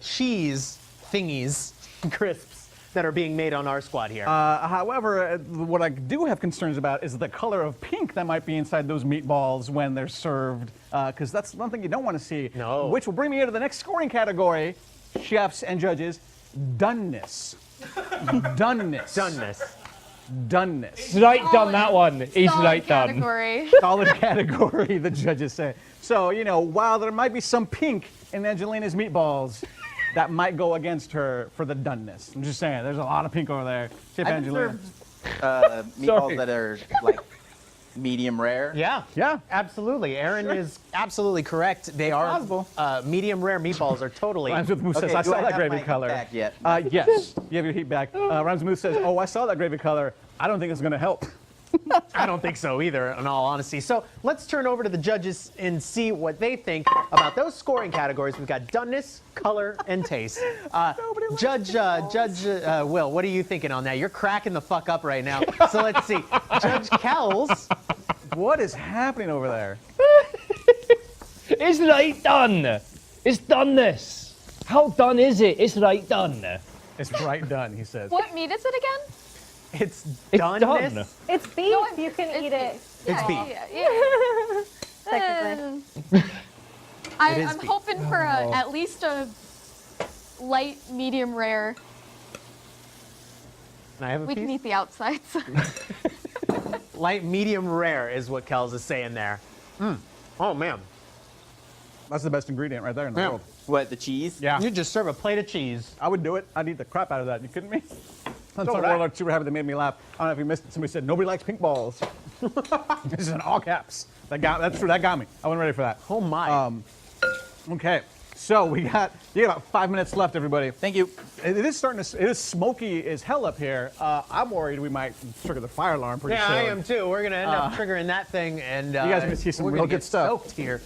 cheese thingies, crisps, that are being made on our squad here. However, what I do have concerns about is the color of pink that might be inside those meatballs when they're served, because that's one thing you don't want to see. No. Which will bring me into the next scoring category, chefs and judges, doneness. Doneness. Doneness. Doneness. He's right done that one. He's Solid right done. category. Solid category, the judges say. So, while there might be some pink in Angelina's meatballs, that might go against her for the doneness. I'm just saying, there's a lot of pink over there. Chef I've Angelina. Meatballs that are like medium rare. Yeah. Yeah. Absolutely. Aaron is absolutely correct. They are possible. medium rare meatballs are totally. Rhymes with Moose says, Okay, I do saw I that have gravy my heat color. back yet? Yes, you have your heat back. Rhymes with Moose says, oh, I saw that gravy color. I don't think it's going to help. I don't think so either, in all honesty. So let's turn over to the judges and see what they think about those scoring categories. We've got doneness, color, and taste. Judge Will, what are you thinking on that? You're cracking the fuck up right now. So let's see. Judge Kells. What is happening over there? It's right done. It's done this. How done is it? It's right done. It's right done, he says. What meat is it again? It's It's doneness. done. It's beef. No, you can eat it. It's beef. Yeah. Technically. I'm hoping for at least a light, medium rare. Can I have a We piece? can eat the outsides. Light, medium rare is what Kells is saying there. Oh, man. That's the best ingredient right there in the Yeah. world. What, the cheese? Yeah. You just serve a plate of cheese. I would do it. I'd eat the crap out of that. You kidding me? That's So what would I. World War II were having that made me laugh. I don't know if you missed it. Somebody said, nobody likes pink balls. This is in all caps. That's true. That got me. I wasn't ready for that. Oh, my. Okay. So you got about 5 minutes left, everybody. Thank you. It is smoky as hell up here. I'm worried we might trigger the fire alarm pretty Yeah, soon. I am too. We're gonna end up triggering that thing, and you guys are gonna see some we're real gonna good get stuff. stoked here.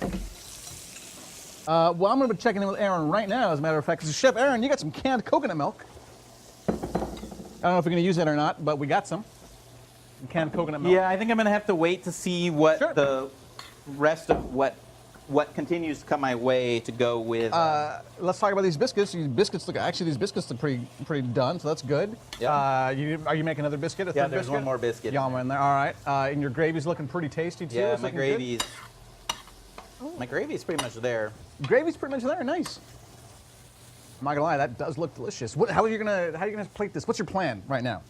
Well, I'm going to be checking in with Aaron right now, as a matter of fact. 'Cause Chef Aaron, you got some canned coconut milk. I don't know if you're going to use that or not, but we got some canned coconut milk. Yeah, I think I'm gonna have to wait to see what Sure. the rest of what continues to come my way to go with. Let's talk about these biscuits. These biscuits look pretty done, so that's good. Yeah. Are you making another biscuit? A Yeah, third there's biscuit? one more biscuit in Yum there. in there. All right. And your gravy's looking pretty tasty too. yeah, It's my looking good. gravy's. My gravy's pretty much there. Gravy's pretty much there. Nice. I'm not gonna lie, that does look delicious. How are you gonna plate this? What's your plan right now?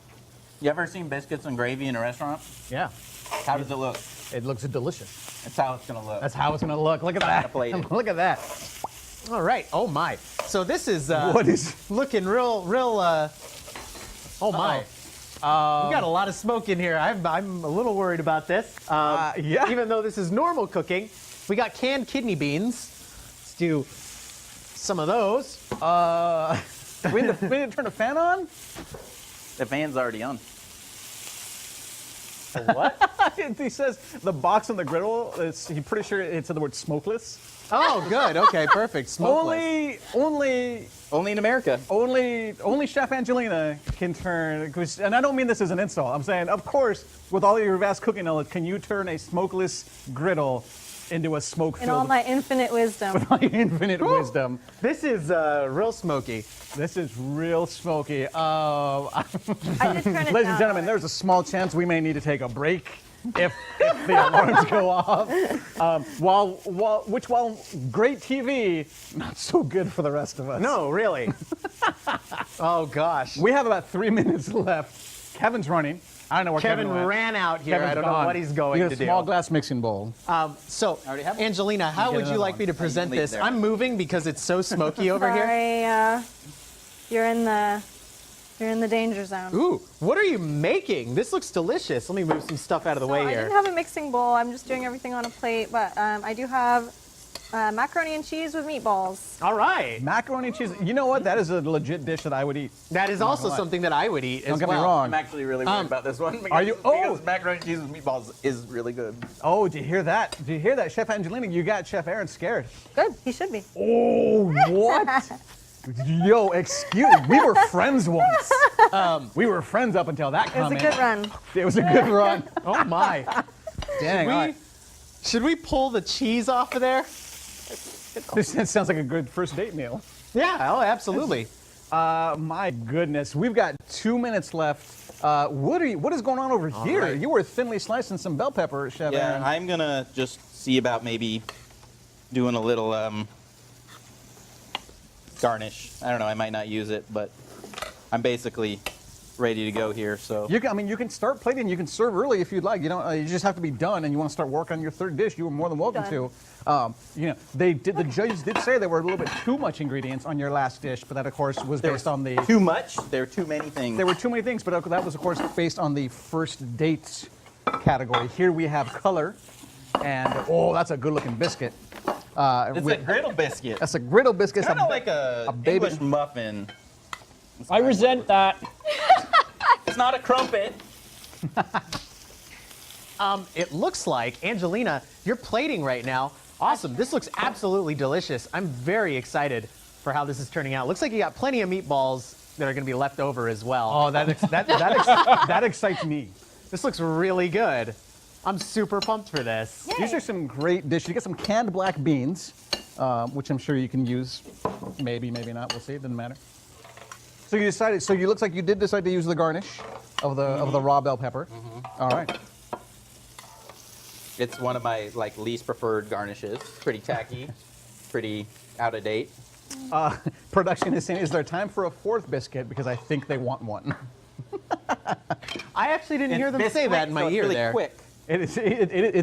You ever seen biscuits and gravy in a restaurant? Yeah. How does it look? It looks delicious. That's how it's gonna look. That's how it's gonna look. Look at that. Plate it. Look at that. All right. Oh my. So this is What is? looking real. Oh my. We got a lot of smoke in here. I'm a little worried about this. Yeah. Even though this is normal cooking, we got canned kidney beans. Let's do some of those. We need to turn the fan on? The fan's already on. What? He says the box on the griddle, he's pretty sure it said the word smokeless. Oh, good. Okay, perfect. Smokeless. Only in America. Only Chef Angelina can turn, and I don't mean this as an insult. I'm saying, of course, with all of your vast cooking knowledge, can you turn a smokeless griddle into a smoke-filled? In all my infinite wisdom. With my infinite wisdom. This is real smoky. This is real smoky. I did turn it Ladies and down gentlemen, there's a small chance we may need to take a break if the alarms go off. While great TV, not so good for the rest of us. No, really. Oh, gosh. We have about 3 minutes left. Kevin's running. I don't know where Kevin went. ran out here. Kevin's I don't gone. know what he's going You to get a small do. glass mixing bowl. So, already have one. Angelina, how get would you another like one. me to present leave this? there. I'm moving because it's so smoky over here. Sorry, you're in the danger zone. Ooh, what are you making? This looks delicious. Let me move some stuff out of the way I here. didn't have a mixing bowl. I'm just doing everything on a plate, but I do have macaroni and cheese with meatballs. All right. Macaroni and cheese. You know what? That is a legit dish that I would eat. That is also lie. something that I would eat Don't as get me well. wrong. I'm actually really worried about this one. Are you- Because macaroni and cheese with meatballs is really good. Oh, did you hear that? Did you hear that, Chef Angelina? You got Chef Aaron scared. Good, he should be. Oh, what? Yo, excuse me. We were friends once. We were friends up until that It was a comment. good run. It was a good run. Oh my. Dang. all right. Should we pull the cheese off of there? This sounds like a good first date meal. Yeah, oh, absolutely. My goodness, we've got 2 minutes left. What is going on over here? right. You were thinly slicing some bell pepper, Chef Yeah, Aaron. I'm gonna just see about maybe doing a little garnish. I don't know. I might not use it, but I'm basically ready to go here. So You can start plating. You can serve early if you'd like. You don't. You just have to be done, and you want to start work on your third dish. You are more than welcome to. The judges did say there were a little bit too much ingredients on your last dish, but that of course was based on the. too much. There are too many things. There were too many things, but that was of course based on the first dates category. Here we have color, and oh, that's a good-looking biscuit. It's a griddle biscuit. That's a griddle biscuit. It's Kind of like a baby- English muffin. I resent that. It's not a crumpet. It looks like, Angelina, you're plating right now. Awesome. This looks absolutely delicious. I'm very excited for how this is turning out. Looks like you got plenty of meatballs that are going to be left over as well. Oh, that excites me. This looks really good. I'm super pumped for this. These are some great dishes. You get some canned black beans, which I'm sure you can use. Maybe, maybe not. We'll see. It doesn't matter. So you decided. So you looks like you did decide to use the garnish of the raw bell pepper. All right. It's one of my least preferred garnishes. Pretty tacky, pretty out of date. Production is saying, is there time for a fourth biscuit? Because I think they want one. I actually didn't hear them say that in my so it's ear really there. Quick. It's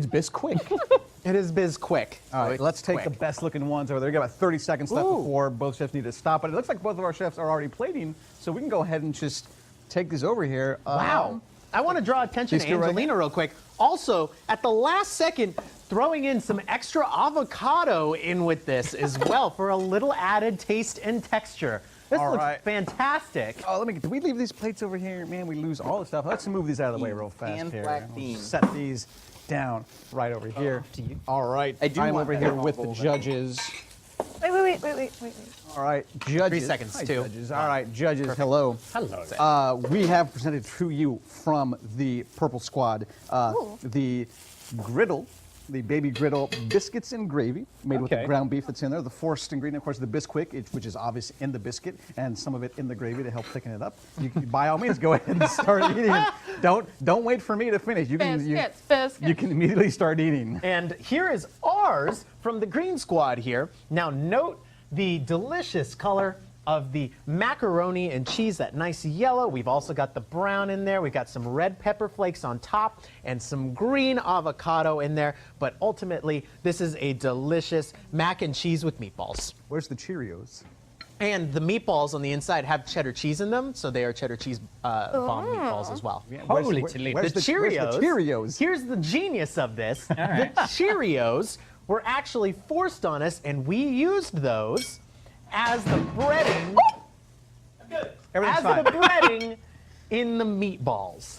Bisquick. It is biz quick. All right, let's take the best looking ones over there. We got about 30 seconds left Ooh. before both chefs need to stop. But it looks like both of our chefs are already plating, so we can go ahead and just take these over here. Wow. I want to draw attention These to two right Angelina real quick. Also, at the last second, throwing in some extra avocado in with this as well for a little added taste and texture. This All looks right. fantastic. Oh, did we leave these plates over here? Man, we lose all the stuff. Let's move these out of the way real fast And here. black We'll beans. set these down right over here. All right. I do I'm want over that here in with all the bowls. judges. Wait. All right, judges. 3 seconds, Hi, too. Judges. All right, judges. Hello. Hello. We have presented to you from the Purple Squad the griddle, the baby griddle biscuits and gravy made with the Okay. ground beef that's in there. The first ingredient, of course, the Bisquick, which is obvious in the biscuit, and some of it in the gravy to help thicken it up. You can, by all means, go ahead and start eating. Don't wait for me to finish. Biscuits. You can immediately start eating. And here is ours from the Green Squad here. Now note the delicious color of the macaroni and cheese, that nice yellow. We've also got the brown in there. We've got some red pepper flakes on top and some green avocado in there. But ultimately, this is a delicious mac and cheese with meatballs. Where's the Cheerios? And the meatballs on the inside have cheddar cheese in them, so they are cheddar cheese bomb meatballs as well. Holy Toledo. Where's The where's Cheerios. the Cheerios? Here's the genius of this. The Cheerios were actually forced on us, and we used those as the breading. Everything's As fine. the breading in the meatballs.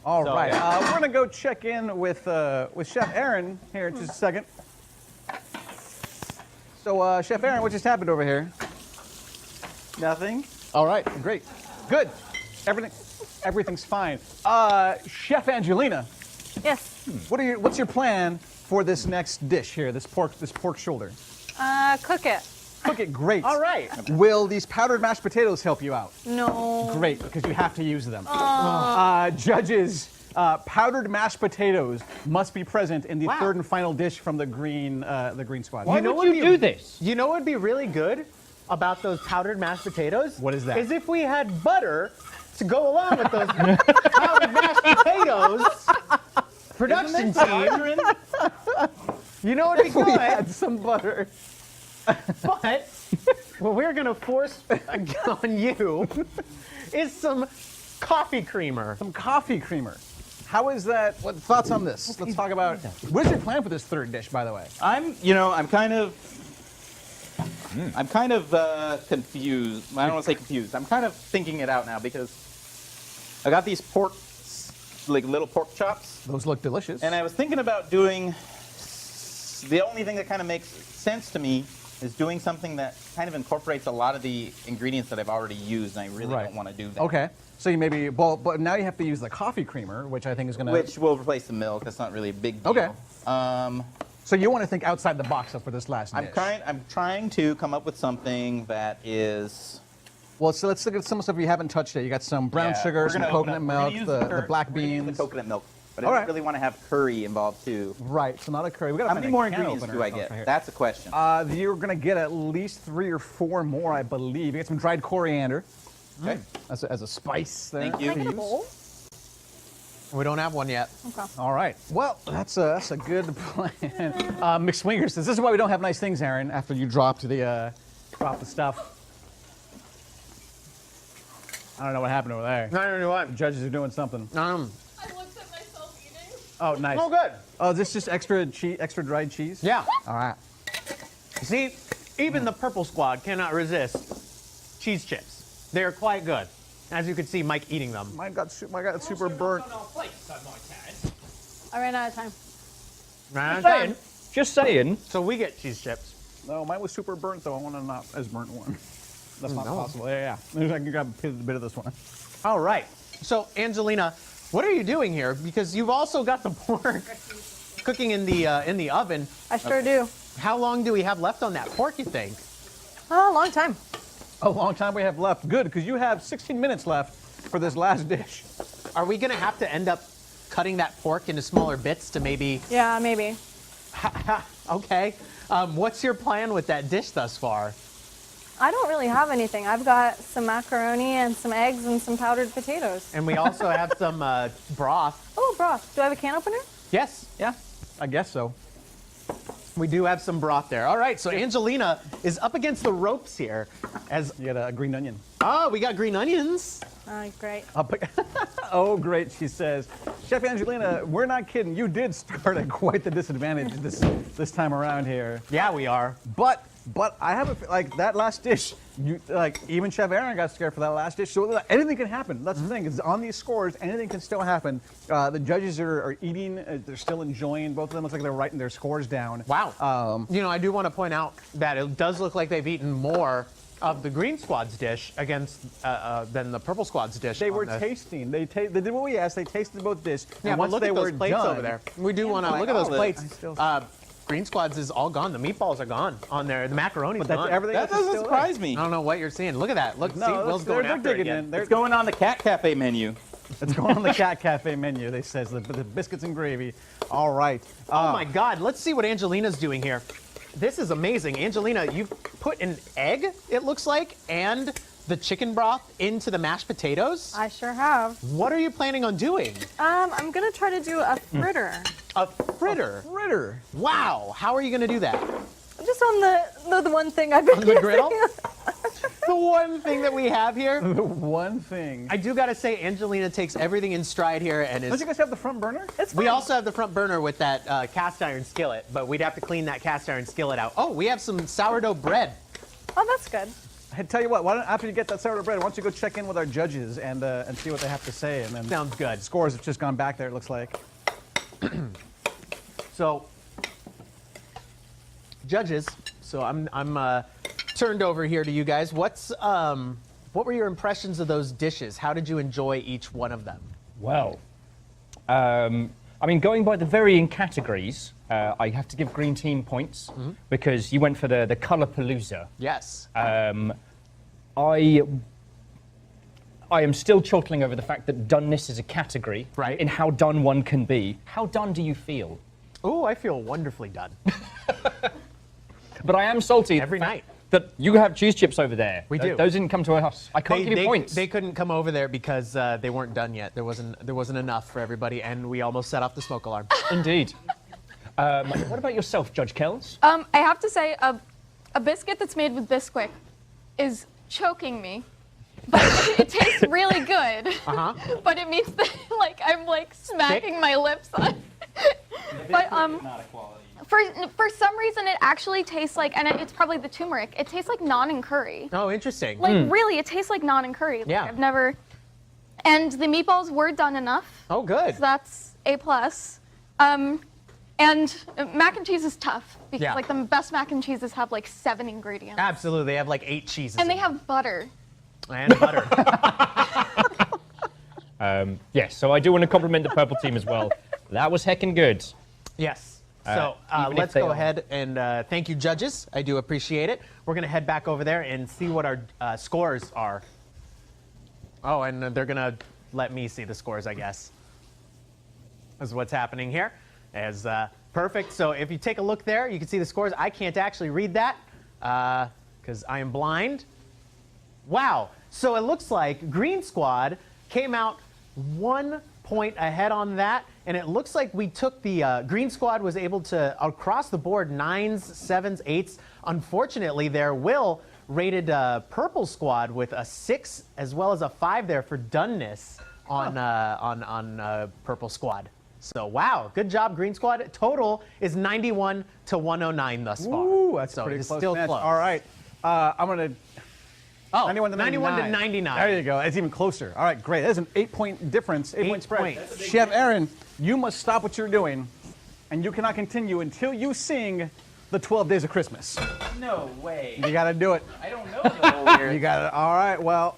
All So, right, yeah. we're gonna go check in with Chef Aaron here in just a second. So, Chef Aaron, what just happened over here? Nothing. All right, great, good. Everything's fine. Chef Angelina, Yes. what's your plan for this next dish here? This pork shoulder. Cook it. Cook it great. All right. Will these powdered mashed potatoes help you out? No. Great, because you have to use them. Judges, powdered mashed potatoes must be present in the Wow. third and final dish from the green squad. Why know would what you the- do this? You know what would be really good about those powdered mashed potatoes? What is that? Is if we had butter to go along with those powdered mashed potatoes. Production team. You know what would be We good? had some butter. But what we're gonna force on you is some coffee creamer. Some coffee creamer. How is that? What thoughts on this? Let's talk about. What is your plan for this third dish, by the way? I'm kind of confused. I don't want to say confused. I'm kind of thinking it out now because I got these like little pork chops, Those look delicious. and I was thinking about doing. The only thing that kind of makes sense to me is doing something that kind of incorporates a lot of the ingredients that I've already used, and I really Right. don't want to do that. Okay. So you maybe, well, but now you have to use the coffee creamer, which I think is going to. Which will replace the milk. That's not really a big deal. Okay. Um, So you want to think outside the box for this last dish. I'm trying to come up with something that is. Well, so let's look at some stuff you haven't touched yet. You got some brown Yeah, sugar, we're some gonna coconut open up- we're milk, gonna use the black we're gonna use beans. the coconut milk, but All I right. don't really want to have curry involved too. Right. So not a curry. We got How many more ingredients do I get? That's a question. You're going to get at least 3 or 4 more, I believe. You get some dried coriander Okay. as a spice there. Thank you. to Like a use. bowl? We don't have one yet. Okay. All right. Well, that's a good plan. McSwinger says, "This is why we don't have nice things, Aaron. After you dropped the stuff." I don't know what happened over there. I don't know what. The judges are doing something. I looked at myself eating. Oh, nice. Oh, good. Oh, this just extra dried cheese. Yeah. All right. See, even the purple squad cannot resist cheese chips. They are quite good. As you can see, Mike eating them. Mine got super burnt. I ran out of time. Right? Just saying. So we get cheese chips. No, mine was super burnt, though. I want a not as burnt one. That's not possible. Yeah. Maybe I can grab a bit of this one. All right. So, Angelina, what are you doing here? Because you've also got the pork cooking in the oven. I sure do. How long do we have left on that pork, you think? Oh, a long time. A long time we have left. Good, because you have 16 minutes left for this last dish. Are we going to have to end up cutting that pork into smaller bits to maybe... Yeah, maybe. Okay. What's your plan with that dish thus far? I don't really have anything. I've got some macaroni and some eggs and some powdered potatoes. And we also have some broth. Oh, broth. Do I have a can opener? Yes. Yeah, I guess so. We do have some broth there. All right, so Angelina is up against the ropes here. As You got a green onion. we got green onions. Great. Oh, great, she says. Chef Angelina, we're not kidding. You did start at quite the disadvantage this time around here. Yeah, we are. But I have like that last dish. Even Chef Aaron got scared for that last dish. So anything can happen. That's the thing. Is on these scores, anything can still happen. The judges are eating. They're still enjoying. Both of them look like they're writing their scores down. Wow. I do want to point out that it does look like they've eaten more of the green squad's dish than the purple squad's dish. They on were this. tasting. They did what we asked. They tasted both dishes. Yeah, and but once look they at were those plates done, over there. We do want to like look at those all of it. plates. Green squad's is all gone. The meatballs are gone on there. The macaroni's But that's gone. everything. That else is doesn't still surprise me. I don't know what you're seeing. Look at that. Look, No, see, Will's going they're after it digging again. in. They're It's going on the Cat Cafe menu. It's going on the Cat Cafe menu. They says the biscuits and gravy. All right. Oh my God, let's see what Angelina's doing here. This is amazing. Angelina, you've put an egg, it looks like, and the chicken broth into the mashed potatoes. I sure have. What are you planning on doing? I'm gonna try to do a fritter. A fritter. Fritter. Wow, how are you going to do that? Just on the one thing I've been On the griddle? one thing that we have here. The one thing. I do gotta say, Angelina takes everything in stride here and Don't is. you guys have the front burner? It's We fine. also have the front burner with that cast iron skillet, but we'd have to clean that cast iron skillet out. Oh, we have some sourdough bread. Oh, that's good. Hey, tell you what, why don't, after you get that sourdough bread, why don't you go check in with our judges and see what they have to say, and then Sounds good. scores have just gone back there. It looks like. So, judges. So I'm turned over here to you guys. What were your impressions of those dishes? How did you enjoy each one of them? Well, I mean, going by the varying categories, I have to give Green Team points because you went for the colour palooza. Yes. I am still chortling over the fact that doneness is a category Right. in how done one can be. How done do you feel? Oh, I feel wonderfully done. But I am salty Every night. that you have cheese chips over there. We do. Those didn't come to us. I can't give you points. They couldn't come over there because they weren't done yet. There wasn't enough for everybody, and we almost set off the smoke alarm. Indeed. What about yourself, Judge Kells? I have to say, a biscuit that's made with Bisquick is choking me. But it tastes really good. But it means that I'm smacking my lips on. But for some reason it actually tastes like, and it's probably the turmeric. It tastes like naan and curry. Oh, interesting. Like really, it tastes like naan and curry. Like, Yeah. I've never. And the meatballs were done enough. Oh, good. So that's A+. And mac and cheese is tough because Yeah. the best mac and cheeses have 7 ingredients. Absolutely. They have 8 cheeses. And they in have butter. them. And butter. Yes, so I do want to compliment the purple team as well. That was heckin' good. Yes. So even if let's they go are- ahead and thank you, judges. I do appreciate it. We're going to head back over there and see what our scores are. Oh, and they're going to let me see the scores, I guess. This is what's happening here. As perfect. So if you take a look there, you can see the scores. I can't actually read that because I am blind. Wow. So it looks like Green Squad came out 1 point ahead on that. And it looks like we took the Green Squad was able to, across the board, 9s, 7s, 8s. Unfortunately, there Will rated Purple Squad with a 6 as well as a 5 there for doneness on Purple Squad. So wow, good job, Green Squad. Total is 91 to 109 thus far. Ooh, that's so pretty it's close. still match. close. All right, I'm gonna. Oh, 91 to 99. There you go. That's even closer. All right, great. That's an 8-point difference. 8-point spread. points. Chef Aaron, you must stop what you're doing, and you cannot continue until you sing the 12 Days of Christmas. No way. You got to do it. I don't know the whole lyrics. You got it. All right. Well,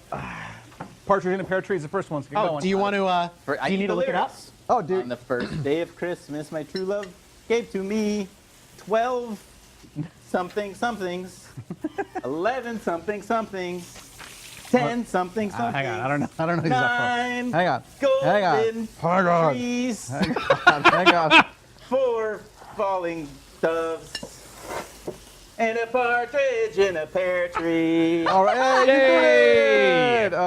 Partridge in a Pear Tree is the first one. So get Oh, going. do you want to? I Do you need need to the look it up? lyrics. Oh, dude. On the first day of Christmas, my true love gave to me 12 something somethings, 11 something somethings, 10 something something. Hang on. I don't know. These up. 9 Hang on. golden Hang on. Hang on. trees, Hang on. 4 falling doves, and a partridge in a pear tree. All right. Hey, you did it.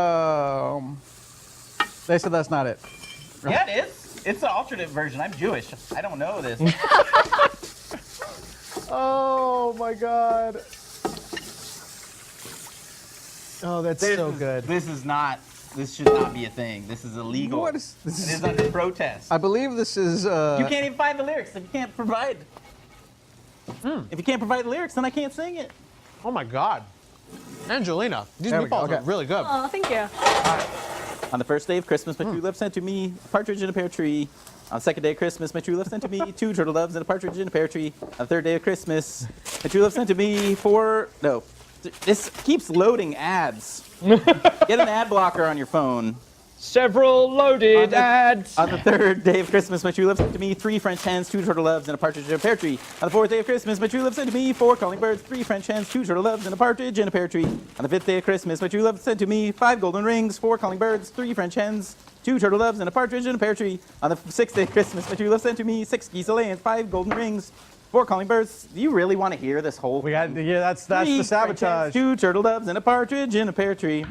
They said that's not it. Yeah, it is. It's an alternate version. I'm Jewish. I don't know this. Oh my God. Oh, that's so good. This is not. This should not be a thing. This is illegal. What is this? It is under protest. I believe this is. You can't even find the lyrics if you can't provide. If you can't provide the lyrics, then I can't sing it. Oh my God. Angelina, these There we go, meatballs okay. are really good. Oh, thank you. On the first day of Christmas, my true love sent to me a partridge in a pear tree. On the second day of Christmas, my true love sent to me 2 turtle doves and a partridge in a pear tree. On the third day of Christmas, my true love sent to me 4. No, this keeps loading ads. Get an ad blocker on your phone. Several loaded ads. On the third day of Christmas, my true love sent to me 3 French hens, 2 turtle doves, and a partridge in a pear tree. On the fourth day of Christmas, my true love sent to me 4 calling birds, 3 French hens, 2 turtle doves, and a partridge in a pear tree. On the fifth day of Christmas, my true love sent to me 5 golden rings, 4 calling birds, 3 French hens, 2 turtle doves, and a partridge in a pear tree. On the sixth day of Christmas, my true love sent to me 6 geese a laying, 5 golden rings, 4 calling birds. Do you really want to hear this whole? We got. Yeah, that's 3 the French hens, sabotage. 2 turtle doves, and a partridge in a pear tree.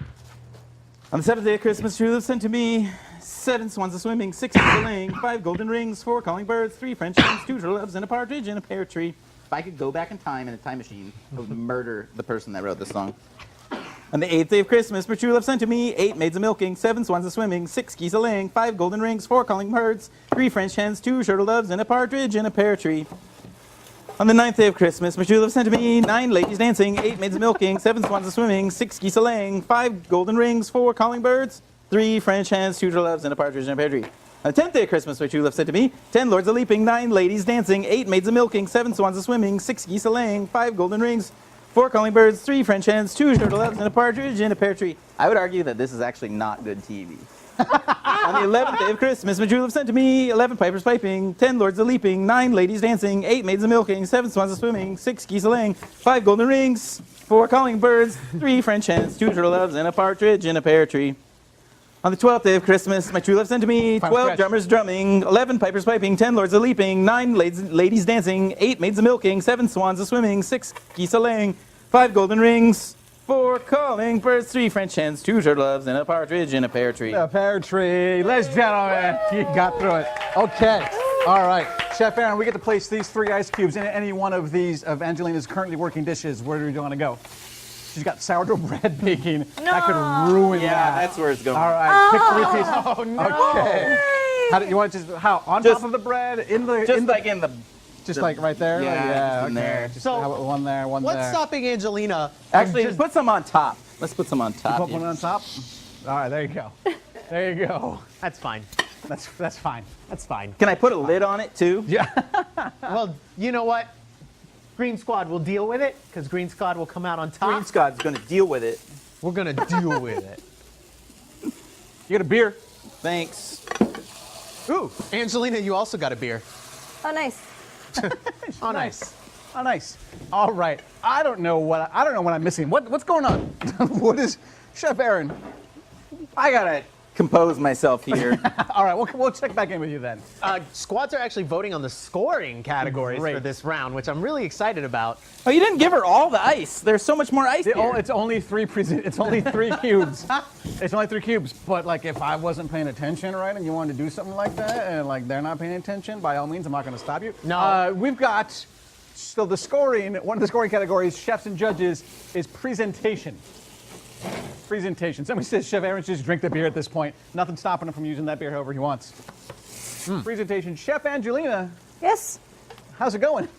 On the seventh day of Christmas, true love sent to me 7 swans a swimming, 6 geese a laying, 5 golden rings, 4 calling birds, 3 French hens, 2 turtle doves, and a partridge in a pear tree. If I could go back in time in a time machine, I would murder the person that wrote this song. On the 8th day of Christmas, my true love sent to me 8 maids a milking, 7 swans a swimming, 6 geese a laying, 5 golden rings, 4 calling birds, 3 French hens, 2 turtle doves, and a partridge in a pear tree. On the 9th day of Christmas, my true love sent to me 9 ladies dancing, 8 maids a milking, 7 swans a swimming, 6 geese a laying, 5 golden rings, 4 calling birds, 3 French hens, 2 turtle doves, and a partridge in a pear tree. On the 10th day of Christmas, my true love sent to me 10 lords a leaping, 9 ladies dancing, 8 maids a milking, 7 swans a swimming, 6 geese a laying, 5 golden rings, 4 calling birds, 3 French hens, 2 turtle doves, and a partridge in a pear tree. I would argue that this is actually not good TV. On the 11th day of Christmas, my true love sent to me 11 pipers piping, 10 lords a leaping, 9 ladies dancing, 8 maids a milking, 7 swans a swimming, 6 geese a laying, 5 golden rings, 4 calling birds, 3 French hens, 2 turtle doves, and a partridge in a pear tree. On the 12th day of Christmas, my true love sent to me 12 drummers drumming, 11 pipers piping, 10 lords a leaping, 9 ladies dancing, 8 maids a milking, 7 swans a swimming, 6 geese a laying, 5 golden rings, 4 calling birds, 3 French hens, 2 turtle doves, and a partridge in a pear tree. A pear tree. Ladies and gentlemen, you got through it. Okay. All right. Chef Aaron, we get to place these 3 ice cubes in any one of these of Angelina's currently working dishes. Where do you want to go? She's got sourdough bread baking. No. That could ruin that. Yeah, that's where it's going. All right. Pick 3 pieces. Oh, no. Okay. How do you want to just how on top of the bread in the Just like in the... just like right there? Yeah, Like, just in okay. there. Just So, have it one there, one What's there. stopping Angelina? Actually, just, put some on top. Let's put some on top. Put one on top. All right, there you go. There you go. that's fine. That's fine. That's fine. Can I put a lid on it, too? Yeah. Well, you know what? Green Squad will deal with it because Green Squad will come out on top. Green Squad's going to deal with it. We're gonna deal with it. You get a beer. Thanks. Ooh, Angelina, you also got a beer. Oh, nice. Oh, nice. Oh, nice. All right. I don't know what I'm missing. What's going on? What is Chef Aaron? I got to compose myself here. All right, we'll check back in with you then. Squads are actually voting on the scoring categories for Great. this round, which I'm really excited about. Oh, you didn't give her all the ice. There's so much more ice here. It's only 3 It's only 3 cubes. It's only 3 cubes. But like, if I wasn't paying attention, right, and you wanted to do something like that, and like they're not paying attention, by all means, I'm not going to stop you. No. We've got so the scoring. One of the scoring categories, chefs and judges, is presentation. Presentation. Somebody says Chef Aaron should just drink the beer at this point. Nothing stopping him from using that beer however he wants. Presentation. Chef Angelina, Yes. how's it going?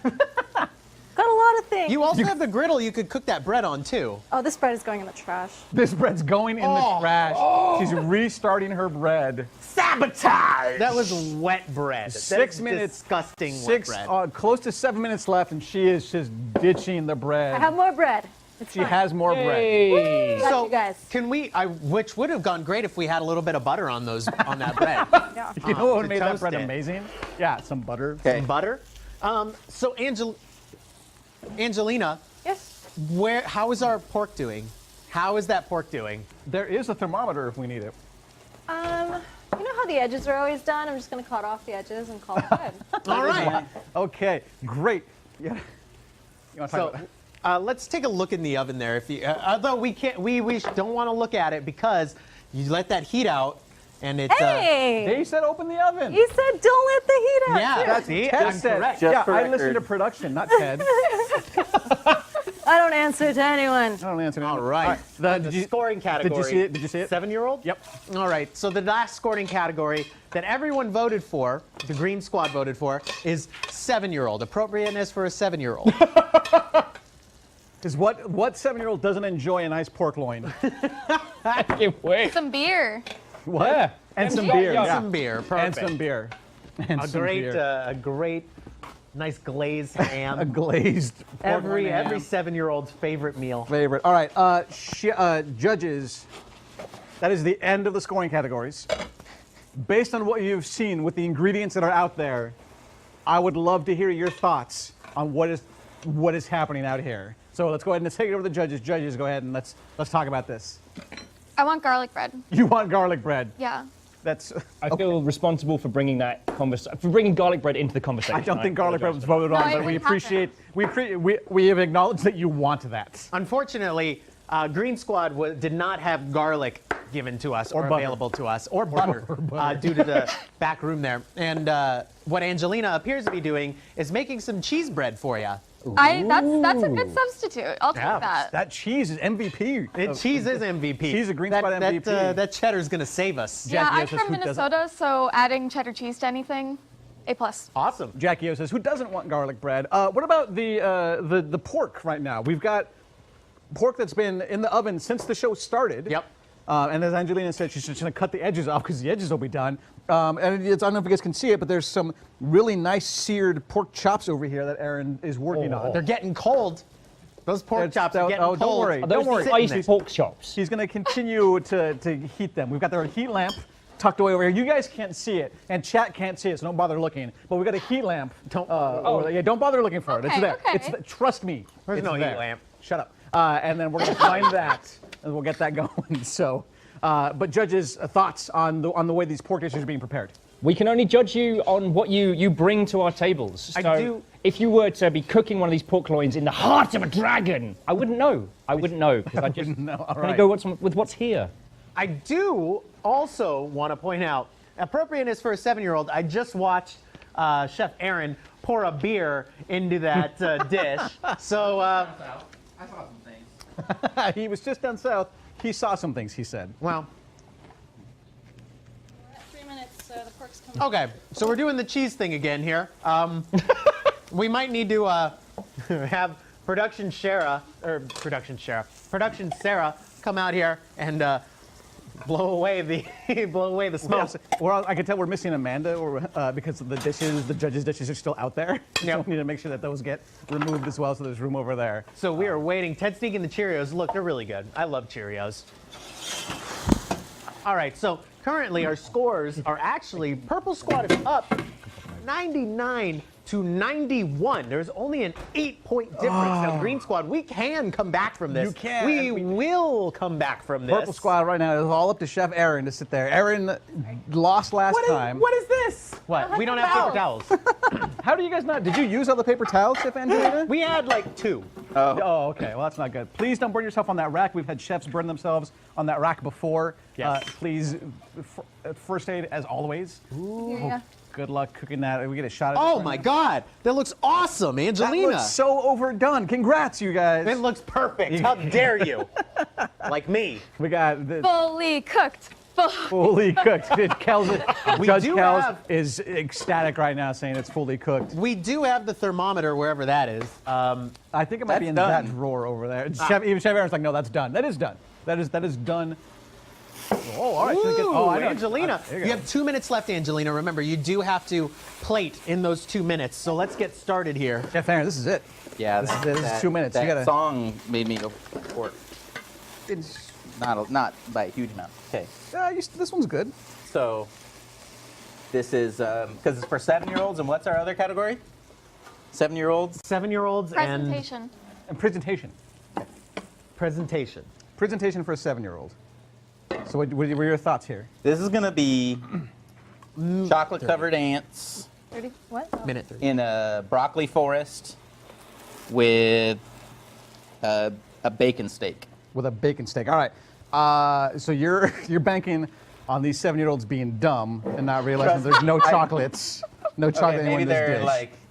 Got a lot of things. You also have the griddle you could cook that bread on, too. Oh, this bread is going in the trash. This bread's going in the trash. She's restarting her bread. Sabotage! That was wet bread. 6 minutes. Disgusting wet bread. Close to 7 minutes left, and she is just ditching the bread. I have more bread. It's She fine. has more bread. Hey. Got you guys. Can we? Which would have gone great if we had a little bit of butter on that bread. Yeah. You know what to made that toast bread it. amazing? Yeah, some butter. Okay. Butter. So Angelina, Yes. how is our pork doing? How is that pork doing? There is a thermometer if we need it. You know how the edges are always done? I'm just going to cut off the edges and call it good. All right. Okay, great. Yeah. You want to talk So about let's take a look in the oven there. If you, although we can't, we don't want to look at it because you let that heat out, and it. Hey! They said open the oven. You said don't let the heat out. Yeah. That's See, Ted I'm said. correct. Just Yeah, for I listened to record. production, not Ted. I don't answer to anyone. I don't answer. All right. The scoring category. Did you see it? Did you see it? 7-year-old? Yep. All right. So the last scoring category that everyone voted for, the Green Squad voted for, is 7-year-old. Appropriateness for a 7-year-old. Because what 7-year-old doesn't enjoy a nice pork loin? I can't wait. Some beer. What? Yeah. And some Yeah, beer. yeah. Yeah. Some beer. And Perfect. some beer. And A some great, beer. a great, nice glazed ham. A glazed pork every loin ham. 7-year-old's favorite meal. Favorite. All right, judges, that is the end of the scoring categories. Based on what you've seen with the ingredients that are out there, I would love to hear your thoughts on what is happening out here. So let's go ahead and take it over to the judges. Judges, go ahead and let's talk about this. I want garlic bread. You want garlic bread? Yeah. That's. I feel responsible for bringing garlic bread into the conversation. I don't think garlic bread was voted on, No, but it we didn't happen. appreciate. We have acknowledged that you want that. Unfortunately, Green Squad did not have garlic given to us or butter. available to us, or butter, due to the back room there. And what Angelina appears to be doing is making some cheese bread for you. That's a good substitute. I'll take Yeah, that. That cheese is MVP. Cheese is MVP. Cheese is Green Squad MVP. That cheddar's gonna save us. Yeah, Jackie I'm says, from "Who doesn't?" Minnesota, so adding cheddar cheese to anything, A+. Awesome. Jackie O says, "Who doesn't want garlic bread?" What about the pork right now? We've got pork that's been in the oven since the show started. Yep. And as Angelina said, she's just going to cut the edges off because the edges will be done. And I don't know if you guys can see it, but there's some really nice seared pork chops over here that Aaron is working on. They're getting cold. Those pork chops are getting cold. Don't worry. Are Don't those worry. the iced pork chops? He's going to continue to heat them. We've got their heat lamp tucked away over here. You guys can't see it, and chat can't see it, so don't bother looking. But we've got a heat lamp. Don't bother looking for it. It's Okay, there. okay. Trust me. There's it's no there. heat lamp. Shut up. And then we're going to find that, and we'll get that going. So, but judges, thoughts on the way these pork dishes are being prepared? We can only judge you on what you bring to our tables. I So do- if you were to be cooking one of these pork loins in the heart of a dragon, I wouldn't know. I wouldn't know because I just wouldn't know. All I'm gonna right. go with what's here. I do also want to point out appropriateness for a 7-year-old. I just watched Chef Aaron pour a beer into that dish. So, I saw some things. He was just down south. He saw some things, he said. well, 3 minutes, the pork's coming. okay. So we're doing the cheese thing again here. We might need to have production Sarah come out here and blow away the smoke. Well, I can tell we're missing Amanda because the judges' dishes are still out there. So Yep. we need to make sure that those get removed as well, so there's room over there. So we are waiting. Ted sneaking the Cheerios. Look, they're really good. I love Cheerios. All right, so currently our scores are actually Purple Squad is up 99 to 91. There's only an 8-point difference. Now, Green Squad, we can come back from this. You can. We will come back from this. Purple Squad right now is all up to Chef Aaron to sit there. Aaron lost last time. What is this? What? We don't have paper towels. How do you guys not? Did you use all the paper towels, Chef Angelina? We had like 2. Oh, okay. Well, that's not good. Please don't burn yourself on that rack. We've had chefs burn themselves on that rack before. Yes. Please, first aid as always. Yeah. Good luck cooking that. We get a shot at Oh this my right God, that looks awesome, now. Angelina. That looks so overdone. Congrats, you guys. It looks perfect. How dare you? Like me. We got the Fully cooked. fully cooked. Judge do Kells have- is ecstatic right now saying it's fully cooked. We do have the thermometer wherever that is. I think it might be That's in done. that drawer over there. Even Chef Aaron's like, no, that's done. That is done. That is done. Oh, all right. Ooh, I know. Angelina. There You have 2 minutes left, Angelina. Remember, you do have to plate in those 2 minutes. So let's get started here. Chef Aaron, this is it. Yeah, This is 2 minutes. You That gotta- song made me go for pork. It's not by a huge amount. Okay, This one's good. so this is because it's for 7-year-olds, and what's our other category? 7-year-olds. 7-year-olds and Presentation. And presentation. presentation. Presentation for a 7-year-old. So what were your thoughts here? This is gonna be chocolate-covered ants 30. What? Minute 30. in a broccoli forest with a bacon steak. With a bacon steak. All right. So you're banking on these 7-year-olds being dumb and not realizing there's no chocolates. No chocolate Okay, maybe in this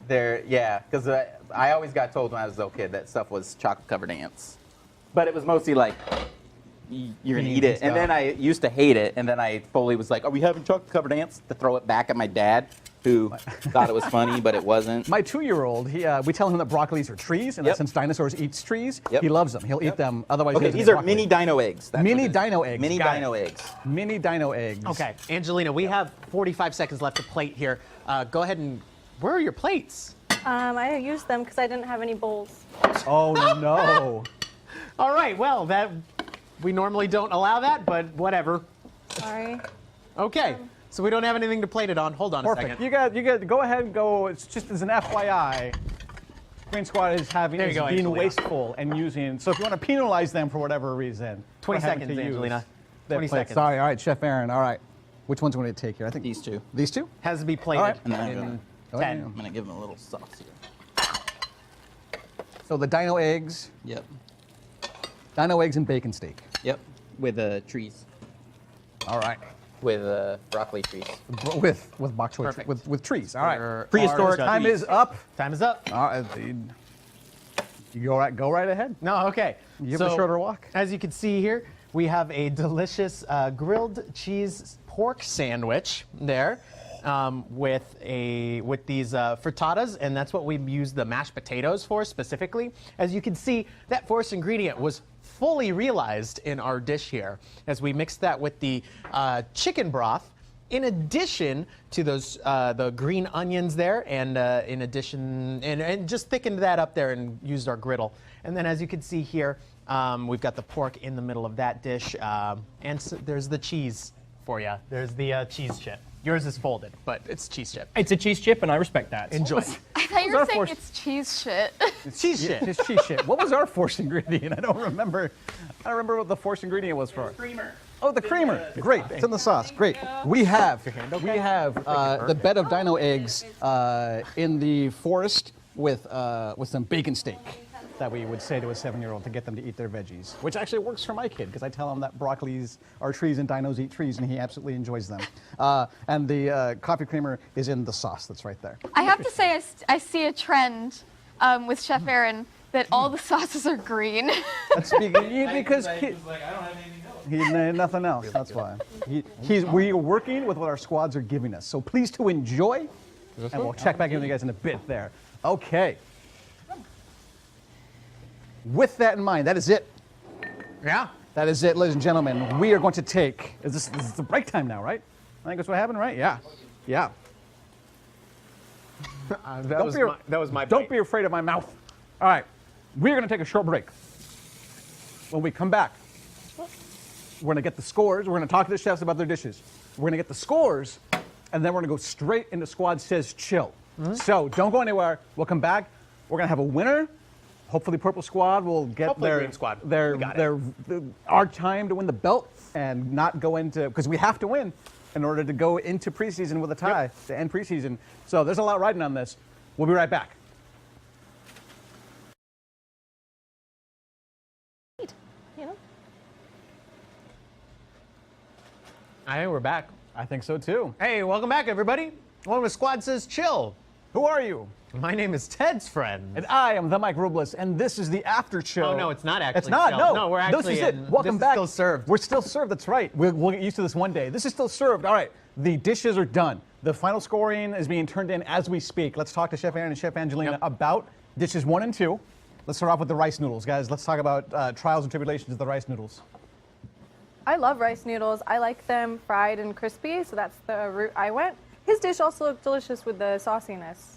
they're dish. yeah, because I always got told when I was a little kid that stuff was chocolate-covered ants, but it was mostly like you're gonna eat it, and then I used to hate it, and then I fully was like, "Are we having chocolate-covered ants?" To throw it back at my dad, who thought it was funny, but it wasn't. My 2-year-old, we tell him that broccolis are trees, and that Yep. since dinosaurs eat trees, Yep. he loves them. He'll eat them. Otherwise, he Okay, doesn't these eat are broccoli. mini dino eggs. That's Mini what it is. dino eggs. Mini Got dino it. eggs. Mini dino eggs. Okay, Angelina, we have 45 seconds left to plate here. Go ahead and, where are your plates? I used them because I didn't have any bowls. Oh no. All right, well, we normally don't allow that, but whatever. Sorry. Okay, so we don't have anything to plate it on. Hold on a Perfect. second. You got. Go ahead and go. It's just as an FYI. Green Squad is There you go, being Angelina. wasteful and using. So if you want to penalize them for whatever reason, 20 for having seconds, to use Angelina. their 20 plates. seconds. Sorry. All right, Chef Aaron. All right. Which ones do we want to take here? I think These two. These two. Has to be plated. All right. And then I'm in gonna- Go ahead. 10. I'm gonna give them a little sauce here. So the dino eggs, Yep. dino eggs and bacon steak. Yep. With trees. All right. With broccoli trees. With bok choy Perfect. with trees. All right. There Prehistoric are Time trees. is up. Time is up. All right. You go right ahead. No, okay. You have the shorter walk. As you can see here, we have a delicious grilled cheese pork sandwich there with these frittatas, and that's what we use the mashed potatoes for specifically. As you can see, that fourth ingredient was fully realized in our dish here as we mixed that with the chicken broth. In addition to those the green onions there, and in addition, and just thickened that up there and used our griddle. And then as you can see here, we've got the pork in the middle of that dish, and so there's the cheese for you. There's the cheese chip. Yours is folded, but it's cheese chip. It's a cheese chip, and I respect that. Enjoy. I thought you were our saying force- it's cheese shit. It's cheese shit. It's cheese shit. What was our fourth ingredient? I don't remember. I don't remember what the fourth ingredient was for. Creamer. Oh, the creamer. Great. It's in the sauce. Great. We have the bed of dino eggs in the forest with some bacon steak that we would say to a 7-year-old to get them to eat their veggies, which actually works for my kid because I tell him that broccolis are trees and dinos eat trees, and he absolutely enjoys them. And the coffee creamer is in the sauce that's right there. I have to say, I see a trend with Chef Aaron that all the sauces are green. That's because he nothing else. That's why. We're working with what our squads are giving us. So please to enjoy, and we'll check back in with you guys in a bit there. Okay. With that in mind, that is it. Yeah. That is it, ladies and gentlemen. We are going to take. This is the break time now, right? I think that's what happened, right? Yeah. Yeah. That was my Don't bite. be afraid of my mouth. All right. We're going to take a short break. When we come back, we're going to get the scores. We're going to talk to the chefs about their dishes. We're going to get the scores, and then we're going to go straight into Squad Says Chill. So don't go anywhere. We'll come back. We're going to have a winner. Hopefully, Purple Squad will get Hopefully Green Squad. We got our time to win the belt and not go into, because we have to win in order to go into preseason with a tie to end preseason. So there's a lot riding on this. We'll be right back. I think we're back. I think so too. Hey, welcome back, everybody. Welcome to Squad Says Chill. Who are you? My name is Ted's friend. And I am the Mike Robles, and this is the after show. Oh, no, it's not actually It's not, chill. no. No, we're actually This is it. in- Welcome this is back. still served. We're still served, that's right. We'll get used to this one day. This is still served. All right, the dishes are done. The final scoring is being turned in as we speak. Let's talk to Chef Aaron and Chef Angelina about dishes 1 and 2. Let's start off with the rice noodles. Guys, let's talk about trials and tribulations of the rice noodles. I love rice noodles. I like them fried and crispy, so that's the route I went. His dish also looked delicious with the sauciness.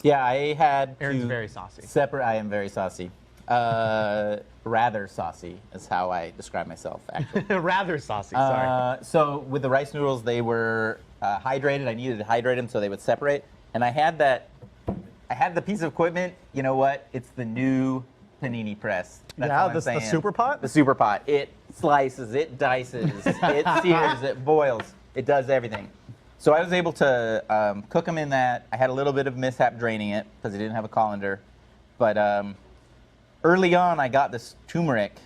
Yeah, I had Aaron's to very saucy. I am very saucy. Rather saucy is how I describe myself, actually. Rather saucy, sorry. So with the rice noodles, they were hydrated. I needed to hydrate them so they would separate. And I had the piece of equipment. You know what? It's the new panini press. That's all I'm the saying. super pot? The super pot. It slices, it dices, it sears, it boils, it does everything. So I was able to cook them in that. I had a little bit of mishap draining it because I didn't have a colander. But early on, I got this turmeric,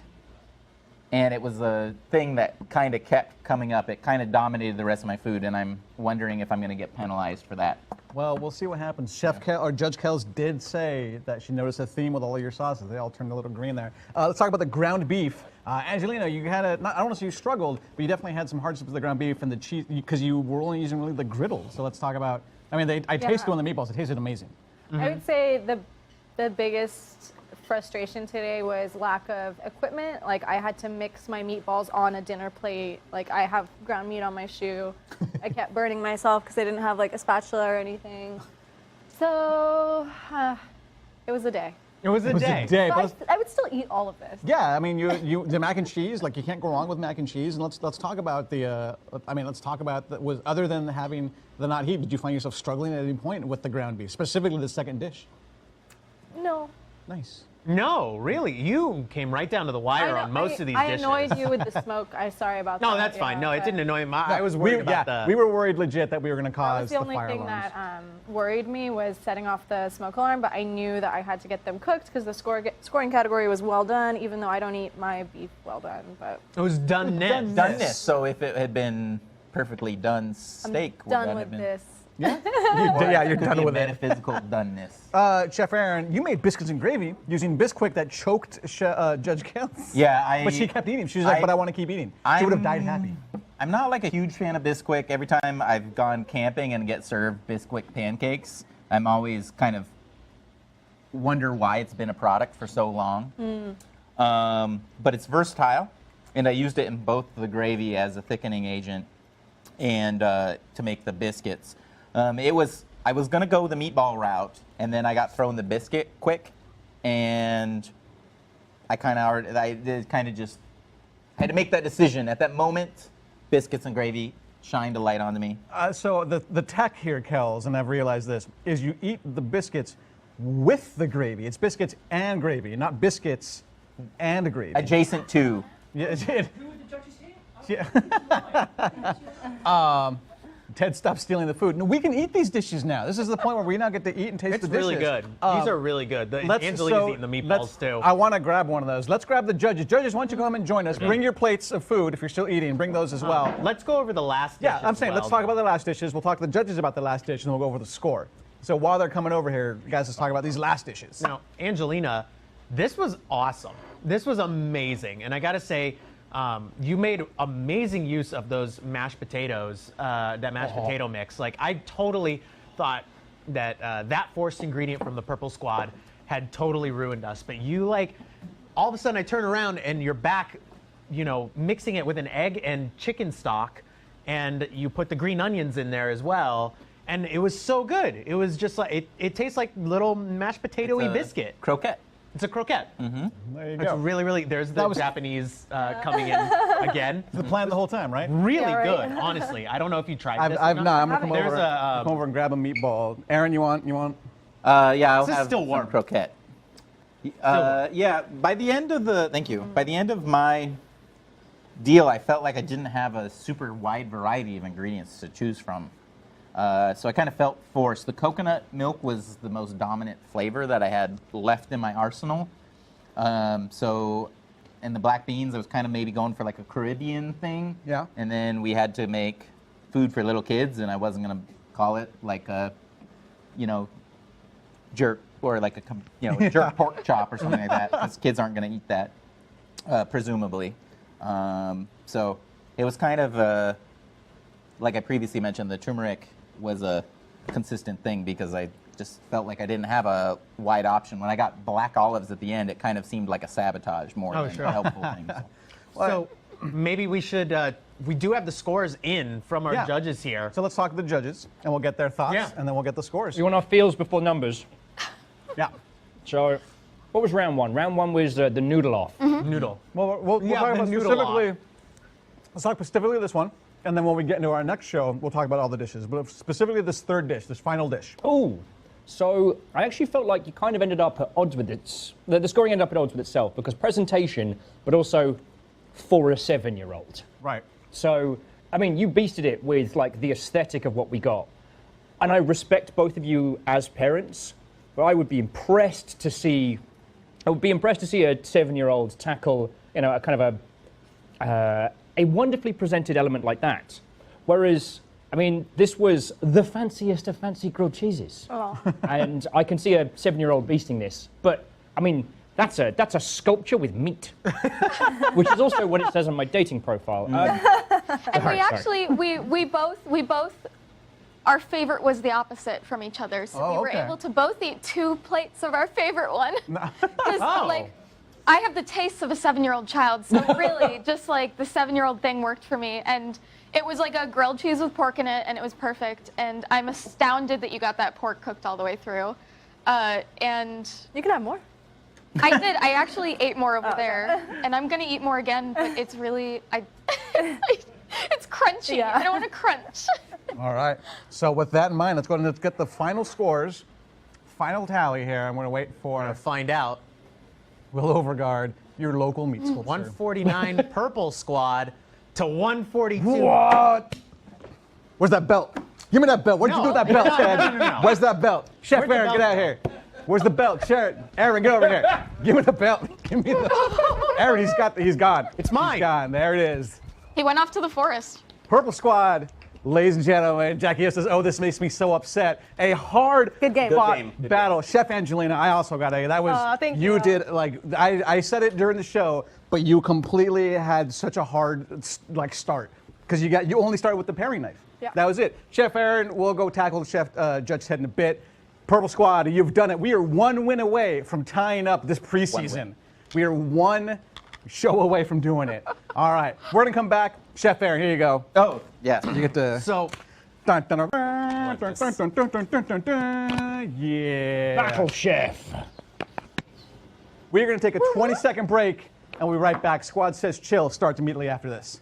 and it was a thing that kind of kept coming up. It kind of dominated the rest of my food, and I'm wondering if I'm going to get penalized for that. Well, we'll see what happens. Chef Kel, or Judge Kells did say that she noticed a theme with all of your sauces. They all turned a little green there. Let's talk about the ground beef. Angelina, you had I don't want to say you struggled, but you definitely had some hardships with the ground beef and the cheese because you were only using really the griddle. So let's talk about. I mean, I tasted one of the meatballs. It tasted amazing. I would say the biggest frustration today was lack of equipment. Like I had to mix my meatballs on a dinner plate. Like I have ground meat on my shoe. I kept burning myself because I didn't have like a spatula or anything. So it was a day. It was a day. But I would still eat all of this. Yeah, I mean, the mac and cheese, like you can't go wrong with mac and cheese. And let's talk about other than having the not heat, did you find yourself struggling at any point with the ground beef, specifically the second dish? No. Nice. No, really. You came right down to the wire on most of these dishes. I annoyed you with the smoke. I'm sorry about that. No, that's fine. No, it didn't annoy me. I was worried about the... We were worried legit that we were going to That cause was the the only fire thing alarms. that worried me was setting off the smoke alarm, but I knew that I had to get them cooked because the scoring category was well done, even though I don't eat my beef well done. But It was doneness. Doneness. So if it had been perfectly done steak, would done that with have been? this. Yeah? Yeah, you're Could done be with it. metaphysical doneness. Chef Aaron, you made biscuits and gravy using Bisquick that choked Judge Kels. Yeah, But she kept eating. She was like, but I want to keep eating. She would have died happy. I'm not like a huge fan of Bisquick. Every time I've gone camping and get served Bisquick pancakes, I'm always kind of wonder why it's been a product for so long. But it's versatile, and I used it in both the gravy as a thickening agent and to make the biscuits. I was gonna go the meatball route, and then I got thrown the biscuit quick, and I kind of just had to make that decision at that moment. Biscuits and gravy shined a light onto me. So the tech here, Kels, and I've realized this, is you eat the biscuits with the gravy. It's biscuits and gravy, not biscuits and gravy. Adjacent to. Yeah. Ted, stop stealing the food. No, we can eat these dishes now. This is the point where we now get to eat and taste It's the dishes. really good. These are really good. Angelina's eating the meatballs too. I want to grab one of those. Let's grab the judges. Judges, why don't you come and join us? Bring your plates of food if you're still eating. Bring those as well. Let's go over the last dish. Yeah, I'm as saying well. let's talk about the last dishes. We'll talk to the judges about the last dish, and then we'll go over the score. So while they're coming over here, guys, let's talk about these last dishes. Now, Angelina, this was awesome. This was amazing. And I got to say, you made amazing use of those mashed potatoes, that mashed potato mix. Like, I totally thought that that forced ingredient from the Purple Squad had totally ruined us. But you, like, all of a sudden I turn around and you're back, you know, mixing it with an egg and chicken stock, and you put the green onions in there as well. And it was so good. It was just like, it tastes like little mashed potato-y biscuit. Croquette. It's a croquette. There you It's go. really, there's the Japanese coming in again. The plan the whole time, right? Really Yeah, right. good, honestly. I don't know if you tried this. I've not. I'm gonna come There's over. Come over and grab a meatball. Aaron, you want? Yeah, I'll This is have still some warm. croquette. Yeah, by the end of by the end of my deal, I felt like I didn't have a super wide variety of ingredients to choose from. So I kind of felt forced. The coconut milk was the most dominant flavor that I had left in my arsenal. And the black beans, I was kind of maybe going for like a Caribbean thing. Yeah. And then we had to make food for little kids, and I wasn't going to call it like a, jerk or like a, jerk pork chop or something like that, because kids aren't going to eat that, presumably. So it was kind of, like I previously mentioned, the turmeric was a consistent thing because I just felt like I didn't have a wide option. When I got black olives at the end, it kind of seemed like a sabotage more than a helpful thing. So maybe we should, we do have the scores in from our judges here. So let's talk to the judges, and we'll get their thoughts, Yeah. and then we'll get the scores. You want our feels before numbers? Yeah. So, what was round one? Round one was the noodle off. Noodle. Well, we'll Yeah, talk the about noodle specifically. Let's talk specifically this one, and then when we get into our next show, we'll talk about all the dishes. But specifically this third dish, this final dish. Ooh. So I actually felt like you kind of ended up at odds with the scoring ended up at odds with itself because presentation, but also for a 7-year-old. Right. So, I mean, you beasted it with like the aesthetic of what we got. And I respect both of you as parents, but I would be impressed to see a 7-year-old tackle, a kind of a wonderfully presented element like that. Whereas, I mean, this was the fanciest of fancy grilled cheeses. Oh. And I can see a 7-year-old beasting this. But, I mean, that's a sculpture with meat, which is also what it says on my dating profile. And we both, our favorite was the opposite from each other. So we were able to both eat 2 plates of our favorite one. Because, like, I have the taste of a 7-year-old child, so really, just like the 7-year-old thing worked for me. And it was like a grilled cheese with pork in it, and it was perfect. And I'm astounded that you got that pork cooked all the way through. And You can have more. I did. I actually ate more over there, and I'm gonna eat more again. But it's really, it's crunchy. Yeah. I don't want to crunch. All right. So with that in mind, let's go ahead and let's get the final scores. Final tally here. I'm going to wait for To find out. Will Overguard, your local meat sculptor. 149 Purple Squad to 142. What? Where's that belt? Give me that belt. What'd you do with that belt, Chad? No. Where's that belt? Chef Where'd the Aaron, belt get out go? here. Where's the belt? Aaron, get over here. Give me the belt. Give me the. Aaron, he's gone. It's mine. He's gone. There it is. He went off to the forest. Purple Squad Ladies and gentlemen, Jackie says, "Oh, this makes me so upset." A hard Good game. fought Good game. battle. Chef Angelina, I also got A. That was Aw, thank you you. did like I said it during the show, but you completely had such a hard like start because you only started with the paring knife. Yeah. That was it. Chef Aaron, we'll go tackle Chef Judge Ted in a bit. Purple Squad, you've done it. We are one win away from tying up this preseason. We are one show away from doing it. All right, we're gonna come back. Chef Aaron, here you go. Oh, yeah. You get to. So, Dun, dun, dun, dun, dun, dun, dun, dun, dun, dun, dun. Yeah. Battle Chef. We're going to take a 20-second break, and we'll be right back. Squad Says Chill starts immediately after this.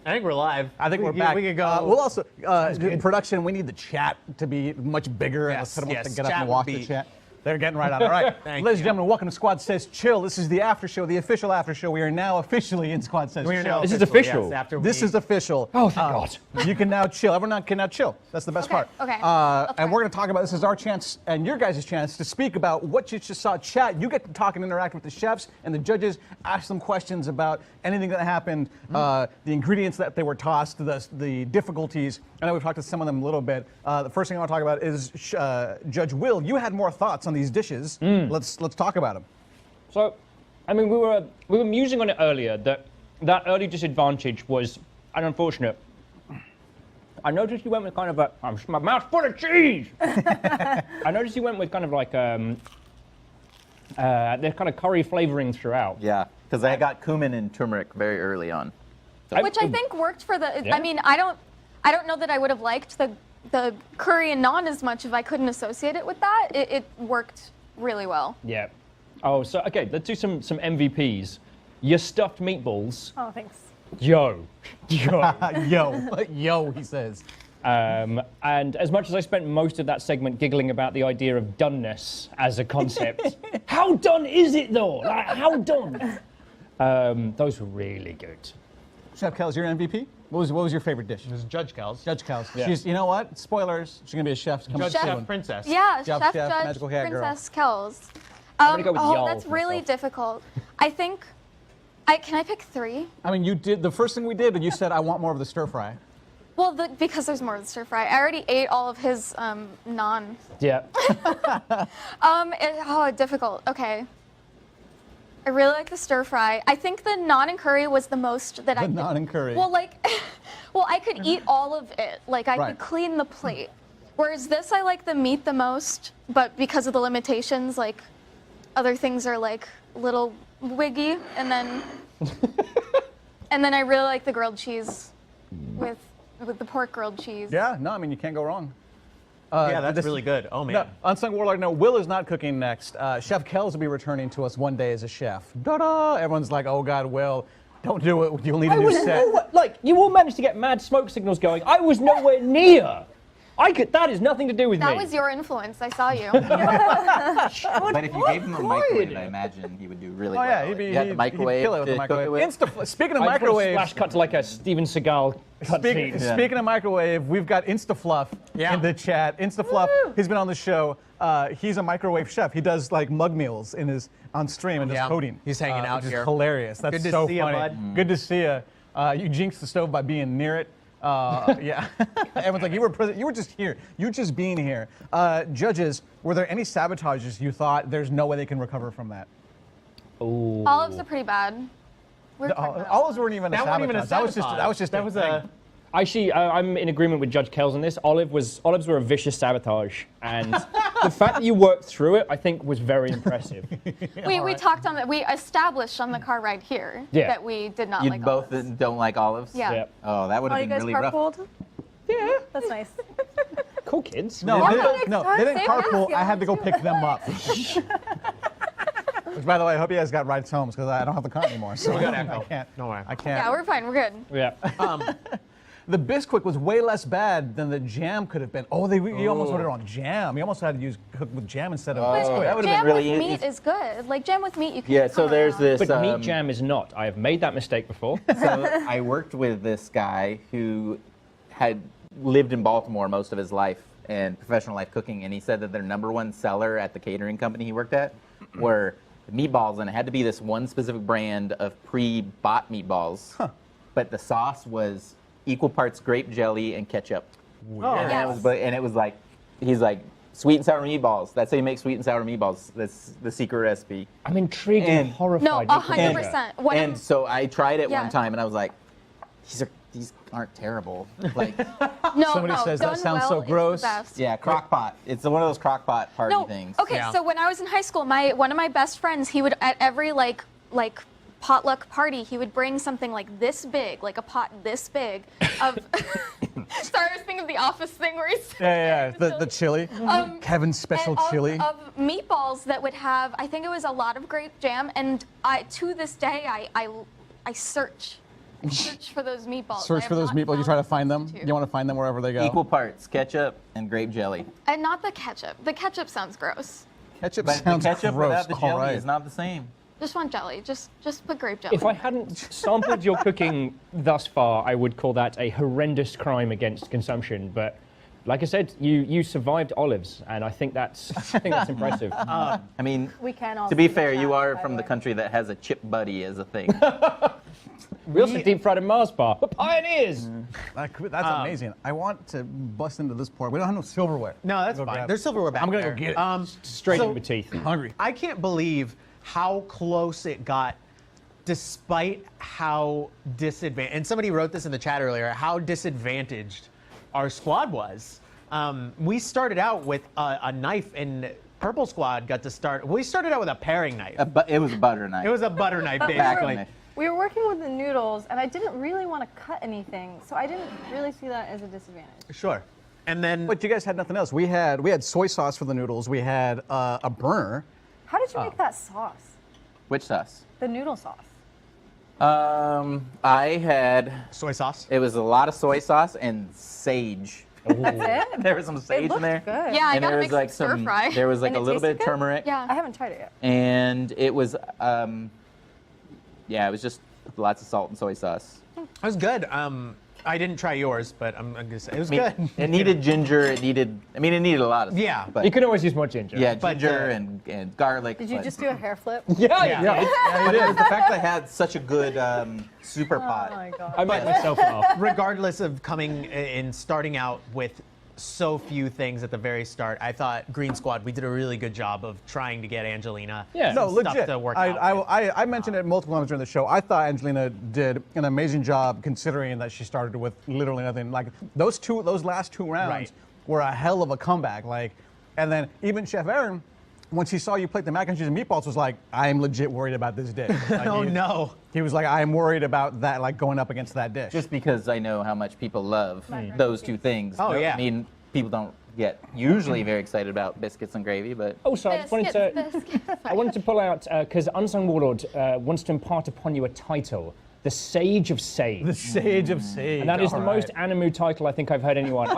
I think we're live. I think we're back. We could go. We'll also, in production, we need the chat to be much bigger. Yes, and let's yes, get up chat and would walk be- the chat. They're getting right on it. All right. Thank Ladies and you. gentlemen, welcome to Squad Says Chill. This is the after show, the official after show. We are now officially in Squad Says We are Chill. now This is officially, official. yes, after This we- is official. Oh, thank God. You can now chill. Everyone can now chill. That's the best Okay, part. okay. And try. we're going to talk about this is our chance and your guys' chance to speak about what you just saw. Chat. You get to talk and interact with the chefs and the judges. Ask them questions about anything that happened, the ingredients that they were tossed, the difficulties. I know we've talked to some of them a little bit. The first thing I want to talk about is Judge Will. You had more thoughts on these dishes. Let's talk about them. So, I mean, we were musing on it earlier that early disadvantage was unfortunate. I noticed you went with kind of a my mouth's full of cheese. I noticed you went with kind of like there's kind of curry flavoring throughout. Yeah, because I got cumin and turmeric very early on. Which I think worked for the. Yeah. I mean, I don't know that I would have liked the curry and naan as much if I couldn't associate it with that. It worked really well. Yeah. Oh, so okay, let's do some MVPs. Your stuffed meatballs. Oh, thanks. Yo. Yo, he says. And as much as I spent most of that segment giggling about the idea of doneness as a concept, how done is it though? Like, how done? Those were really good. Chef Kel's your MVP? What was your favorite dish? This is Judge Kel's. Judge Kel's. Yeah. She's, you know what? Spoilers. She's gonna be a chef. Coming Judge soon. Chef Princess. Yeah, Chef, Chef, Chef, Judge, Magical Cat Girl. Princess Kells. gonna go with y'all That's for really myself. difficult. I think. Can I pick 3? I mean, you did the first thing we did, but you said I want more of the stir fry. Well, because there's more of the stir fry. I already ate all of his naan. Yeah. Difficult. Okay. I really like the stir fry. I think the naan and curry was the most that I The could. naan and curry. Well, I could eat all of it. Like I Right. could clean the plate. Whereas this, I like the meat the most, but because of the limitations, like other things are like a little wiggy, and then I really like the grilled cheese with the pork grilled cheese. Yeah, no, I mean you can't go wrong. Yeah, that's this- really good. Oh man. No, Unsung Warlord, no, Will is not cooking next. Chef Kells will be returning to us one day as a chef. Da-da! Everyone's like, oh God, Will, don't do it. You'll need a I new was set. nowhere, like, you all managed to get mad smoke signals going. I was nowhere near. That is nothing to do with That me. was your influence. I saw you. But if you gave him a microwave, I imagine he would do really Oh well. yeah, he'd be You had the microwave kill it with to the cook microwave. it with? Speaking of I just want to microwaves, Splash cut to like a Steven Seagal cutscene. Speaking of microwave, we've got InstaFluff in the chat. InstaFluff, he's been on the show. He's a microwave chef. He does like mug meals on stream and does Yeah, coding. he's hanging out which is here. hilarious. That's Good to so see ya, funny. bud. Good to see you. You jinxed the stove by being near it. Yeah. Everyone's like, you were just here. You just being here. Judges, were there any sabotages you thought there's no way they can recover from that? Ooh. Olives are pretty bad. We're talking about Olives weren't even a That wasn't sabotage. even a That was just that was a. Actually, I'm in agreement with Judge Kells on this. Olives were a vicious sabotage, and the fact that you worked through it, I think, was very impressive. we talked on that. We established on the car ride here that we did not You like both olives. don't like olives? Yeah. Yep. Oh, that would Oh, have you been guys really rough. carpooled? Yeah. That's nice. Cool kids. No, Yeah, they next didn't, no, time, they didn't save carpool. us, I had to go too. pick them up. Which, by the way, I hope you guys got rides home because I don't have the car anymore. So We got I Echo. can't. Don't worry. I can't. Yeah, we're fine. We're good. Yeah. The Bisquick was way less bad than the jam could have been. Oh, you almost ordered on jam. You almost had to cook with jam instead of Bisquick. that would have Jam been really with easy. meat is good. Like jam with meat, you can. Yeah, so come there's around. this. But meat jam is not. I have made that mistake before. So I worked with this guy who had lived in Baltimore most of his life and professional life cooking, and he said that their #1 seller at the catering company he worked at were meatballs, and it had to be this one specific brand of pre-bought meatballs. But the sauce was equal parts grape jelly and ketchup. And it was like, he's like, sweet and sour meatballs. That's how you make sweet and sour meatballs. That's the secret recipe. I'm intrigued and And- horrified. No, you couldn't do that. 100%. And so I tried it Yeah. one time, and I was like, these aren't terrible. Like, No, Somebody no, says, "That done sounds well so is the gross." best. yeah, crock pot. It's one of those crock pot party No. things. Okay, Yeah. so when I was in high school, one of my best friends, he would at every like potluck party, he would bring something like this big, like a pot this big of. Sorry, I was thinking of the Office thing where he's. Yeah, the chili. Kevin's special and chili. of meatballs that would have, I think it was a lot of grape jam, and to this day I search for those meatballs. Search for those meatballs. You try to find them. You want to find them wherever they go. Equal parts ketchup and grape jelly. And not the ketchup. The ketchup sounds gross. Ketchup But sounds the ketchup gross. without the All jelly right. is not the same. Just want jelly. Just put grape jelly. If I hadn't sampled your cooking thus far, I would call that a horrendous crime against consumption. But like I said, you survived olives, and I think that's impressive. I mean, We can all to be see fair, the you chat, are by from the way. country that has a chip buddy as a thing. We also deep fried a Mars bar. We're pioneers. That's amazing. I want to bust into this part. We don't have no silverware. No, that's Go fine. grab There's it. silverware back I'm gonna there. go get it. Straight So- in with teeth. Hungry. I can't believe how close it got, despite how disadvantaged. And somebody wrote this in the chat earlier. How disadvantaged our squad was. We started out with a knife, and Purple Squad got to start. We started out with a paring knife. It was a butter knife. It was a butter knife, Back basically. knife. We were working with the noodles, and I didn't really want to cut anything, so I didn't really see that as a disadvantage. Sure. And then But you guys had nothing else. We had soy sauce for the noodles. We had a burner. How did you make that sauce? Which sauce? The noodle sauce. I had. soy sauce. It was a lot of soy sauce and sage. That's it? There was some sage It in looked there. good. Yeah, I And gotta there make was like some stir fry. There was like And a it little bit of tasted good? turmeric. Yeah. I haven't tried it yet. And it was, it was just lots of salt and soy sauce. It was good. I didn't try yours, but I'm gonna say it was I mean, good. it needed ginger. It needed a lot of stuff. Yeah. But You could always use more ginger. yeah, but, ginger uh, and garlic. Did you but- just do a hair flip? Yeah, Yeah. yeah. But it was the fact that I had such a good super Oh pot. my god. I made myself laugh. Regardless of coming and starting out with so few things at the very start, I thought Green Squad, we did a really good job of trying to get Angelina Yeah. No, some stuff legit. to work out with. I mentioned it multiple times during the show. I thought Angelina did an amazing job considering that she started with literally nothing. Like those last two rounds Right. were a hell of a comeback. Like, and then even Chef Aaron, when she saw you plate the mac and cheese and meatballs, was like, I am legit worried about this dish. Like, Oh, no. He was like, I am worried about that, like going up against that dish. Just because I know how much people love those two things. Oh, yeah. I mean, people don't get usually very excited about biscuits and gravy, but Also, I just wanted I wanted to pull out, because Unsung Warlord wants to impart upon you a title, The Sage of Sage. the Sage of Sage. And that is the all most right. Animu title I think I've heard anyone.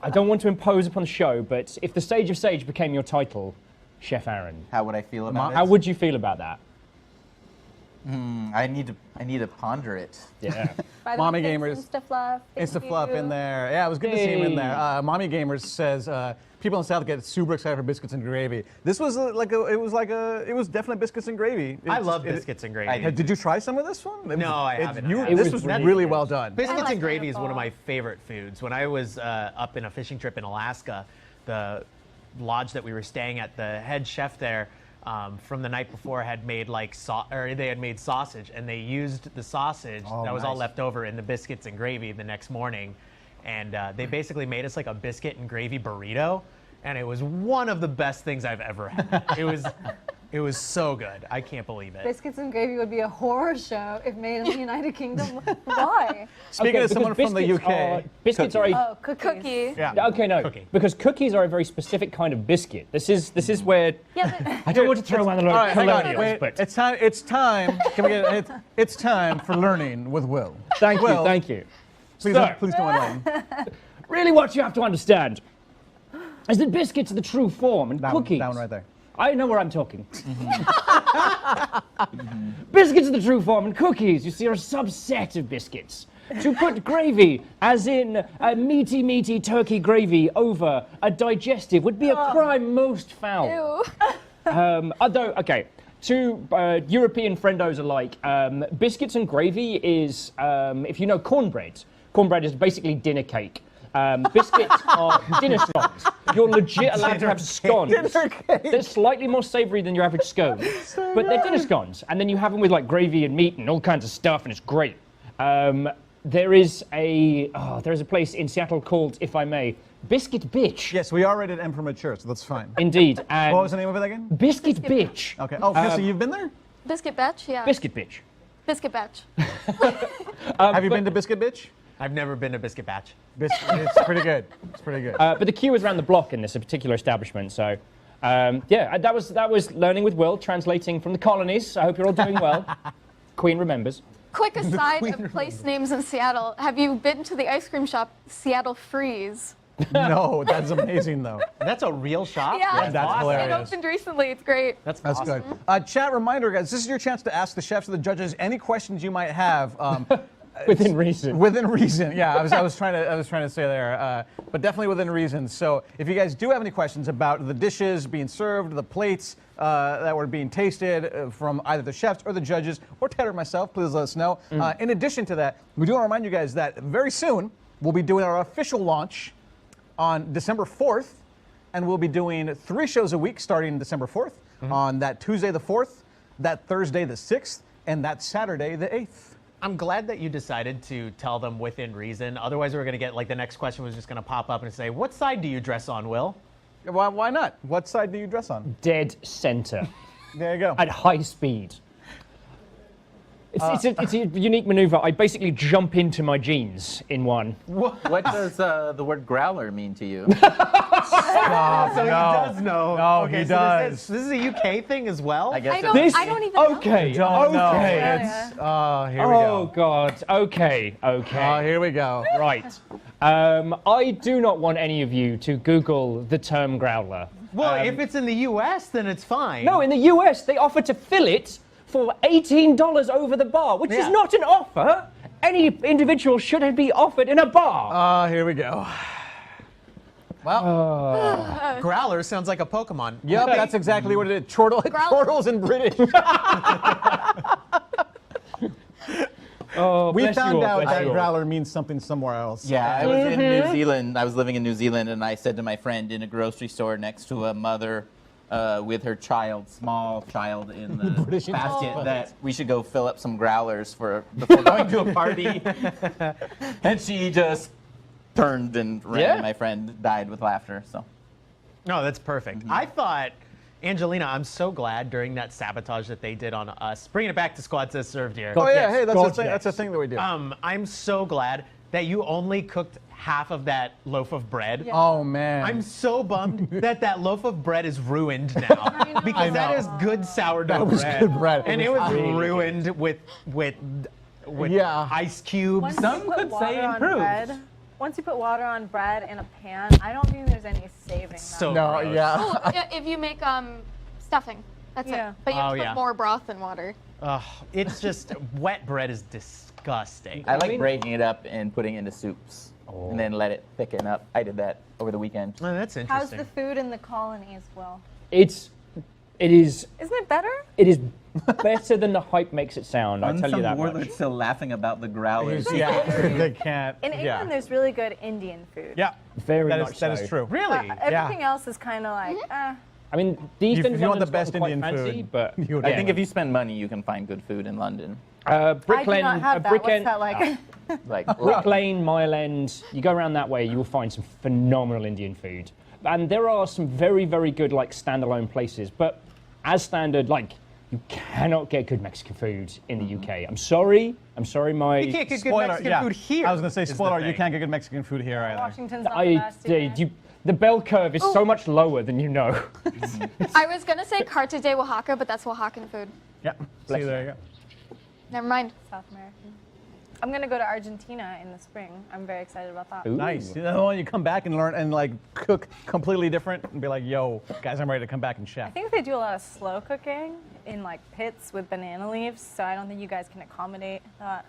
I don't want to impose upon the show, but if the Sage of Sage became your title, Chef Aaron, how would I feel about how it? would you feel about that? I need to ponder it. Yeah. By the Mommy way, thanks, gamers. Instafluff. It's the Thank fluff you. in there. Yeah, it was good to see him in there. Hey. Mommy Gamers says people in the South get super excited for biscuits and gravy. This was it was definitely biscuits and gravy. I It's- love it- biscuits and gravy. I Did you try some of this one? It No, I it's- haven't. you- I haven't. This It was was really really well done. Biscuits I like and gravy is pineapple. one of my favorite foods. When I was up in a fishing trip in Alaska, the lodge that we were staying at, the head chef there from the night before had made like they had made sausage, and they used the sausage that was all left over in the biscuits and gravy the next morning, and they basically made us like a biscuit and gravy burrito, and it was one of the best things I've ever had. It was so good. I can't believe it. Biscuits and gravy would be a horror show if made in the United Kingdom. Why? Speaking of someone from the UK. Biscuits are a Oh, cookies. Yeah. Okay, no, because cookies are a very specific kind of biscuit. This is where I don't want to throw around the All right, hang on. colonials, Wait, but it's time. It's time. Can we get? It's time for learning with Will. thank Will, you. Please, So, please don't enlighten. really, what you have to understand is that biscuits are the true form, and cookies. Down right there. I know where I'm talking. Biscuits are the true form, and cookies, you see, are a subset of biscuits. To put gravy, as in a meaty turkey gravy, over a digestive would be a crime most foul. Ew. Although, okay, to European friendos alike, biscuits and gravy is, if you know cornbread is basically dinner cake. Biscuits are dinner scones. You're legit allowed to have scones. They're slightly more savory than your average scone, but they're dinner scones. And then you have them with like gravy and meat and all kinds of stuff, and it's great. There's a place in Seattle called, if I may, Biscuit Bitch. Yes, we are rated M for mature, so that's fine. Indeed. And What was the name of it again? Biscuit Bitch. Okay. Oh, so you've been there? Biscuit batch, yeah. Biscuit Bitch. Biscuit batch. Have you been to Biscuit Bitch? I've never been to Biscuit Batch. It's pretty good. It's pretty good. But the queue is around the block in this particular establishment, so that was learning with Will, translating from the colonies. I hope you're all doing well. Queen remembers. Quick aside of place names in Seattle. Have you been to the ice cream shop Seattle Freeze? No, that's amazing though. That's a real shop? Yeah, that's it hilarious. opened recently. It's great. That's That's awesome. good. Chat reminder, guys. This is your chance to ask the chefs or the judges any questions you might have. Within reason. Within reason, yeah. I was trying to say there, but definitely within reason. So if you guys do have any questions about the dishes being served, the plates that were being tasted from either the chefs or the judges, or Ted or myself, please let us know. In addition to that, we do want to remind you guys that very soon we'll be doing our official launch on December 4th, and we'll be doing 3 shows a week starting December 4th, on that Tuesday the 4th, that Thursday the 6th, and that Saturday the 8th. I'm glad that you decided to tell them within reason. Otherwise, we were going to get, like, the next question was just going to pop up and say, what side do you dress on, Will? Why not? What side do you dress on? Dead center. There you go. At high speed. It's a unique maneuver. I basically jump into my jeans in one. What does the word growler mean to you? Stop. So he does know. No, Okay, he so does. This is a UK thing as well? I guess I it's don't even know. Okay. Don't know. Okay. It's, here we Oh go. God. Okay. Oh, here we go. Right. I do not want any of you to Google the term growler. Well, if it's in the US, then it's fine. No, in the US, they offer to fill it for $18 over the bar, which Yeah. is not an offer. Any individual should be offered in a bar. Here we go. Well, Growler sounds like a Pokemon. Yep, that's exactly what it is. Chortles in British. Oh, We bless you found all, out bless that you all. growler means something somewhere else. Yeah, I was in New Zealand. I was living in New Zealand, and I said to my friend in a grocery store next to a mother with her small child in the basket, that we should go fill up some growlers before going to a party. And she just turned and ran, Yeah. and my friend died with laughter. So. No, that's perfect. I thought, Angelina, I'm so glad during that sabotage that they did on us, bringing it back to SquadSays served here. Oh yeah, Yes, hey, that's God, a thing. yes. That's a thing that we do. I'm so glad that you only cooked half of that loaf of bread. Oh man. I'm so bummed that loaf of bread is ruined now because that is good sourdough was bread. good bread. And It it was was really ruined with Yeah. ice cubes. Once you put could say water on improved. bread, once you put water on bread in a pan, I don't think there's any saving that. So no, gross. yeah. Oh, yeah, if you make stuffing, that's Yeah. it. But you have Oh, to put yeah. more broth than water. Ugh, it's just wet bread is disgusting. I like breaking it up and putting it into soups, and then let it thicken up. I did that over the weekend. Oh, that's How's interesting. the food in the colonies, Will? It is Isn't it better? better than the hype makes it sound. I tell you that much. still laughing about the growlers. Yeah, they can't. In England, there's really good Indian food. Yeah, Very that much is that so. is true. Really? Everything else is kind of like, I mean, these If days you want the London's best gotten quite Indian fancy, food, but you would I Yeah. think if you spend money, you can find good food in London. Brick I do Lane, not have that. Brick What's End, that like? Like, Brick Lane, Mile End. You go around that way, you will find some phenomenal Indian food, and there are some very, very good like standalone places. But as standard, like you cannot get good Mexican food in the UK. I'm sorry, my. You can't get good Spoiler, Mexican yeah. food here. I was going to say, is the spoiler, you thing. can't get good Mexican food here either. Washington's not the best. The bell curve is so much lower than you know. I was gonna say Carta de Oaxaca, but that's Oaxacan food. Yeah. See, there you go. Never mind. South American. I'm going to go to Argentina in the spring. I'm very excited about that. Ooh. Nice. You know, you come back and learn and like cook completely different and be like, yo, guys, I'm ready to come back and I chef. think they do a lot of slow cooking in like pits with banana leaves, so I don't think you guys can accommodate that.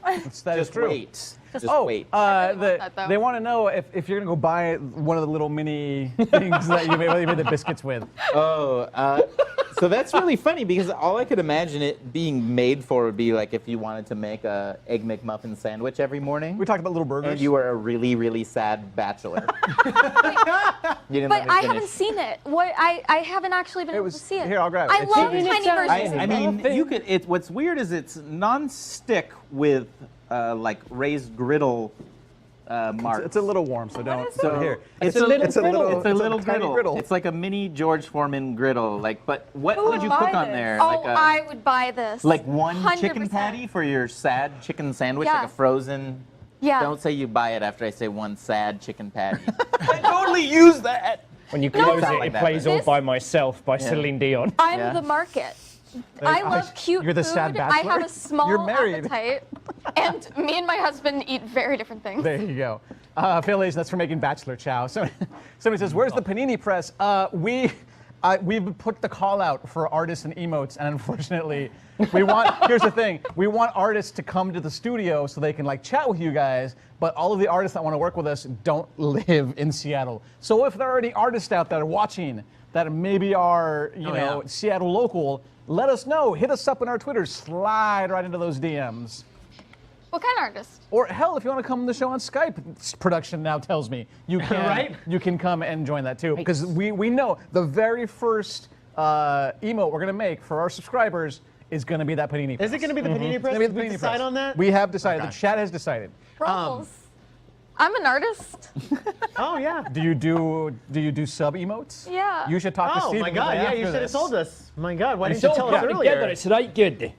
That is just true. wait. Just Oh, wait. I really want that, though. they want to know if you're gonna go buy one of the little mini things that you made the biscuits with. Oh, so that's really funny because all I could imagine it being made for would be like if you wanted to make a Egg McMuffin sandwich every morning. We talked about little burgers. And you were a really, really sad bachelor. You didn't But let me I finish. haven't seen it. What I haven't actually been able to see it. Here, I'll grab it. I It's- love it's- tiny versions. I mean, you could. What's weird is it's non-stick with like raised griddle marks. It's a little warm, so don't. So here, it's a little griddle. It's a little tiny griddle. It's like a mini George Foreman griddle. Like, but what Who would you would cook buy on this? there? Oh, Like I would buy this. like one chicken 100%. patty for your sad chicken sandwich, Yeah. like a frozen. Yeah. Don't say you buy it after I say one sad chicken patty. I totally use that. When you close Not it, like it that, plays but- All by Myself by Celine Dion. I'm Yeah. the market. I love cute You're the food. sad I have bachelor? a small You're married. appetite, and me and my husband eat very different things. There you go. Phil, that's for making bachelor chow. So, somebody says, "Where's the panini press?" We've put the call out for artists and emotes, and unfortunately, we want. Here's the thing: we want artists to come to the studio so they can like chat with you guys. But all of the artists that want to work with us don't live in Seattle. So if there are any artists out there watching that maybe are yeah. Seattle local, let us know. Hit us up on our Twitter. Slide right into those DMs. What kind of artist? Or hell, if you want to come on the show on Skype, production now tells me you can. Right? You can come and join that too, because we know the very first emote we're gonna make for our subscribers is gonna be that panini press. Is it going to be the panini press? It's gonna be Did the we panini decide press. on that? We have decided. Okay. The chat has decided. Rolls. I'm an artist. Oh yeah. Do you do sub emotes? Yeah. You should talk to Oh Steven. my God! Yeah, after you should have this. told us. My God, why didn't you So tell us put earlier? together, it's right good.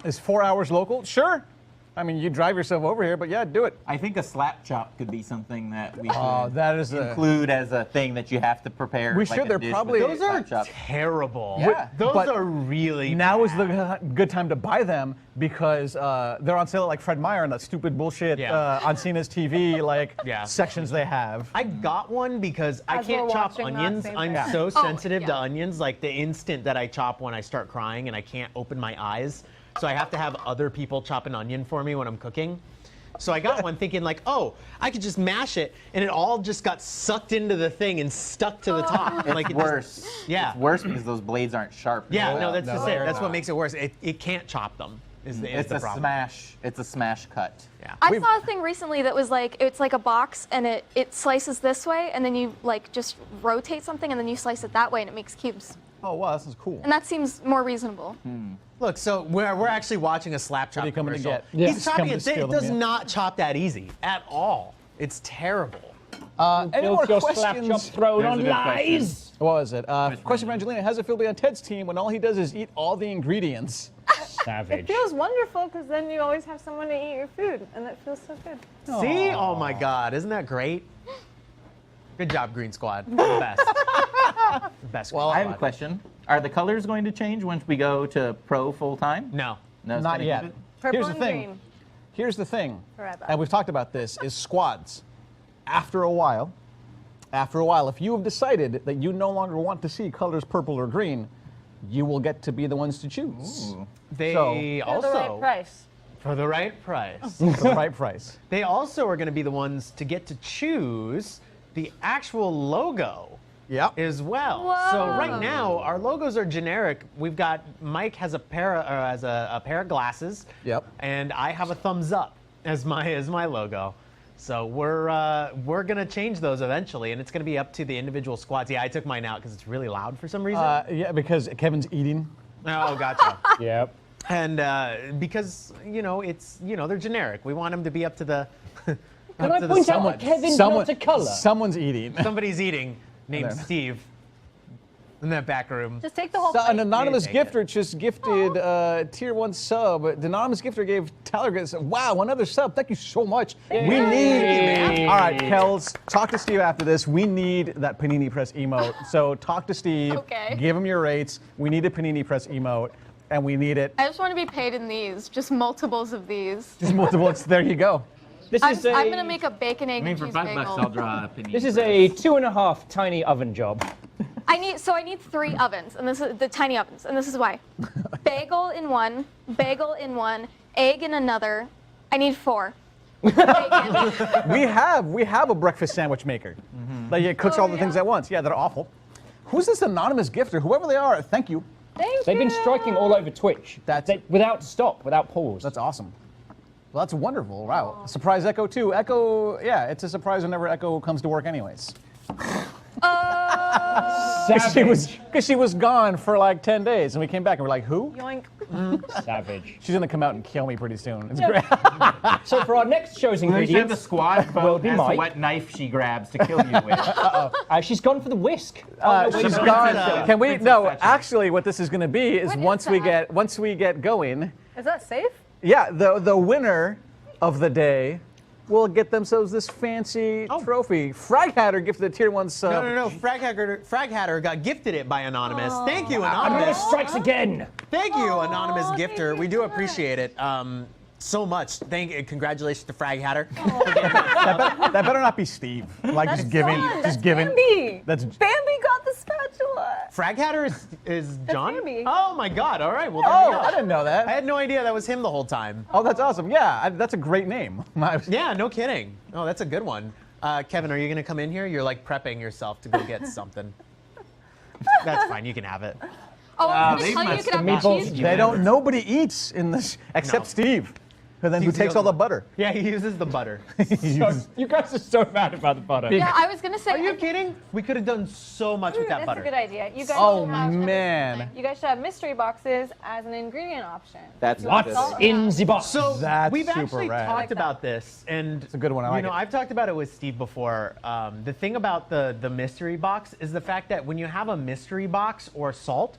Is 4 hours local? Sure. I mean, you drive yourself over here, but yeah, do it. I think a slap chop could be something that we Oh, should that is a. include as a thing that you have to prepare. We like should, a they're dish probably- with a Those are slap chop. terrible. Yeah. Those But are really. Now is the good time to buy them because they're on sale at like Fred Meyer and that stupid bullshit Yeah. on Cena's TV like Yeah. sections they have. I got one because I As can't we're chop watching that, onions. same I'm thing. so sensitive to yeah. onions. Like the instant that I chop one, I start crying and I can't open my eyes. So I have to have other people chop an onion for me when I'm cooking. So I got one thinking like, oh, I could just mash it, and it all just got sucked into the thing and stuck to the top. It's like it worse. Yeah. It's worse because those blades aren't sharp. Yeah, enough. no, that's just it. they're That's what not. makes it worse. It can't chop them. Is It's the a problem. smash. It's a smash cut. Yeah. I saw a thing recently that was like it's like a box and it slices this way and then you like just rotate something and then you slice it that way and it makes cubes. Oh wow, this is cool. And that seems more reasonable. Look, so we're actually watching a slap chop are you coming to commercial. get? Yeah. He's Just chopping come to it. steal It them, does yeah. not chop that easy at all. It's terrible. Any more Built your slap chop questions? throne There's on a good question. lies. What was it? Question from Angelina: How's it feel to be on Ted's team when all he does is eat all the ingredients? Savage. It feels wonderful because then you always have someone to eat your food, and it feels so good. See? Oh my God, isn't that great? Good job, Green Squad. You're the best. The best. Well, I have a Squad. question. Are the colors going to change once we go to pro full time? No. No, it's Not gonna yet. keep it? Purple Here's the and thing. green. Here's the thing, Forever. and we've talked about this: is squads. After a while, if you have decided that you no longer want to see colors purple or green, you will get to be the ones to choose They So- For also the right price. for the right price. for the right price. They also are going to be the ones to get to choose the actual logo Yep. as well. So right now our logos are generic. We've got Mike has a pair of glasses. Yep. And I have a thumbs up as my logo. So we're gonna change those eventually, and it's gonna be up to the individual squads. Yeah, I took mine out because it's really loud for some reason. Yeah, because Kevin's eating. Oh, gotcha. Yep. And because they're generic. We want them to be up to the. Can I point out that Kevin's not a colour? Someone's eating. Somebody's eating, named Steve, in that back room. Just take the whole So, an plate. anonymous gifter just gifted tier 1 sub. The anonymous gifter gave Tyler, wow, another sub. Thank you so much. We need. All right, Kels, talk to Steve after this. We need that Panini Press emote. So talk to Steve. Okay. Give him your rates. We need a Panini Press emote, and we need it. I just want to be paid in these, just multiples of these. Just multiple. There you go. This I'm is gonna make a bacon, egg, and For cheese $5, bagel. I'll draw a Panini This is Press. a 2.5 tiny oven job. I need 3 ovens, and this is the tiny ovens, and this is why. Bagel in one, egg in another. I need 4. Bacon. We have a breakfast sandwich maker. Like it cooks all the things at once. Yeah, they're awful. Who's this anonymous gifter? Whoever they are, thank you. Thank They've you. been striking all over Twitch. Without stop, without pause. That's awesome. Well, that's wonderful. Wow. Surprise Echo too. Echo, yeah, it's a surprise whenever Echo comes to work anyways. Because she was gone for like 10 days, and we came back and we're like, who? Yoink. Savage. She's gonna come out and kill me pretty soon. It's great. So for our next show's We should have the ingredients, squad vote Will be as to Mike. what knife she grabs to kill you with. she's gone for the whisk. She's gone. Can we? No, actually, what this is gonna be is once we get going. Is that safe? Yeah, the winner of the day will get themselves this fancy trophy. Frag Hatter gifted the tier 1 sub. No. Frag Hatter got gifted it by Anonymous. Thank you, Anonymous. Anonymous strikes again. Thank you, Anonymous Aw, gifter. thank you We do so much. appreciate it so much. Congratulations to Frag Hatter. That better not be Steve. Like That's just giving, John. just That's giving. Bambi. That's Bambi got the spatula. Frag Hatter is John? Bambi. Oh my God! All right. Well, there you go. I didn't know I that. had no idea that was him the whole time. Oh, that's awesome. Yeah, that's a great name. Yeah, no kidding. Oh, that's a good one. Kevin, are you gonna come in here? You're like prepping yourself to go get something. That's fine. You can have it. Oh, I was they gonna tell you you must could have have the meatballs. cheese. They don't. Nobody eats in this except No. Steve, who Steve's takes the all the only butter. Yeah, he uses the butter. You guys are so bad about the butter. Yeah, I was gonna say. Are you kidding? We could have done so much with that That's butter. a good idea. You guys Oh should have, man, you guys should have mystery boxes as an ingredient option. That's What's good. in the box? So That's we've super actually rad. I talked like that. about this, and it's a good one, I like it. I've talked about it with Steve before. The thing about the mystery box is the fact that when you have a mystery box or salt,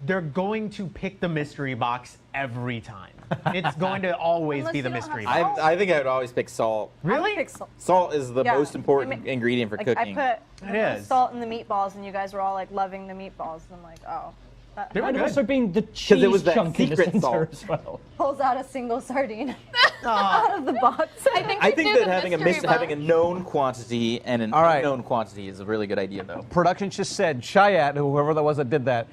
they're going to pick the mystery box every time. It's going to always Unless be the you don't mystery have box. I think I would always pick salt. Really? Salt is the Yeah. most important I mean, ingredient for Like cooking. I put It the is. salt in the meatballs, and you guys were all like loving the meatballs. And I'm like, oh. That They were and good. also being the cheese it was that chunk in the secret center salt. as well. Pulls out a single sardine out of the box. I think I we think do that the having mystery having a box. known quantity and an All right. unknown quantity is a really good idea, though. production just said, Chayat, whoever that was that did that,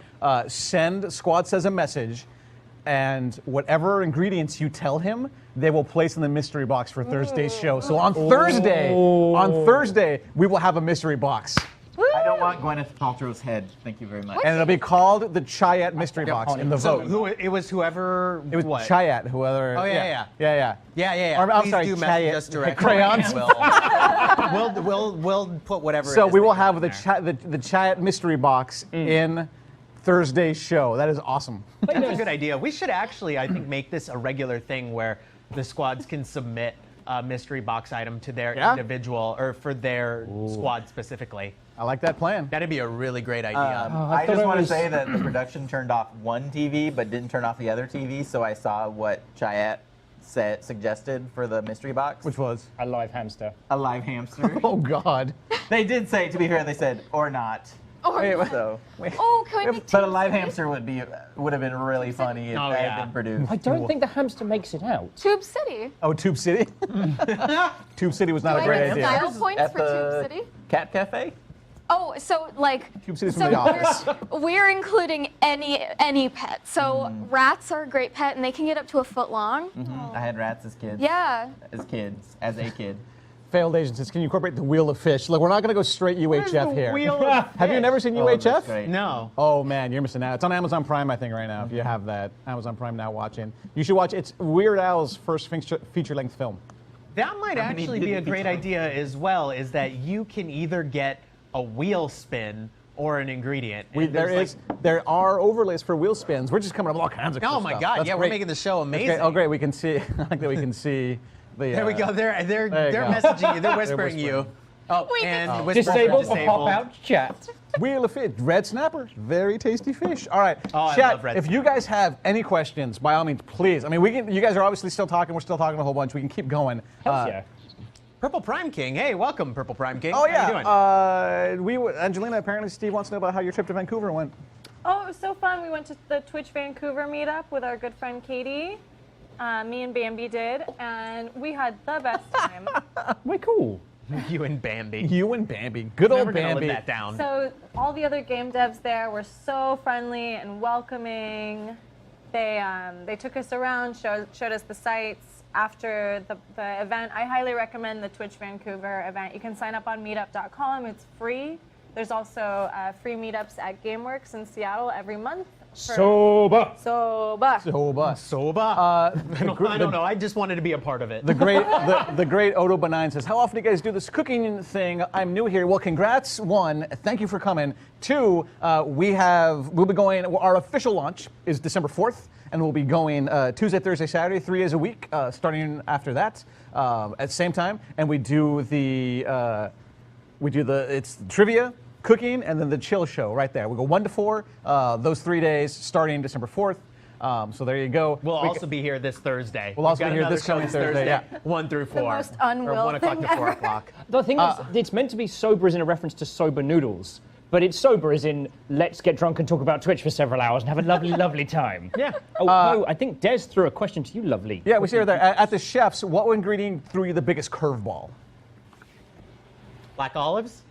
send SquadSays a message, and whatever ingredients you tell him, they will place in the mystery box for Thursday's show. So on Thursday, we will have a mystery box. I don't want Gwyneth Paltrow's head. Thank you very much. And it'll be called the Chayat mystery box in the So vote. it was whoever. It was what? Chayat, whoever. Oh, yeah. Yeah. Or, I'm Please sorry, do message Chayat. us directly. Crayons. We'll put whatever. So it is we will that have in the there. the Chayat mystery box in Thursday's show. That is awesome. That's a good idea. We should actually, I think, make this a regular thing where the squads can submit a mystery box item to their individual or for their squad specifically. I like that plan. That'd be a really great idea. I thought just it want to was- say that the production turned off one TV but didn't turn off the other TV, so I saw what Chayat suggested for the mystery box. Which was? A live hamster. a live hamster. Oh God. They did say, to be fair, they said or not. So, Oh, can we make but a live hamster would have been really funny if Oh, that yeah. had been produced. I don't think the hamster makes it out. Tube City? Oh, Tube City. Tube City was not Do a I great get idea. style points At for the Tube City? Cat Cafe? Oh, so like, Tube City's so from the office. we're including any pet. So rats are a great pet, and they can get up to a foot long. I had rats as kids. Yeah. As a kid. Failed agencies. Can you incorporate the Wheel of Fish? Look, we're not going to go straight UHF here. Have you never seen Oh, that's UHF? great. No. Oh man, you're missing out. It's on Amazon Prime, I think, right now. If you have that, Amazon Prime now watching. You should watch. It's Weird Al's first feature-length film. That might actually be a great idea as well, is that you can either get a wheel spin or an ingredient. And There are overlays for wheel spins. We're just coming up with all kinds of cool Oh my stuff. God, That's yeah, great. we're making the show amazing. Okay. Oh great, we can see, I like that we can see the... There we go, they're you messaging you, they're whispering whispering. you. Oh, Wait, and whisper for Disabled for disabled. pop-out chat. Wheel of fish, red snapper, very tasty fish. All right, Oh, I chat, love red if you guys have any questions, by all means, please. I mean, you guys are obviously still talking, we're still talking a whole bunch, we can keep going. Hell yeah. Purple Prime King, hey, welcome, Purple Prime King. Oh How you doing? yeah, Angelina, apparently Steve wants to know about how your trip to Vancouver went. Oh, it was so fun. We went to the Twitch Vancouver meetup with our good friend Katie. Me and Bambi did, and we had the best time. Way cool. You and Bambi. You and Bambi, good old Never gonna Bambi. live that down. So all the other game devs there were so friendly and welcoming. They took us around, showed us the sites. After the event, I highly recommend the Twitch Vancouver event. You can sign up on meetup.com. It's free. There's also free meetups at GameWorks in Seattle every month. Soba. Soba. Soba? I don't know. I just wanted to be a part of it. The great Odo Benign says, how often do you guys do this cooking thing? I'm new here. Well, congrats. One, thank you for coming. Two, we'll be going, our official launch is December 4th, and we'll be going Tuesday, Thursday, Saturday, 3 days a week, starting after that at the same time. And we do it's trivia, cooking, and then the chill show right there. We go 1 to 4, those 3 days starting December 4th. So there you go. We'll also be here this Thursday. We'll also We've got be here another this show coming Thursday, yeah. 1 through 4. most or unreal 1 o'clock thing to 4 ever. o'clock. The thing is, it's meant to be sober as in a reference to soba noodles. But it's sober as in, let's get drunk and talk about Twitch for several hours and have a lovely, lovely time. Yeah. Oh, no, I think Des threw a question to you, lovely. Yeah, we see her there. At the chefs, what ingredient threw you the biggest curveball? Black olives?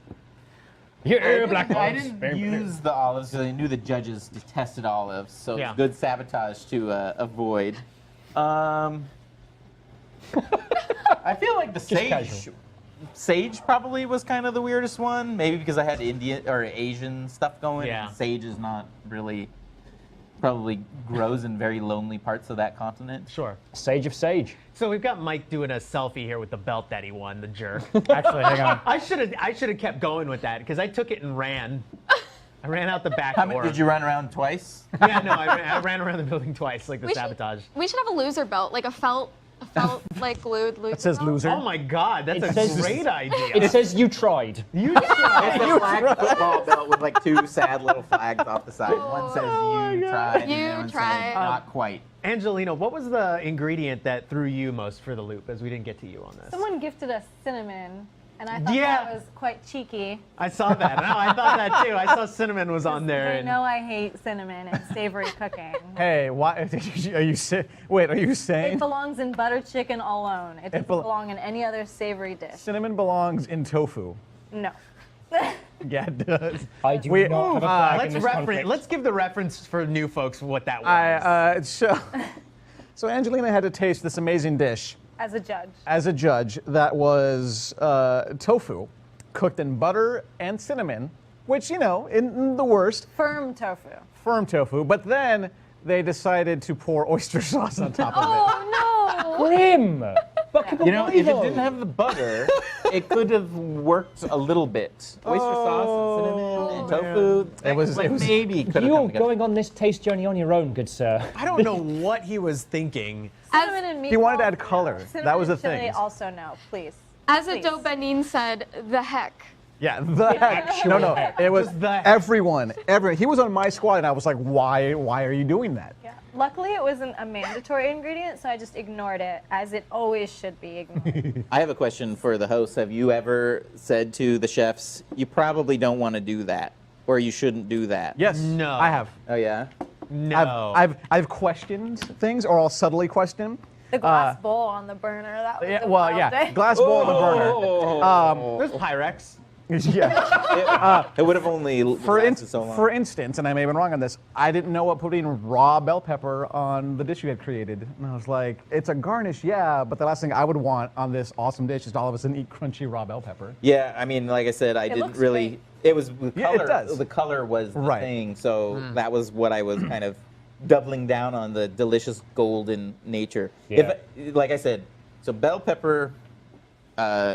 Yeah, black I olives. didn't use the olives because I knew the judges detested olives, so Yeah. it's good sabotage to avoid. I feel like the casual. sage probably was kind of the weirdest one. Maybe because I had Indian or Asian stuff going. Yeah. And sage is not really, probably grows in very lonely parts of that continent. Sure. Sage of Sage. So we've got Mike doing a selfie here with the belt that he won, the jerk. Actually, hang on. I should have kept going with that because I took it and ran. I ran out the back How door. many, did you run around twice? Yeah, no, I ran around the building twice, like the sabotage. We should have a loser belt, like a felt like glued loser. It says belt. loser. Oh my God, that's It a says- great idea. It says you tried. You tried. It's a flag football belt with like 2 sad little flags off the side. One says you tried, and You the other one tried. says not quite. Angelina, what was the ingredient that threw you most for the loop, as we didn't get to you on this? Someone gifted us cinnamon, and I thought Yeah. that was quite cheeky. I saw that. No, I thought that too. I saw cinnamon was on there. They And know I hate cinnamon and savory cooking. Hey, why are you saying? Wait, are you It saying belongs in butter chicken alone. It doesn't belong in any other savory dish. cinnamon belongs in tofu? No. Yeah, it does. I do We- not have a flag in let's this reference. conflict. Let's give the reference for new folks what that was. So Angelina had to taste this amazing dish As a judge. as a judge that was tofu, cooked in butter and cinnamon, which in the worst, Firm tofu. firm tofu. But then they decided to pour oyster sauce on top of it. Oh no! Grim. But You know, if it didn't have the butter, it could have worked a little bit. Oyster sauce and cinnamon and tofu. It was- like, it was- maybe could have You're come together. going on this taste journey on your own, good sir. I don't know what he was thinking. Cinnamon and meatballs. He wanted to add color. Cinnamon That was the and chili thing. Also no, please. As Please. Ado Benin said, the heck. Yeah, the heck. No, it was Just the heck. everyone. He was on my squad, and I was like, why are you doing that? Yeah. Luckily, it wasn't a mandatory ingredient, so I just ignored it, as it always should be ignored. I have a question for the hosts. Have you ever said to the chefs, you probably don't want to do that, or you shouldn't do that? Yes, No. I have. Oh, yeah? No. I've questioned things, or I'll subtly question. The glass bowl on the burner, that was a Well, wild yeah, day. glass bowl on the burner. There's Pyrex. Yeah. It would have only lasted so long. For instance, and I may have been wrong on this, I didn't know what putting raw bell pepper on the dish you had created. And I was like, it's a garnish, yeah, but the last thing I would want on this awesome dish is to all of a sudden eat crunchy raw bell pepper. Yeah, I mean, like I said, I didn't looks really. great. It was the Yeah, it color. does. The color was the Right. thing, so that was what I was kind of doubling down on, the delicious golden nature. Yeah. If, like I said, so bell pepper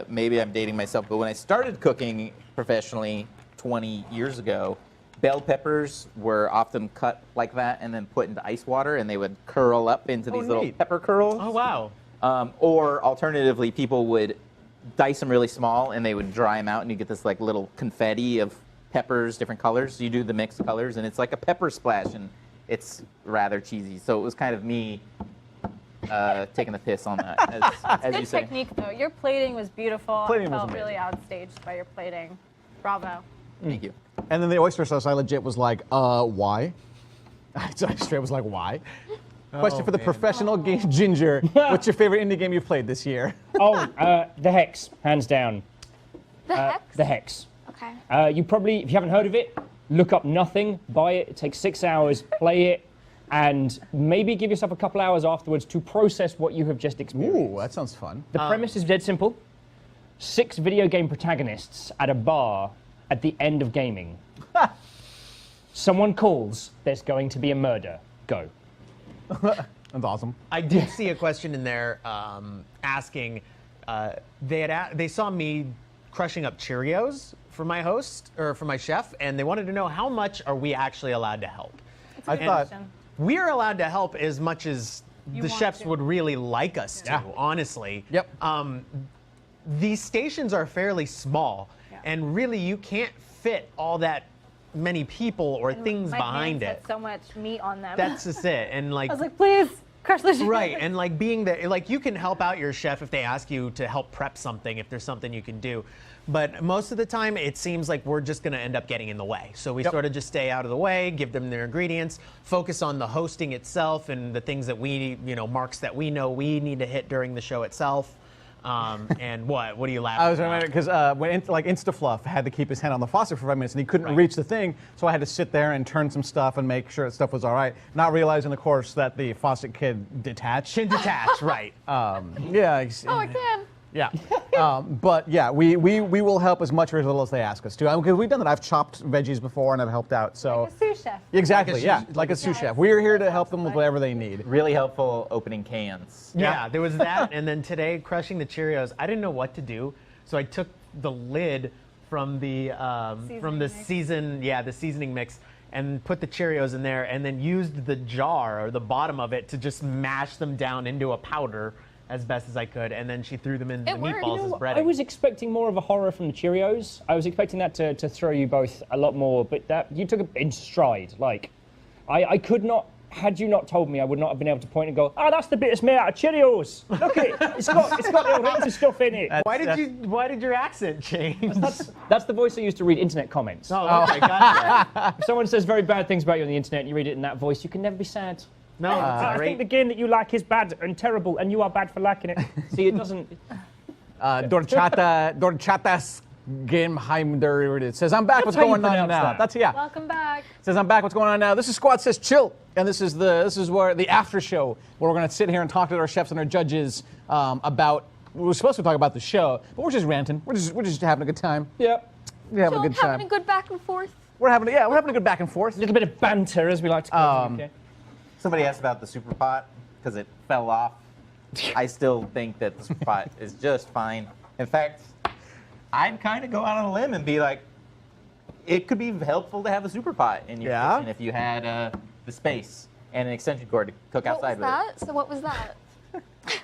maybe I'm dating myself, but when I started cooking professionally 20 years ago, bell peppers were often cut like that and then put into ice water, and they would curl up into these little neat. pepper curls. Oh, wow. Or alternatively, people would dice them really small, and they would dry them out, and you get this like little confetti of peppers, different colors. So you do the mixed colors, and it's like a pepper splash, and it's rather cheesy. So it was kind of me taking the piss on that, as you Good say. technique, though. Your plating was beautiful. Plating I was felt amazing. really outstaged by your plating. Bravo. Thank you. And then the oyster sauce, I legit was like, why? I straight was like, why? Question for the professional game Ginger. What's your favorite indie game you've played this year? Oh, the Hex, hands down. The Hex? The Hex. Okay. You probably, if you haven't heard of it, look up Nothing, buy it. It takes 6 hours, play it, and maybe give yourself a couple hours afterwards to process what you have just experienced. Ooh, that sounds fun. The premise is dead simple. 6 video game protagonists at a bar at the end of gaming. Someone calls, there's going to be a murder. Go. That's awesome. I did see a question in there asking, they saw me crushing up Cheerios for my host, or for my chef, and they wanted to know how much are we actually allowed to help? I thought, We're allowed to help as much as the want chefs to. would really like us to, honestly. Yep. These stations are fairly small, and really you can't fit all that many people or things My behind hands it. had so much meat on them. That's just it. And like, I was like, please, crush the chicken. right, and like being there, like you can help out your chef if they ask you to help prep something, if there's something you can do. But most of the time, it seems like we're just going to end up getting in the way. So we sort of just stay out of the way, give them their ingredients, focus on the hosting itself and the things that we, marks that we know we need to hit during the show itself. And what do you laugh at? I was reminded because when InstaFluff had to keep his hand on the faucet for 5 minutes and he couldn't reach the thing, so I had to sit there and turn some stuff and make sure that stuff was all right, not realizing, of course, that the faucet kid detached. Chin detach, right. Yeah. Oh, I can. Yeah. But yeah, we will help as much or as little as they ask us to. Because we've done that. I've chopped veggies before and I've helped out. So Like a sous chef. exactly, like a sous chef. We're here to help them with whatever they need. Really helpful opening cans. Yeah, there was that, and then today, crushing the Cheerios, I didn't know what to do, so I took the lid from the seasoning mix, and put the Cheerios in there, and then used the jar or the bottom of it to just mash them down into a powder as best as I could, and then she threw them in the It worked. meatballs as breading. I was expecting more of a horror from the Cheerios. I was expecting that to throw you both a lot more, but that you took it in stride. Like, I could not. Had you not told me, I would not have been able to point and go, that's the bit that's made out of Cheerios. Look it, it's got the old range of stuff in it. Why did your accent change? That's the voice I used to read internet comments. Oh, okay, gotcha. If someone says very bad things about you on the internet and you read it in that voice, you can never be sad. No, I it's think the great. game that you like is bad and terrible, and you are bad for liking it. See, it doesn't. Dorchatas Gameheimder. It says, I'm back. What's how you going on pronounce now? that. That's yeah. Welcome back. Says I'm back. What's going on now? This is Squad Says Chill, and this is where the after show where we're going to sit here and talk to our chefs and our judges about. We're supposed to talk about the show, but we're just ranting. We're just having a good time. Yep. We're having a Still good time. having a good back and forth. We're having a good back and forth. A little bit of banter, as we like to call it. Okay. Somebody asked about the super pot because it fell off. I still think that the super pot is just fine. In fact, I'd kind of go out on a limb and be like, it could be helpful to have a super pot in your kitchen if you had the space and an extension cord to cook What was outside with. that? So what was that?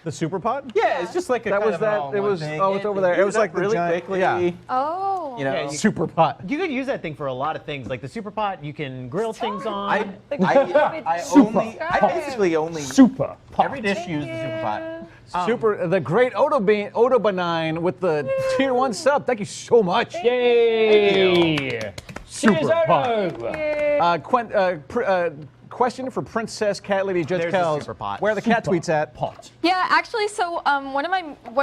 The super pot? Yeah, it's just like a That kind was of an that. all-in-one It was. thing. Oh, it's over there. It was heats up like the really giant, quickly. Yeah. Oh. You know, Super pot. You could use that thing for a lot of things, like the super pot. You can grill things on. I basically only Super pot. every dish uses the super pot. Super. The great Odo Benign with the tier 1 sub. Thank you so much. Yay! Super Cheers, pot. Question for Princess Cat Lady Judge There's the Kells. super pot. Where are the cat tweets at? Pot. Yeah, actually, so one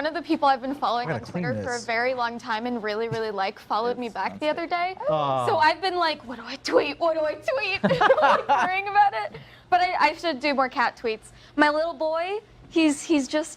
of the people I've been following on gotta clean Twitter for a this. very long time and really like followed me back the other day. So I've been like, what do I tweet? What do I tweet? like worrying about it. But I should do more cat tweets. My little boy, he's such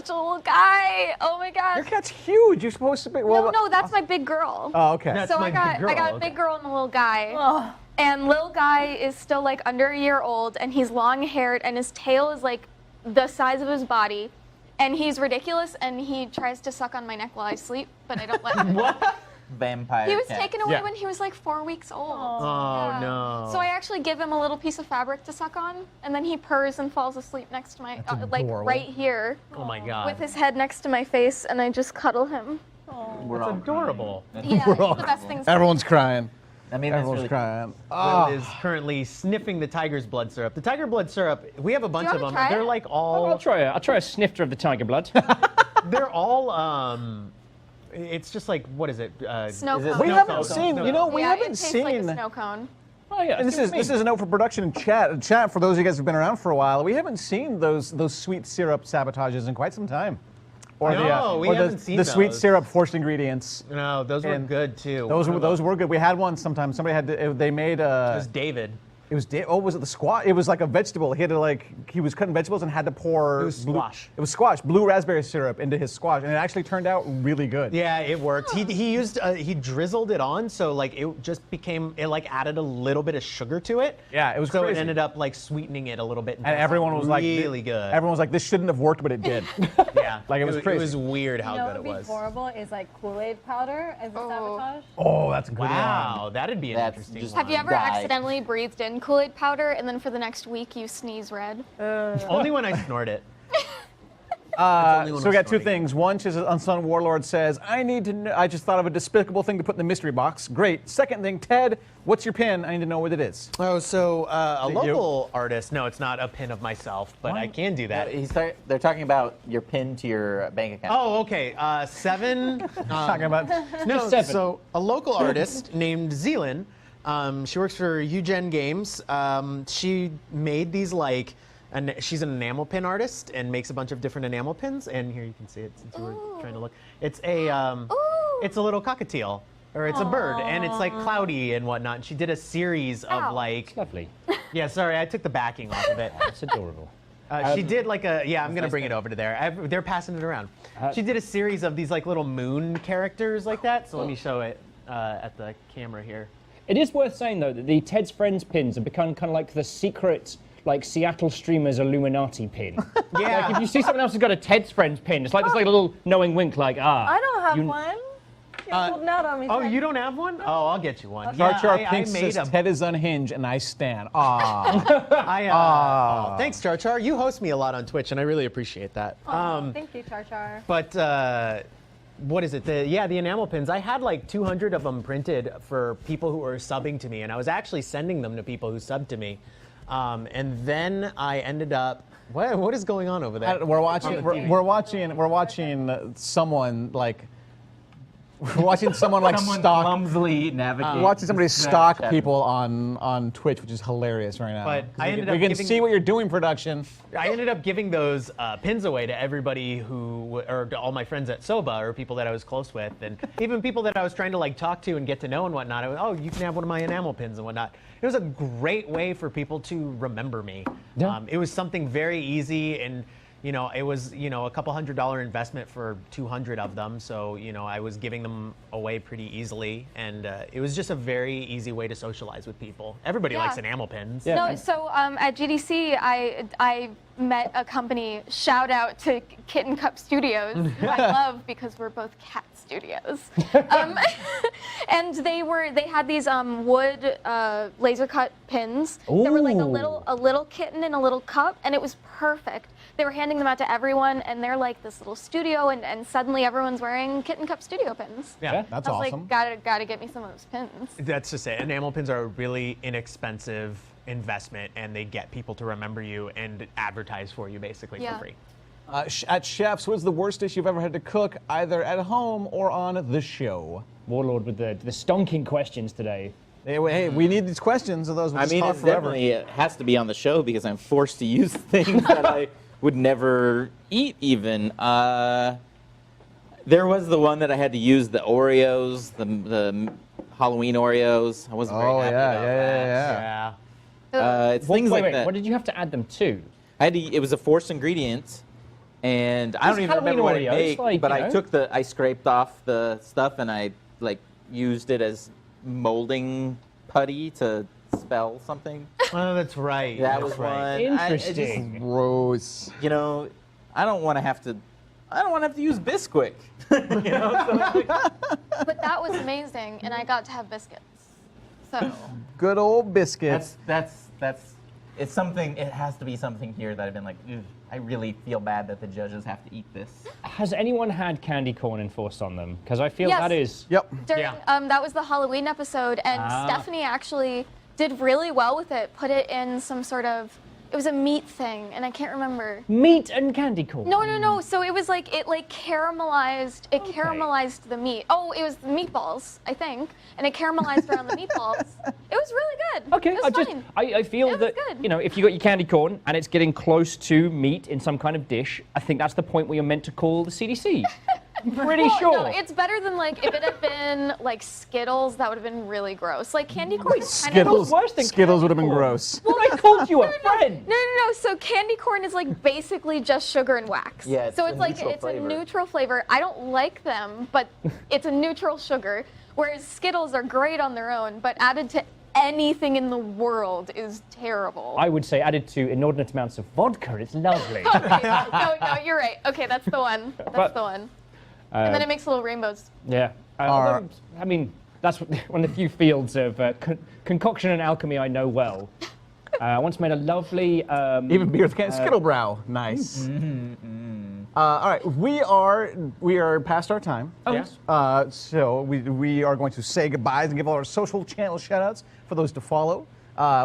a little guy. Oh my gosh. Your cat's huge. You're supposed to be. Well, No, that's my big girl. Oh, okay. That's So my I got big girl, a okay. big girl and a little guy. And little guy is still like under a year old, and he's long haired, and his tail is like the size of his body. And he's ridiculous, and he tries to suck on my neck while I sleep, but I don't let him. What? Vampire He was cat. taken away Yeah. when he was like 4 weeks old. Oh, no. So I actually give him a little piece of fabric to suck on, and then he purrs and falls asleep next to my, like adorable. right here, Oh my God. with his head next to my face, and I just cuddle him. We're That's all adorable. Yeah, it's the best things. Everyone's crying. I mean, that's Everyone's really crying. Will is currently sniffing the tiger's blood syrup. The tiger blood syrup, we have a bunch you of wanna them. try They're it? like I'll all, try a snifter of the tiger blood. they're all, it's just like, what is it? Snow Is it- cone. We Snow haven't cone. seen, Snow you know, cone. we Yeah, haven't it tastes seen. like a snow cone. Oh yeah. And this is a note for production and chat. Chat for those of you guys who've been around for a while. We haven't seen those sweet syrup sabotages in quite some time. Or No, we or haven't seen the sweet those. syrup forced ingredients. No, those were And good too. Those One were of them those were good. We had one sometime. Somebody had to, they made was David. it was was it the squash? It was like a vegetable. He had to he was cutting vegetables and had to pour It was squash. It was squash, blue raspberry syrup into his squash, and it actually turned out really good. Yeah, it worked. He used he drizzled it on, so like it just became it like added a little bit of sugar to it. Yeah, it was so crazy. it ended up like sweetening it a little bit. And everyone was like, really good. Everyone was like, this shouldn't have worked, but it did. Yeah, Like, it was It crazy. was weird how You know good what it would be was. horrible is like Kool-Aid powder as a sabotage. Oh, that's a good Wow, that'd be an That's interesting just- one. Have you ever Died. accidentally breathed in Kool-Aid powder, and then for the next week you sneeze red? Only when I snort it. So we got two snorting. things. One, just Unsung Warlord says, I need to know, I just thought of a despicable thing to put in the mystery box. Great. Second thing, Ted, what's your pin? I need to know what it is. Oh, so a Is it you? local artist. No, it's not a pin of myself, but I can do that. They're talking about your pin to your bank account. Oh, okay. Seven. Talking about No, seven. so a local artist named Zealand, she works for Eugen Games. She made these like, and she's an enamel pin artist and makes a bunch of different enamel pins. And here you can see it since you were trying to look. It's a little cockatiel, or it's a bird, and it's like cloudy and whatnot. And she did a series of Ow. like, Lovely. yeah, sorry, I took the backing off of it. That's adorable. She did like a, yeah, I'm gonna bring it over to there. They're passing it around. She did a series of these like little moon characters like that. So let me show it at the camera here. It is worth saying though that the Ted's Friends pins have become kind of like the secret, like Seattle streamers Illuminati pin. Yeah. Like if you see someone else who's got a Ted's Friends pin, it's like this like little knowing wink, like I don't have you- one. You're holding out on me. Oh, Ted. you don't have one? Oh, I'll get you one. Char Char I Pink made says a. Ted is unhinged and I stand. Ah. Oh, thanks, Char Char. You host me a lot on Twitch, and I really appreciate that. Thank you, Char Char. But what is it? The enamel pins. I had like 200 of them printed for people who were subbing to me, and I was actually sending them to people who subbed to me. And then I ended up. What is going on over there? We're watching. We're watching someone like. We're watching someone like Someone stalk. clumsily navigate. We're watching somebody the stalk Snapchat. people on Twitch, which is hilarious right now. But 'Cause I we ended can, up we can giving- see what you're doing, production. I ended up giving those pins away to everybody or to all my friends at Soba, or people that I was close with, and even people that I was trying to like talk to and get to know and whatnot. I was, oh, you can have one of my enamel pins and whatnot. It was a great way for people to remember me. Yeah. It was something very easy, and it was a couple $100 investment for 200 of them. So I was giving them away pretty easily, and it was just a very easy way to socialize with people. Everybody Yeah. likes enamel pins. Yeah. No, so at GDC, I met a company. Shout out to Kitten Cup Studios, who I love because we're both cat studios. And they had these wood laser cut pins. They were like a little kitten in a little cup, and it was perfect. They were handing them out to everyone, and they're like this little studio, and suddenly everyone's wearing Kitten Cup Studio pins. Yeah. That's I was awesome. like, gotta get me some of those pins. That's just it. Enamel pins are a really inexpensive investment, and they get people to remember you and advertise for you basically Yeah. for free. At Chefs, what's the worst dish you've ever had to cook, either at home or on the show? Warlord with the stonking questions today. Hey, we need these questions, otherwise we'll I just mean, talk it's forever. definitely it has to be on the show because I'm forced to use things that I would never eat even. There was the one that I had to use the Oreos, the Halloween Oreos. I wasn't very Oh, happy yeah, about yeah. that. It's things Wait, like that. what did you have to add them to? I had to, it was a forced ingredient, and I don't Just even Halloween remember what it Oreos, made. like, But you I know. I scraped off the stuff and I like used it as molding putty to spell something. Oh, that's right. That that's was right. one. Interesting. Gross. I don't want to have to I don't want to have to use Bisquick. You know, so like, But that was amazing, and I got to have biscuits. So Good old biscuits. that's it's something. It has to be something here that I've been like, "Ugh, I really feel bad that the judges have to eat this. Has anyone had candy corn enforced on them? Because I feel Yes. that is. Yep. during that was the Halloween episode, and Stephanie actually did really well with it. Put it in some sort of, it was a meat thing, and I can't remember. Meat and candy corn. No. So it was like it caramelized. It caramelized the meat. Oh, it was the meatballs, I think, and it caramelized around the meatballs. It was really good. Okay, it was fine. I feel It was that good. you know, if you got your candy corn and it's getting close to meat in some kind of dish, I think that's the point where you're meant to call the CDC. I'm pretty Well, sure. No, it's better than like if it had been like Skittles, that would have been really gross. Like candy corn is kind Skittles. It's worse than Skittles candy would have been corn. gross. Well, I called you a friend. No. So candy corn is like basically just sugar and wax. Yeah, it's so a it's like neutral it's flavor. a neutral flavor. I don't like them, but it's a neutral sugar. Whereas Skittles are great on their own, but added to anything in the world is terrible. I would say added to inordinate amounts of vodka, it's lovely. Okay, no, you're right. Okay, that's the one. That's the one. And then it makes little rainbows. Yeah. Alright. I mean, that's one of the few fields of concoction and alchemy I know well. I once made a lovely. Even beer with Skittlebrow. Nice. All right, we are past our time. Oh, yes. So we are going to say goodbyes and give all our social channel shoutouts for those to follow.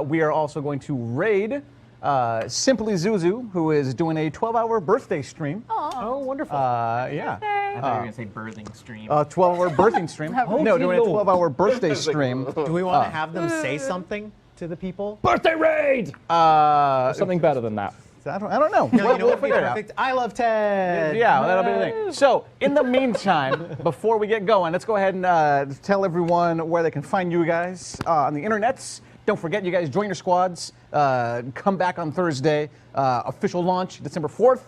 We are also going to raid Simply Zuzu, who is doing a 12-hour birthday stream. Oh, wonderful. Yeah. I thought you were gonna say birthing stream. 12-hour birthing stream. No, doing a Lord. 12-hour birthday stream. Do we want to have them say something to the people? Birthday raid! Uh, Something better than that. I don't know. No, you know We'll what would be figure it out. perfect? I love Ted. Yeah, that'll be the thing. So, in the meantime, before we get going, let's go ahead and tell everyone where they can find you guys on the internets. Don't forget, you guys join your squads. Come back on Thursday. Official launch December 4th.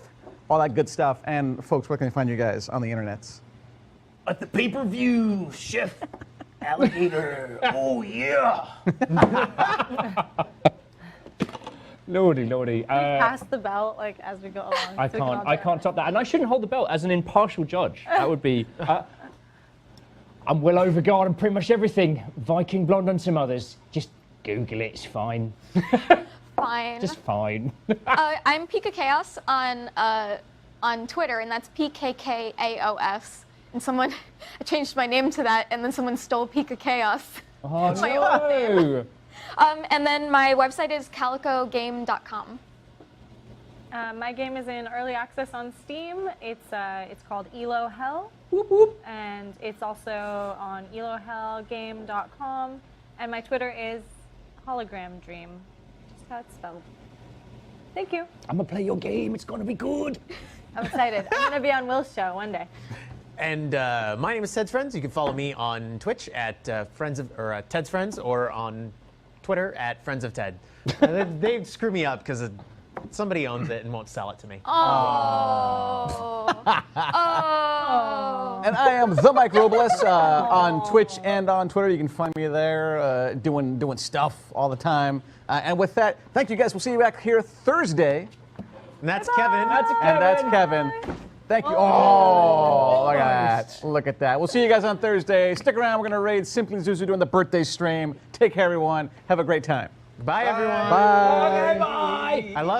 All that good stuff. And folks, where can they find you guys on the internets? At the pay-per-view, Chef Alligator. Oh yeah. Lordy. Pass the belt like as we go along. I so we can all can't get it. top that. And I shouldn't hold the belt as an impartial judge. That would be. I'm well overguard on pretty much everything. Viking blonde and some others. Just Google it. It's fine. Fine. Just fine. I'm Pika Chaos on Twitter, and that's PKKAOS. And someone, I changed my name to that, and then someone stole Pika Chaos. Oh My old name. no! And then my website is calicogame.com. My game is in early access on Steam. It's called Elo Hell. And it's also on elohellgame.com. And my Twitter is Hologram Dream. Just how it's spelled. Thank you. I'm gonna play your game. It's gonna be good. I'm excited. I'm gonna be on Will's show one day. And my name is Ted's Friends. You can follow me on Twitch at Ted's Friends, or on Twitter at Friends of Ted. They screw me up because somebody owns it and won't sell it to me. Oh. And I am the Mike Robles on Twitch and on Twitter. You can find me there doing stuff all the time. And with that, thank you guys. We'll see you back here Thursday. And that's Kevin. And that's Kevin. Thank you. Oh, look at that. Look at that. We'll see you guys on Thursday. Stick around. We're going to raid Simply Zuzu doing the birthday stream. Take care, everyone. Have a great time. Bye, everyone. Bye. Bye. I love